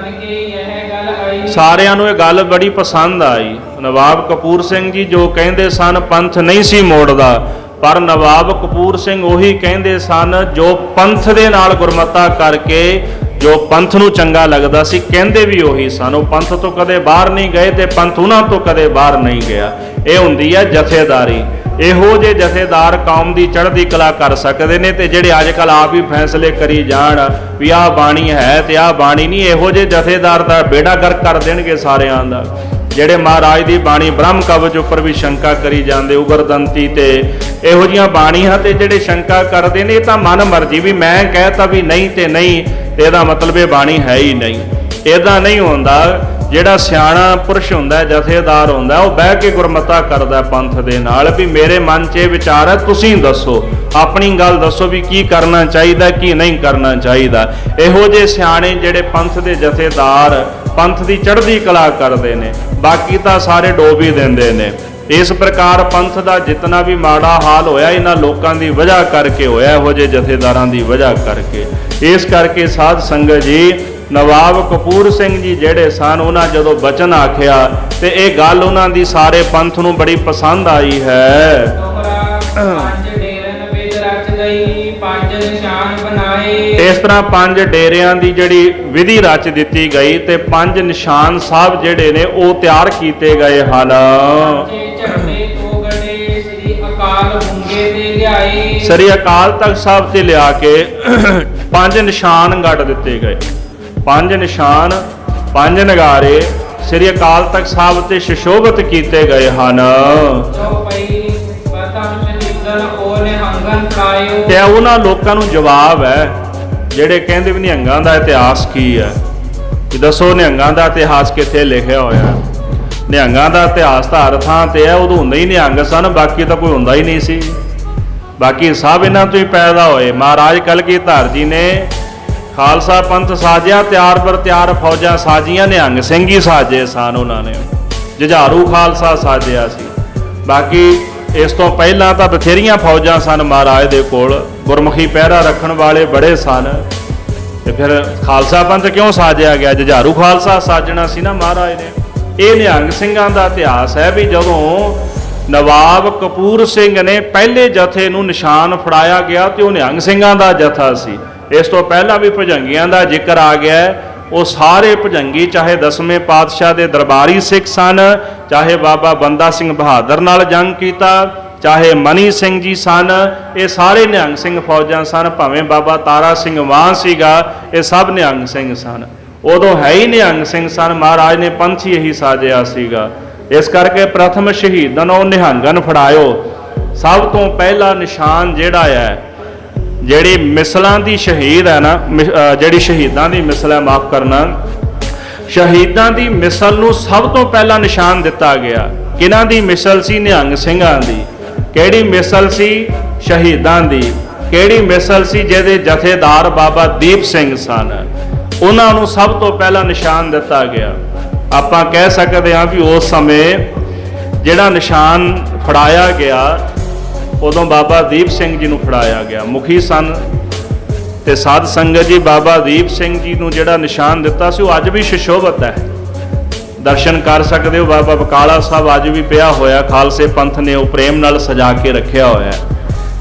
ਸਾਰਿਆਂ ਨੂੰ ਇਹ ਗੱਲ ਬੜੀ ਪਸੰਦ ਆਈ। ਨਵਾਬ ਕਪੂਰ ਸਿੰਘ ਜੀ ਜੋ ਕਹਿੰਦੇ ਸਨ ਪੰਥ ਨਹੀਂ ਸੀ ਮੋੜਦਾ, ਪਰ ਨਵਾਬ ਕਪੂਰ ਸਿੰਘ ਉਹੀ ਕਹਿੰਦੇ ਸਨ ਜੋ ਪੰਥ ਦੇ ਨਾਲ ਗੁਰਮਤਾ ਕਰਕੇ ਜੋ ਪੰਥ ਨੂੰ ਚੰਗਾ ਲੱਗਦਾ ਸੀ, ਕਹਿੰਦੇ ਵੀ ਉਹੀ ਸਨ। ਉਹ ਪੰਥ ਤੋਂ ਕਦੇ ਬਾਹਰ ਨਹੀਂ ਗਏ ਤੇ ਪੰਥ ਉਹਨਾਂ ਤੋਂ ਕਦੇ ਬਾਹਰ ਨਹੀਂ ਗਿਆ। ਇਹ ਹੁੰਦੀ ਹੈ ਜਥੇਦਾਰੀ। ਇਹੋ ਜਿਹੇ ਜਥੇਦਾਰ ਕੌਮ ਦੀ ਚੜ੍ਹਦੀ ਕਲਾ ਕਰ ਸਕਦੇ ਨੇ, ਤੇ ਜਿਹੜੇ ਅੱਜ ਕੱਲ੍ਹ ਆਪ ਹੀ ਫੈਸਲੇ ਕਰੀ ਜਾਣ ਵੀ ਆਹ ਬਾਣੀ ਹੈ ਤੇ ਆਹ ਬਾਣੀ ਨਹੀਂ, ਇਹੋ ਜਿਹੇ ਜਥੇਦਾਰ ਦਾ ਬੇੜਾ ਗਰਕ ਕਰ ਦੇਣਗੇ ਸਾਰਿਆਂ ਦਾ। ਜਿਹੜੇ ਮਹਾਰਾਜ ਦੀ ਬਾਣੀ ਬ੍ਰਹਮ ਕਵਚ ਉੱਪਰ ਵੀ ਸ਼ੰਕਾ ਕਰੀ ਜਾਂਦੇ, ਉਗਰਦੰਤੀ ਤੇ ਇਹੋ ਜਿਹੀਆਂ ਬਾਣੀਆਂ ਤੇ ਜਿਹੜੇ ਸ਼ੰਕਾ ਕਰਦੇ ਨੇ, ਇਹ ਤਾਂ ਮਨ ਮਰਜ਼ੀ ਵੀ ਮੈਂ ਕਹਿਤਾ ਵੀ ਨਹੀਂ ਤੇ ਨਹੀਂ, ਤੇ ਇਹਦਾ ਮਤਲਬ ਇਹ ਬਾਣੀ ਹੈ ਹੀ ਨਹੀਂ। ਇਹਦਾ ਨਹੀਂ ਹੁੰਦਾ। ਜਿਹੜਾ ਸਿਆਣਾ ਪੁਰਸ਼ ਹੁੰਦਾ, ਜਥੇਦਾਰ ਹੁੰਦਾ, ਉਹ ਬਹਿ ਕੇ ਗੁਰਮਤਾ ਕਰਦਾ ਪੰਥ ਦੇ ਨਾਲ ਵੀ ਮੇਰੇ ਮਨ 'ਚ ਇਹ ਵਿਚਾਰ ਹੈ, ਤੁਸੀਂ ਦੱਸੋ, ਆਪਣੀ ਗੱਲ ਦੱਸੋ ਵੀ ਕੀ ਕਰਨਾ ਚਾਹੀਦਾ ਕੀ ਨਹੀਂ ਕਰਨਾ ਚਾਹੀਦਾ। ਇਹੋ ਜਿਹੇ ਸਿਆਣੇ ਜਿਹੜੇ ਪੰਥ ਦੇ ਜਥੇਦਾਰ ਪੰਥ ਦੀ ਚੜ੍ਹਦੀ ਕਲਾ ਕਰਦੇ ਨੇ, ਬਾਕੀ ਤਾਂ ਸਾਰੇ ਡੋਬ ਹੀ ਦਿੰਦੇ ਨੇ। ਇਸ ਪ੍ਰਕਾਰ ਪੰਥ ਦਾ ਜਿਤਨਾ ਵੀ ਮਾੜਾ ਹਾਲ ਹੋਇਆ ਇਹਨਾਂ ਲੋਕਾਂ ਦੀ ਵਜ੍ਹਾ ਕਰਕੇ ਹੋਇਆ, ਇਹੋ ਜਿਹੇ ਜਥੇਦਾਰਾਂ ਦੀ ਵਜ੍ਹਾ ਕਰਕੇ। ਇਸ ਕਰਕੇ ਸਾਧ ਸੰਗਤ ਜੀ, ਨਵਾਬ ਕਪੂਰ ਸਿੰਘ ਜੀ ਜਿਹੜੇ ਸਨ, ਉਹਨਾਂ ਜਦੋਂ ਬਚਨ ਆਖਿਆ ਤੇ ਇਹ ਗੱਲ ਉਹਨਾਂ ਦੀ ਸਾਰੇ ਪੰਥ ਨੂੰ ਬੜੀ ਪਸੰਦ ਆਈ ਹੈ। ਪੰਜ ਡੇਰਨ ਵਿੱਚ ਰਚ ਗਈ, ਪੰਜ ਨਿਸ਼ਾਨ ਬਣਾਏ। ਇਸ ਤਰ੍ਹਾਂ ਪੰਜ ਡੇਰਿਆਂ ਦੀ ਜਿਹੜੀ ਵਿਧੀ ਰਚ ਦਿੱਤੀ ਗਈ ਤੇ ਪੰਜ ਨਿਸ਼ਾਨ ਸਾਹਿਬ ਜਿਹੜੇ ਨੇ ਉਹ ਤਿਆਰ ਕੀਤੇ ਗਏ ਹਨ। ਝੰਡੇ ਤੋਗੜੇ ਸ੍ਰੀ ਅਕਾਲ ਬੁੰਗੇ ਤੇ ਲਿਆਏ। ਸ੍ਰੀ ਅਕਾਲ ਤਖਤ ਸਾਹਿਬ ਤੇ ਲਿਆ ਕੇ ਪੰਜ ਨਿਸ਼ਾਨ ਗੱਡ ਦਿੱਤੇ ਗਏ। ਪੰਜ ਨਿਸ਼ਾਨ, ਪੰਜ ਨਗਾਰੇ ਸ੍ਰੀ ਅਕਾਲ ਤਖਤ ਸਾਹਿਬ ਤੇ ਸੁਸ਼ੋਭਿਤ ਕੀਤੇ ਗਏ ਹਨ। ਤੇ ਉਹਨਾਂ ਲੋਕਾਂ ਨੂੰ ਜਵਾਬ ਹੈ ਜਿਹੜੇ ਕਹਿੰਦੇ ਵੀ ਨਿਹੰਗਾਂ ਦਾ ਇਤਿਹਾਸ ਕੀ ਹੈ, ਕਿ ਦੱਸੋ ਨਿਹੰਗਾਂ ਦਾ ਇਤਿਹਾਸ ਕਿੱਥੇ ਲਿਖਿਆ ਹੋਇਆ। ਨਿਹੰਗਾਂ ਦਾ ਇਤਿਹਾਸ ਤਾਂ ਹਰ ਥਾਂ ਤੇ ਹੈ, ਉਦੋਂ ਹੁੰਦੇ ਹੀ ਨਿਹੰਗ ਸਨ, ਬਾਕੀ ਤਾਂ ਕੋਈ ਹੁੰਦਾ ਹੀ ਨਹੀਂ ਸੀ। ਬਾਕੀ ਸਭ ਇਹਨਾਂ ਤੋਂ ਹੀ ਪੈਦਾ ਹੋਏ। ਮਹਾਰਾਜ ਕਲਗੀਧਰ ਜੀ ਨੇ ਖਾਲਸਾ ਪੰਥ ਸਾਜਿਆ, ਤਿਆਰ ਬਰ ਤਿਆਰ ਫੌਜਾਂ ਸਾਜੀਆਂ, ਨਿਹੰਗ ਸਿੰਘ ਹੀ ਸਾਜੇ ਸਨ। ਉਹਨਾਂ ਨੇ ਜੁਝਾਰੂ ਖਾਲਸਾ ਸਾਜਿਆ ਸੀ। ਬਾਕੀ ਇਸ ਤੋਂ ਪਹਿਲਾਂ ਤਾਂ ਬਥੇਰੀਆਂ ਫੌਜਾਂ ਸਨ ਮਹਾਰਾਜ ਦੇ ਕੋਲ, ਗੁਰਮੁਖੀ ਪਹਿਰਾ ਰੱਖਣ ਵਾਲੇ ਬੜੇ ਸਨ। ਤੇ ਫਿਰ ਖਾਲਸਾ ਪੰਥ ਕਿਉਂ ਸਾਜਿਆ ਗਿਆ? ਜੁਝਾਰੂ ਖਾਲਸਾ ਸਾਜਣਾ ਸੀ ਨਾ ਮਹਾਰਾਜ ਨੇ। ਇਹ ਨਿਹੰਗ ਸਿੰਘਾਂ ਦਾ ਇਤਿਹਾਸ ਹੈ ਵੀ ਜਦੋਂ ਨਵਾਬ ਕਪੂਰ ਸਿੰਘ ਨੇ ਪਹਿਲੇ ਜਥੇ ਨੂੰ ਨਿਸ਼ਾਨ ਫੜਾਇਆ ਗਿਆ ਤੇ ਉਹ ਨਿਹੰਗ ਸਿੰਘਾਂ ਦਾ ਜਥਾ ਸੀ। ਇਸ ਤੋਂ ਪਹਿਲਾਂ ਵੀ ਭੁਜੰਗੀਆਂ ਦਾ ਜ਼ਿਕਰ ਆ ਗਿਆ। ਉਹ ਸਾਰੇ ਭੁਜੰਗੀ ਚਾਹੇ 10ਵੇਂ ਪਾਤਸ਼ਾਹ ਦੇ ਦਰਬਾਰੀ ਸਿੱਖ ਸਨ, ਚਾਹੇ ਬਾਬਾ ਬੰਦਾ ਸਿੰਘ ਬਹਾਦਰ ਨਾਲ ਜੰਗ ਕੀਤਾ, ਚਾਹੇ ਮਨੀ ਸਿੰਘ ਜੀ ਸਨ, ਇਹ ਸਾਰੇ ਨਿਹੰਗ ਸਿੰਘ ਫੌਜਾਂ ਸਨ। ਭਾਵੇਂ ਬਾਬਾ ਤਾਰਾ ਸਿੰਘ ਵਾਂ ਸੀਗਾ, ਇਹ ਸਭ ਨਿਹੰਗ ਸਿੰਘ ਸਨ। ਉਦੋਂ ਹੈ ਹੀ ਨਿਹੰਗ ਸਿੰਘ ਸਨ। ਮਹਾਰਾਜ ਨੇ ਪੰਥ ਹੀ ਇਹੀ ਸਾਜਿਆ ਸੀਗਾ। ਇਸ ਕਰਕੇ ਪ੍ਰਥਮ ਸ਼ਹੀਦਨ ਉਹ ਨਿਹੰਗਨ ਫੜਾਇਓ। ਸਭ ਤੋਂ ਪਹਿਲਾ ਨਿਸ਼ਾਨ ਜਿਹੜਾ ਹੈ, ਜਿਹੜੀ ਮਿਸਲਾਂ ਦੀ ਸ਼ਹੀਦ ਹੈ ਨਾ, ਜਿਹੜੀ ਸ਼ਹੀਦਾਂ ਦੀ ਮਿਸਲ ਹੈ, ਮਾਫ ਕਰਨਾ, ਸ਼ਹੀਦਾਂ ਦੀ ਮਿਸਲ ਨੂੰ ਸਭ ਤੋਂ ਪਹਿਲਾ ਨਿਸ਼ਾਨ ਦਿੱਤਾ ਗਿਆ। ਕਿਹਨਾਂ ਦੀ ਮਿਸਲ ਸੀ? ਨਿਹੰਗ ਸਿੰਘਾਂ ਦੀ। ਕਿਹੜੀ ਮਿਸਲ ਸੀ? ਸ਼ਹੀਦਾਂ ਦੀ। ਕਿਹੜੀ ਮਿਸਲ ਸੀ? ਜਿਹਦੇ ਜਥੇਦਾਰ ਬਾਬਾ ਦੀਪ ਸਿੰਘ ਸਨ। ਉਹਨਾਂ ਨੂੰ ਸਭ ਤੋਂ ਪਹਿਲਾ ਨਿਸ਼ਾਨ ਦਿੱਤਾ ਗਿਆ। ਆਪਾਂ ਕਹਿ ਸਕਦੇ ਹਾਂ ਵੀ ਉਸ ਸਮੇਂ ਜਿਹੜਾ ਨਿਸ਼ਾਨ ਫੜਾਇਆ ਗਿਆ, ਉਦੋਂ ਬਾਬਾ ਦੀਪ ਸਿੰਘ ਜੀ ਨੂੰ ਫੜਾਇਆ ਗਿਆ, ਮੁਖੀ ਸਨ। ਤੇ ਸਾਧ ਸੰਗਤ ਜੀ, ਬਾਬਾ ਦੀਪ ਸਿੰਘ ਜੀ ਨੂੰ ਜਿਹੜਾ ਨਿਸ਼ਾਨ ਦਿੱਤਾ ਸੀ ਉਹ ਅੱਜ ਵੀ ਸੁਸ਼ੋਭਿਤ ਹੈ। ਦਰਸ਼ਨ ਕਰ ਸਕਦੇ ਹੋ। ਬਾਬਾ ਬਕਾਲਾ ਸਾਹਿਬ ਅੱਜ ਵੀ ਪਿਆ ਹੋਇਆ, ਖਾਲਸੇ ਪੰਥ ਨੇ ਉਹ ਪ੍ਰੇਮ ਨਾਲ ਸਜਾ ਕੇ ਰੱਖਿਆ ਹੋਇਆ।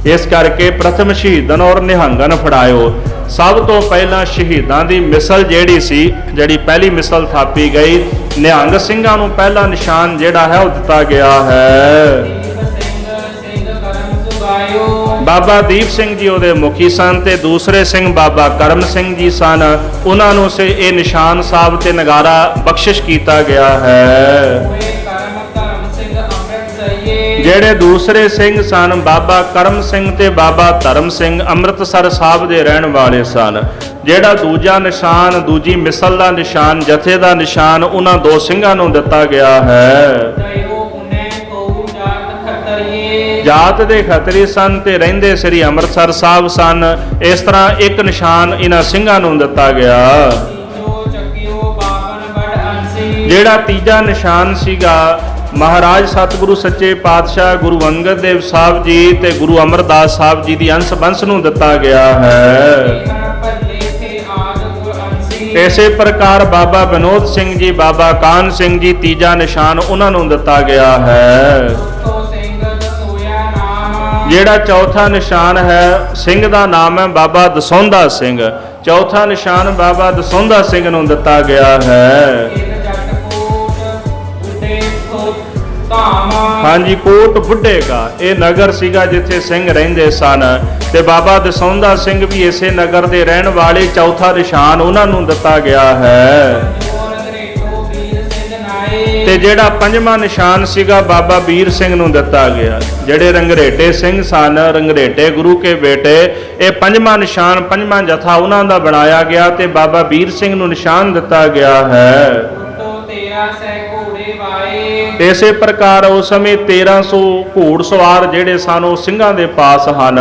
ਇਸ ਕਰਕੇ ਪ੍ਰਥਮ ਸ਼ਹੀਦਨ ਔਰ ਨਿਹੰਗਨ ਫੜਾਇਓ। ਸਭ ਤੋਂ ਪਹਿਲਾਂ ਸ਼ਹੀਦਾਂ ਦੀ ਮਿਸਲ ਜਿਹੜੀ ਸੀ, ਜਿਹੜੀ ਪਹਿਲੀ ਮਿਸਲ ਥਾਪੀ ਗਈ, ਨਿਹੰਗ ਸਿੰਘਾਂ ਨੂੰ ਪਹਿਲਾ ਨਿਸ਼ਾਨ ਜਿਹੜਾ ਹੈ ਉਹ ਦਿੱਤਾ ਗਿਆ ਹੈ। ਬਾਬਾ ਦੀਪ ਸਿੰਘ ਜੀ ਉਹਦੇ ਮੁਖੀ ਸਨ ਤੇ ਦੂਸਰੇ ਸਿੰਘ ਬਾਬਾ ਕਰਮ ਸਿੰਘ ਜੀ ਸਨ। ਉਹਨਾਂ ਨੂੰ ਇਹ ਨਿਸ਼ਾਨ ਸਾਹਿਬ ਤੇ ਨਗਾਰਾ ਬਖਸ਼ਿਸ਼ ਕੀਤਾ ਗਿਆ ਹੈ। ਜਿਹੜੇ ਦੂਸਰੇ ਸਿੰਘ ਸਨ ਬਾਬਾ ਕਰਮ ਸਿੰਘ ਤੇ ਬਾਬਾ ਧਰਮ ਸਿੰਘ, ਅੰਮ੍ਰਿਤਸਰ ਸਾਹਿਬ ਦੇ ਰਹਿਣ ਵਾਲੇ ਸਨ। ਜਿਹੜਾ ਦੂਜਾ ਨਿਸ਼ਾਨ, ਦੂਜੀ ਮਿਸਲ ਦਾ ਨਿਸ਼ਾਨ, ਜਥੇ ਦਾ ਨਿਸ਼ਾਨ ਉਹਨਾਂ ਦੋ ਸਿੰਘਾਂ ਨੂੰ ਦਿੱਤਾ ਗਿਆ ਹੈ। ਜਾਤ ਦੇ ਖੱਤਰੀ ਸਨ ਤੇ ਰਹਿੰਦੇ ਸ੍ਰੀ ਅੰਮ੍ਰਿਤਸਰ ਸਾਹਿਬ ਸਨ। ਇਸ ਤਰ੍ਹਾਂ ਇੱਕ ਨਿਸ਼ਾਨ ਇਹਨਾਂ ਸਿੰਘਾਂ ਨੂੰ ਦਿੱਤਾ ਗਿਆ। ਜਿਹੜਾ ਤੀਜਾ ਨਿਸ਼ਾਨ ਸੀਗਾ, ਮਹਾਰਾਜ ਸਤਿਗੁਰੂ ਸੱਚੇ ਪਾਤਸ਼ਾਹ ਗੁਰੂ ਅੰਗਦ ਦੇਵ ਸਾਹਿਬ ਜੀ ਤੇ ਗੁਰੂ ਅਮਰਦਾਸ ਸਾਹਿਬ ਜੀ ਦੀ ਅੰਸ਼ ਬੰਸ ਨੂੰ ਦਿੱਤਾ ਗਿਆ ਹੈ। ਇਸੇ ਪ੍ਰਕਾਰ ਬਾਬਾ ਵਿਨੋਦ ਸਿੰਘ ਜੀ, ਬਾਬਾ ਕਾਹਨ ਸਿੰਘ ਜੀ, ਤੀਜਾ ਨਿਸ਼ਾਨ ਉਹਨਾਂ ਨੂੰ ਦਿੱਤਾ ਗਿਆ ਹੈ। ਚੌਥੋ ਸਿੰਘ ਦਸੋਇਆ ਨਾਮ। ਜਿਹੜਾ ਚੌਥਾ ਨਿਸ਼ਾਨ ਹੈ ਸਿੰਘ ਦਾ ਨਾਮ ਹੈ ਬਾਬਾ ਦਸੌਂਧਾ ਸਿੰਘ। ਚੌਥਾ ਨਿਸ਼ਾਨ ਬਾਬਾ ਦਸੌਂਧਾ ਸਿੰਘ ਨੂੰ ਦਿੱਤਾ ਗਿਆ ਹੈ। ਇੱਕ ਜੱਟ ਕੋਟ ਉੱਡੇ ਸੋ ਧਾਮ। ਹਾਂਜੀ, ਕੋਟ ਬੁੱਢੇ ਕਾ ਇਹ ਨਗਰ ਸੀਗਾ ਜਿੱਥੇ ਸਿੰਘ ਰਹਿੰਦੇ ਸਨ, ਤੇ ਬਾਬਾ ਦਸੌਂਧਾ ਸਿੰਘ ਵੀ ਇਸੇ ਨਗਰ ਦੇ ਰਹਿਣ ਵਾਲੇ। ਚੌਥਾ ਨਿਸ਼ਾਨ ਉਹਨਾਂ ਨੂੰ ਦਿੱਤਾ ਗਿਆ ਹੈ। ਤੇ ਜਿਹੜਾ ਪੰਜਵਾਂ ਨਿਸ਼ਾਨ ਸੀਗਾ ਬਾਬਾ ਵੀਰ ਸਿੰਘ ਨੂੰ ਦਿੱਤਾ ਗਿਆ। ਜਿਹੜੇ ਰੰਗਰੇਟੇ ਸਿੰਘ ਸਨ, ਰੰਗਰੇਟੇ ਗੁਰੂ ਕੇ ਬੇਟੇ, ਇਹ ਪੰਜਵਾਂ ਨਿਸ਼ਾਨ, ਪੰਜਵਾਂ ਜਥਾ ਉਹਨਾਂ ਦਾ ਬਣਾਇਆ ਗਿਆ ਤੇ ਬਾਬਾ ਵੀਰ ਸਿੰਘ ਨੂੰ ਨਿਸ਼ਾਨ ਦਿੱਤਾ ਗਿਆ ਹੈ। ਇਸੇ ਪ੍ਰਕਾਰ ਉਸ ਸਮੇਂ 1300 ਘੋੜ ਸਵਾਰ ਜਿਹੜੇ ਸਨ ਉਹ ਸਿੰਘਾਂ ਦੇ ਪਾਸ ਹਨ।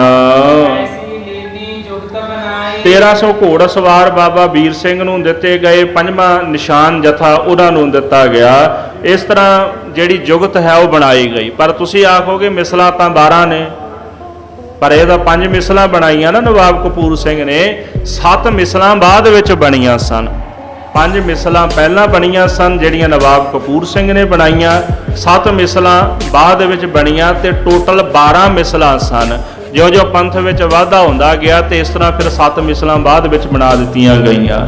1300 ਘੋੜ ਸਵਾਰ ਬਾਬਾ ਵੀਰ ਸਿੰਘ ਨੂੰ ਦਿੱਤੇ ਗਏ। ਪੰਜਵਾਂ ਨਿਸ਼ਾਨ ਜਥਾ ਉਹਨਾਂ ਨੂੰ ਦਿੱਤਾ ਗਿਆ। ਇਸ ਤਰ੍ਹਾਂ ਜਿਹੜੀ ਜੁਗਤ ਹੈ ਉਹ ਬਣਾਈ ਗਈ। ਪਰ ਤੁਸੀਂ ਆਖੋਗੇ ਮਿਸਲਾਂ ਤਾਂ 12 ਨੇ, ਪਰ ਇਹਦਾ 5 ਮਿਸਲਾਂ ਬਣਾਈਆਂ ਨਾ ਨਵਾਬ ਕਪੂਰ ਸਿੰਘ ਨੇ। 7 ਮਿਸਲਾਂ ਬਾਅਦ ਵਿੱਚ ਬਣੀਆਂ ਸਨ। 5 ਮਿਸਲਾਂ ਪਹਿਲਾਂ ਬਣੀਆਂ ਸਨ ਜਿਹੜੀਆਂ ਨਵਾਬ ਕਪੂਰ ਸਿੰਘ ਨੇ ਬਣਾਈਆਂ। 7 ਮਿਸਲਾਂ ਬਾਅਦ ਵਿੱਚ ਬਣੀਆਂ ਤੇ ਟੋਟਲ 12 ਮਿਸਲਾਂ ਸਨ। ਜਿਉਂ-ਜਿਉਂ ਪੰਥ ਵਿੱਚ ਵਾਧਾ ਹੁੰਦਾ ਗਿਆ ਤੇ ਇਸ ਤਰ੍ਹਾਂ ਫਿਰ 7 ਮਿਸਲਾਂ ਬਾਅਦ ਵਿੱਚ ਬਣਾ ਦਿੱਤੀਆਂ ਗਈਆਂ।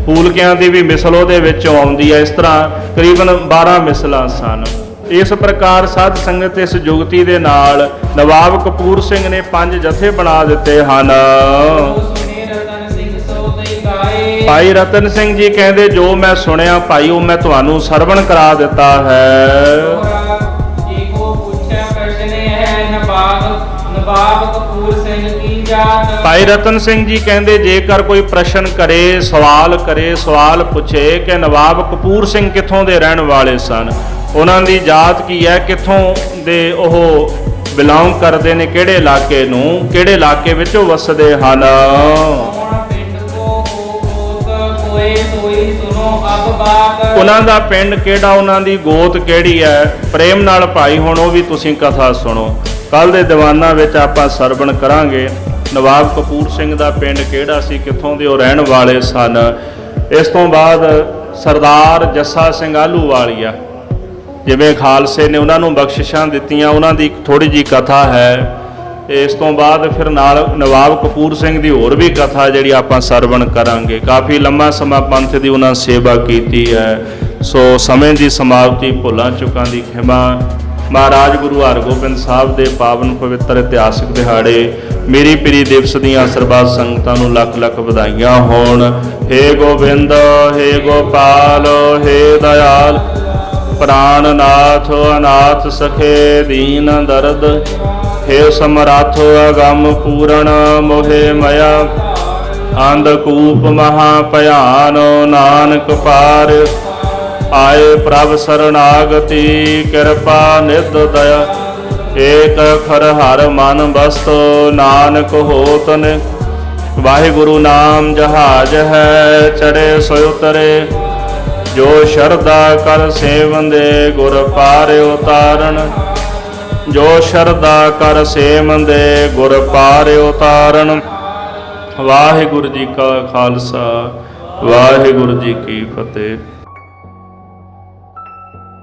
ਫੂਲਕਿਆਂ ਦੀ ਵੀ ਮਿਸਲ ਉਹਦੇ ਵਿੱਚੋਂ ਆਉਂਦੀ ਹੈ। ਇਸ ਤਰ੍ਹਾਂ ਤਕਰੀਬਨ 12 ਮਿਸਲਾਂ ਸਨ। ਇਸ ਪ੍ਰਕਾਰ ਸਾਧ ਸੰਗਤ ਇਸ ਜੁਗਤੀ ਦੇ ਨਾਲ ਨਵਾਬ ਕਪੂਰ ਸਿੰਘ ਨੇ 5 ਜਥੇ ਬਣਾ ਦਿੱਤੇ ਹਨ। ਭਾਈ ਰਤਨ ਸਿੰਘ ਜੀ ਕਹਿੰਦੇ ਜੋ ਮੈਂ ਸੁਣਿਆ ਭਾਈ ਉਹ ਮੈਂ ਤੁਹਾਨੂੰ ਸਰਵਣ ਕਰਾ ਦਿੱਤਾ ਹੈ। ਭਾਈ ਰਤਨ ਸਿੰਘ ਜੀ ਕਹਿੰਦੇ ਜੇਕਰ ਕੋਈ ਪ੍ਰਸ਼ਨ ਕਰੇ, ਸਵਾਲ ਪੁੱਛੇ ਕਿ ਨਵਾਬ ਕਪੂਰ ਸਿੰਘ ਕਿੱਥੋਂ ਦੇ ਰਹਿਣ ਵਾਲੇ ਸਨ, ਉਹਨਾਂ ਦੀ ਜਾਤ ਕੀ ਹੈ, ਕਿੱਥੋਂ ਦੇ ਉਹ ਬਿਲੋਂਗ ਕਰਦੇ ਨੇ, ਕਿਹੜੇ ਇਲਾਕੇ ਨੂੰ, ਕਿਹੜੇ ਇਲਾਕੇ ਵਿੱਚ ਉਹ ਵਸਦੇ ਹਨ। ਉਹਨਾਂ ਦਾ ਪਿੰਡ ਕਿਹੜਾ, ਉਹਨਾਂ ਦੀ ਗੋਤ ਕਿਹੜੀ ਹੈ। ਪ੍ਰੇਮ ਨਾਲ ਭਾਈ ਹੁਣ ਉਹ ਵੀ ਤੁਸੀਂ ਕਥਾ ਸੁਣੋ। ਕੱਲ ਦੇ ਦੀਵਾਨਾਂ ਵਿੱਚ ਆਪਾਂ ਸਰਵਣ ਕਰਾਂਗੇ ਨਵਾਬ ਕਪੂਰ ਸਿੰਘ ਦਾ ਪਿੰਡ ਕਿਹੜਾ ਸੀ, ਕਿੱਥੋਂ ਦੇ ਉਹ ਰਹਿਣ ਵਾਲੇ ਸਨ। ਇਸ ਤੋਂ ਬਾਅਦ ਸਰਦਾਰ ਜੱਸਾ ਸਿੰਘ ਆਹਲੂਵਾਲੀਆ, ਜਿਵੇਂ ਖਾਲਸੇ ਨੇ ਉਹਨਾਂ ਨੂੰ ਬਖਸ਼ਿਸ਼ਾਂ ਦਿੱਤੀਆਂ, ਉਹਨਾਂ ਦੀ ਥੋੜੀ ਜੀ ਕਥਾ ਹੈ। ਇਸ ਤੋਂ ਬਾਅਦ ਫਿਰ ਨਾਲ ਨਵਾਬ ਕਪੂਰ ਸਿੰਘ ਦੀ ਹੋਰ ਵੀ ਕਥਾ ਜਿਹੜੀ ਆਪਾਂ ਸਰਵਣ ਕਰਾਂਗੇ। ਕਾਫੀ ਲੰਮਾ ਸਮਾਂ ਪੰਥ ਦੀ ਉਹਨਾਂ ਸੇਵਾ ਕੀਤੀ ਹੈ। ਸੋ ਸਮੇਂ ਦੀ ਸਮਾਪਤੀ, ਭੁੱਲਾਂ ਚੁੱਕਾਂ ਦੀ ਖਿਮਾ। ਮਹਾਰਾਜ ਗੁਰੂ ਹਰਗੋਬਿੰਦ ਸਾਹਿਬ ਦੇ ਪਾਵਨ ਪਵਿੱਤਰ ਇਤਿਹਾਸਕ ਦਿਹਾੜੇ ਮੇਰੀ ਪ੍ਰੀ ਦਿਵਸ ਦੀਆਂ ਸਰਬੱਤ ਸੰਗਤਾਂ ਨੂੰ ਲੱਖ ਲੱਖ ਵਧਾਈਆਂ ਹੋਣ। ਹੇ ਗੋਬਿੰਦ, ਹੇ ਗੋਪਾਲ, ਹੇ ਦਇਆਲ, ਪ੍ਰਾਨਨਾਥ, ਅਨਾਥ ਸਖੇ ਦੀਨ ਦਰਦ, ਹੇ ਸਮਰੱਥ ਅਗੰਮ ਪੂਰਨ ਮੋਹਿ ਮਇਆ, ਅੰਧਕੂਪ ਮਹਾ ਭਿਆਨ ਨਾਨਕ ਪਾਰ, ਆਏ ਪ੍ਰਭ ਸਰਣਾਗਤੀ ਕਿਰਪਾ ਨਿਧ ਦਇਆ, ਏਕ ਖਰ ਹਰ ਮਨ ਬਸਤੋ ਨਾਨਕ ਹੋਤ ਨੇ। ਵਾਹਿਗੁਰੂ ਨਾਮ ਜਹਾਜ ਹੈ ਚੜੇ ਸੋ ਉਤਰੇ, ਜੋ ਸ਼ਰਧਾ ਕਰ ਸੇਵੰਦੇ ਗੁਰ ਪਾਰਿ ਉਤਾਰਨ, ਜੋ ਸ਼ਰਧਾ ਕਰ ਸੇਵੰਦੇ ਗੁਰ ਪਾਰਿ ਉਤਾਰਨ। ਵਾਹਿਗੁਰੂ ਜੀ ਕਾ ਖਾਲਸਾ, ਵਾਹਿਗੁਰੂ ਜੀ ਕੀ ਫਤਿਹ।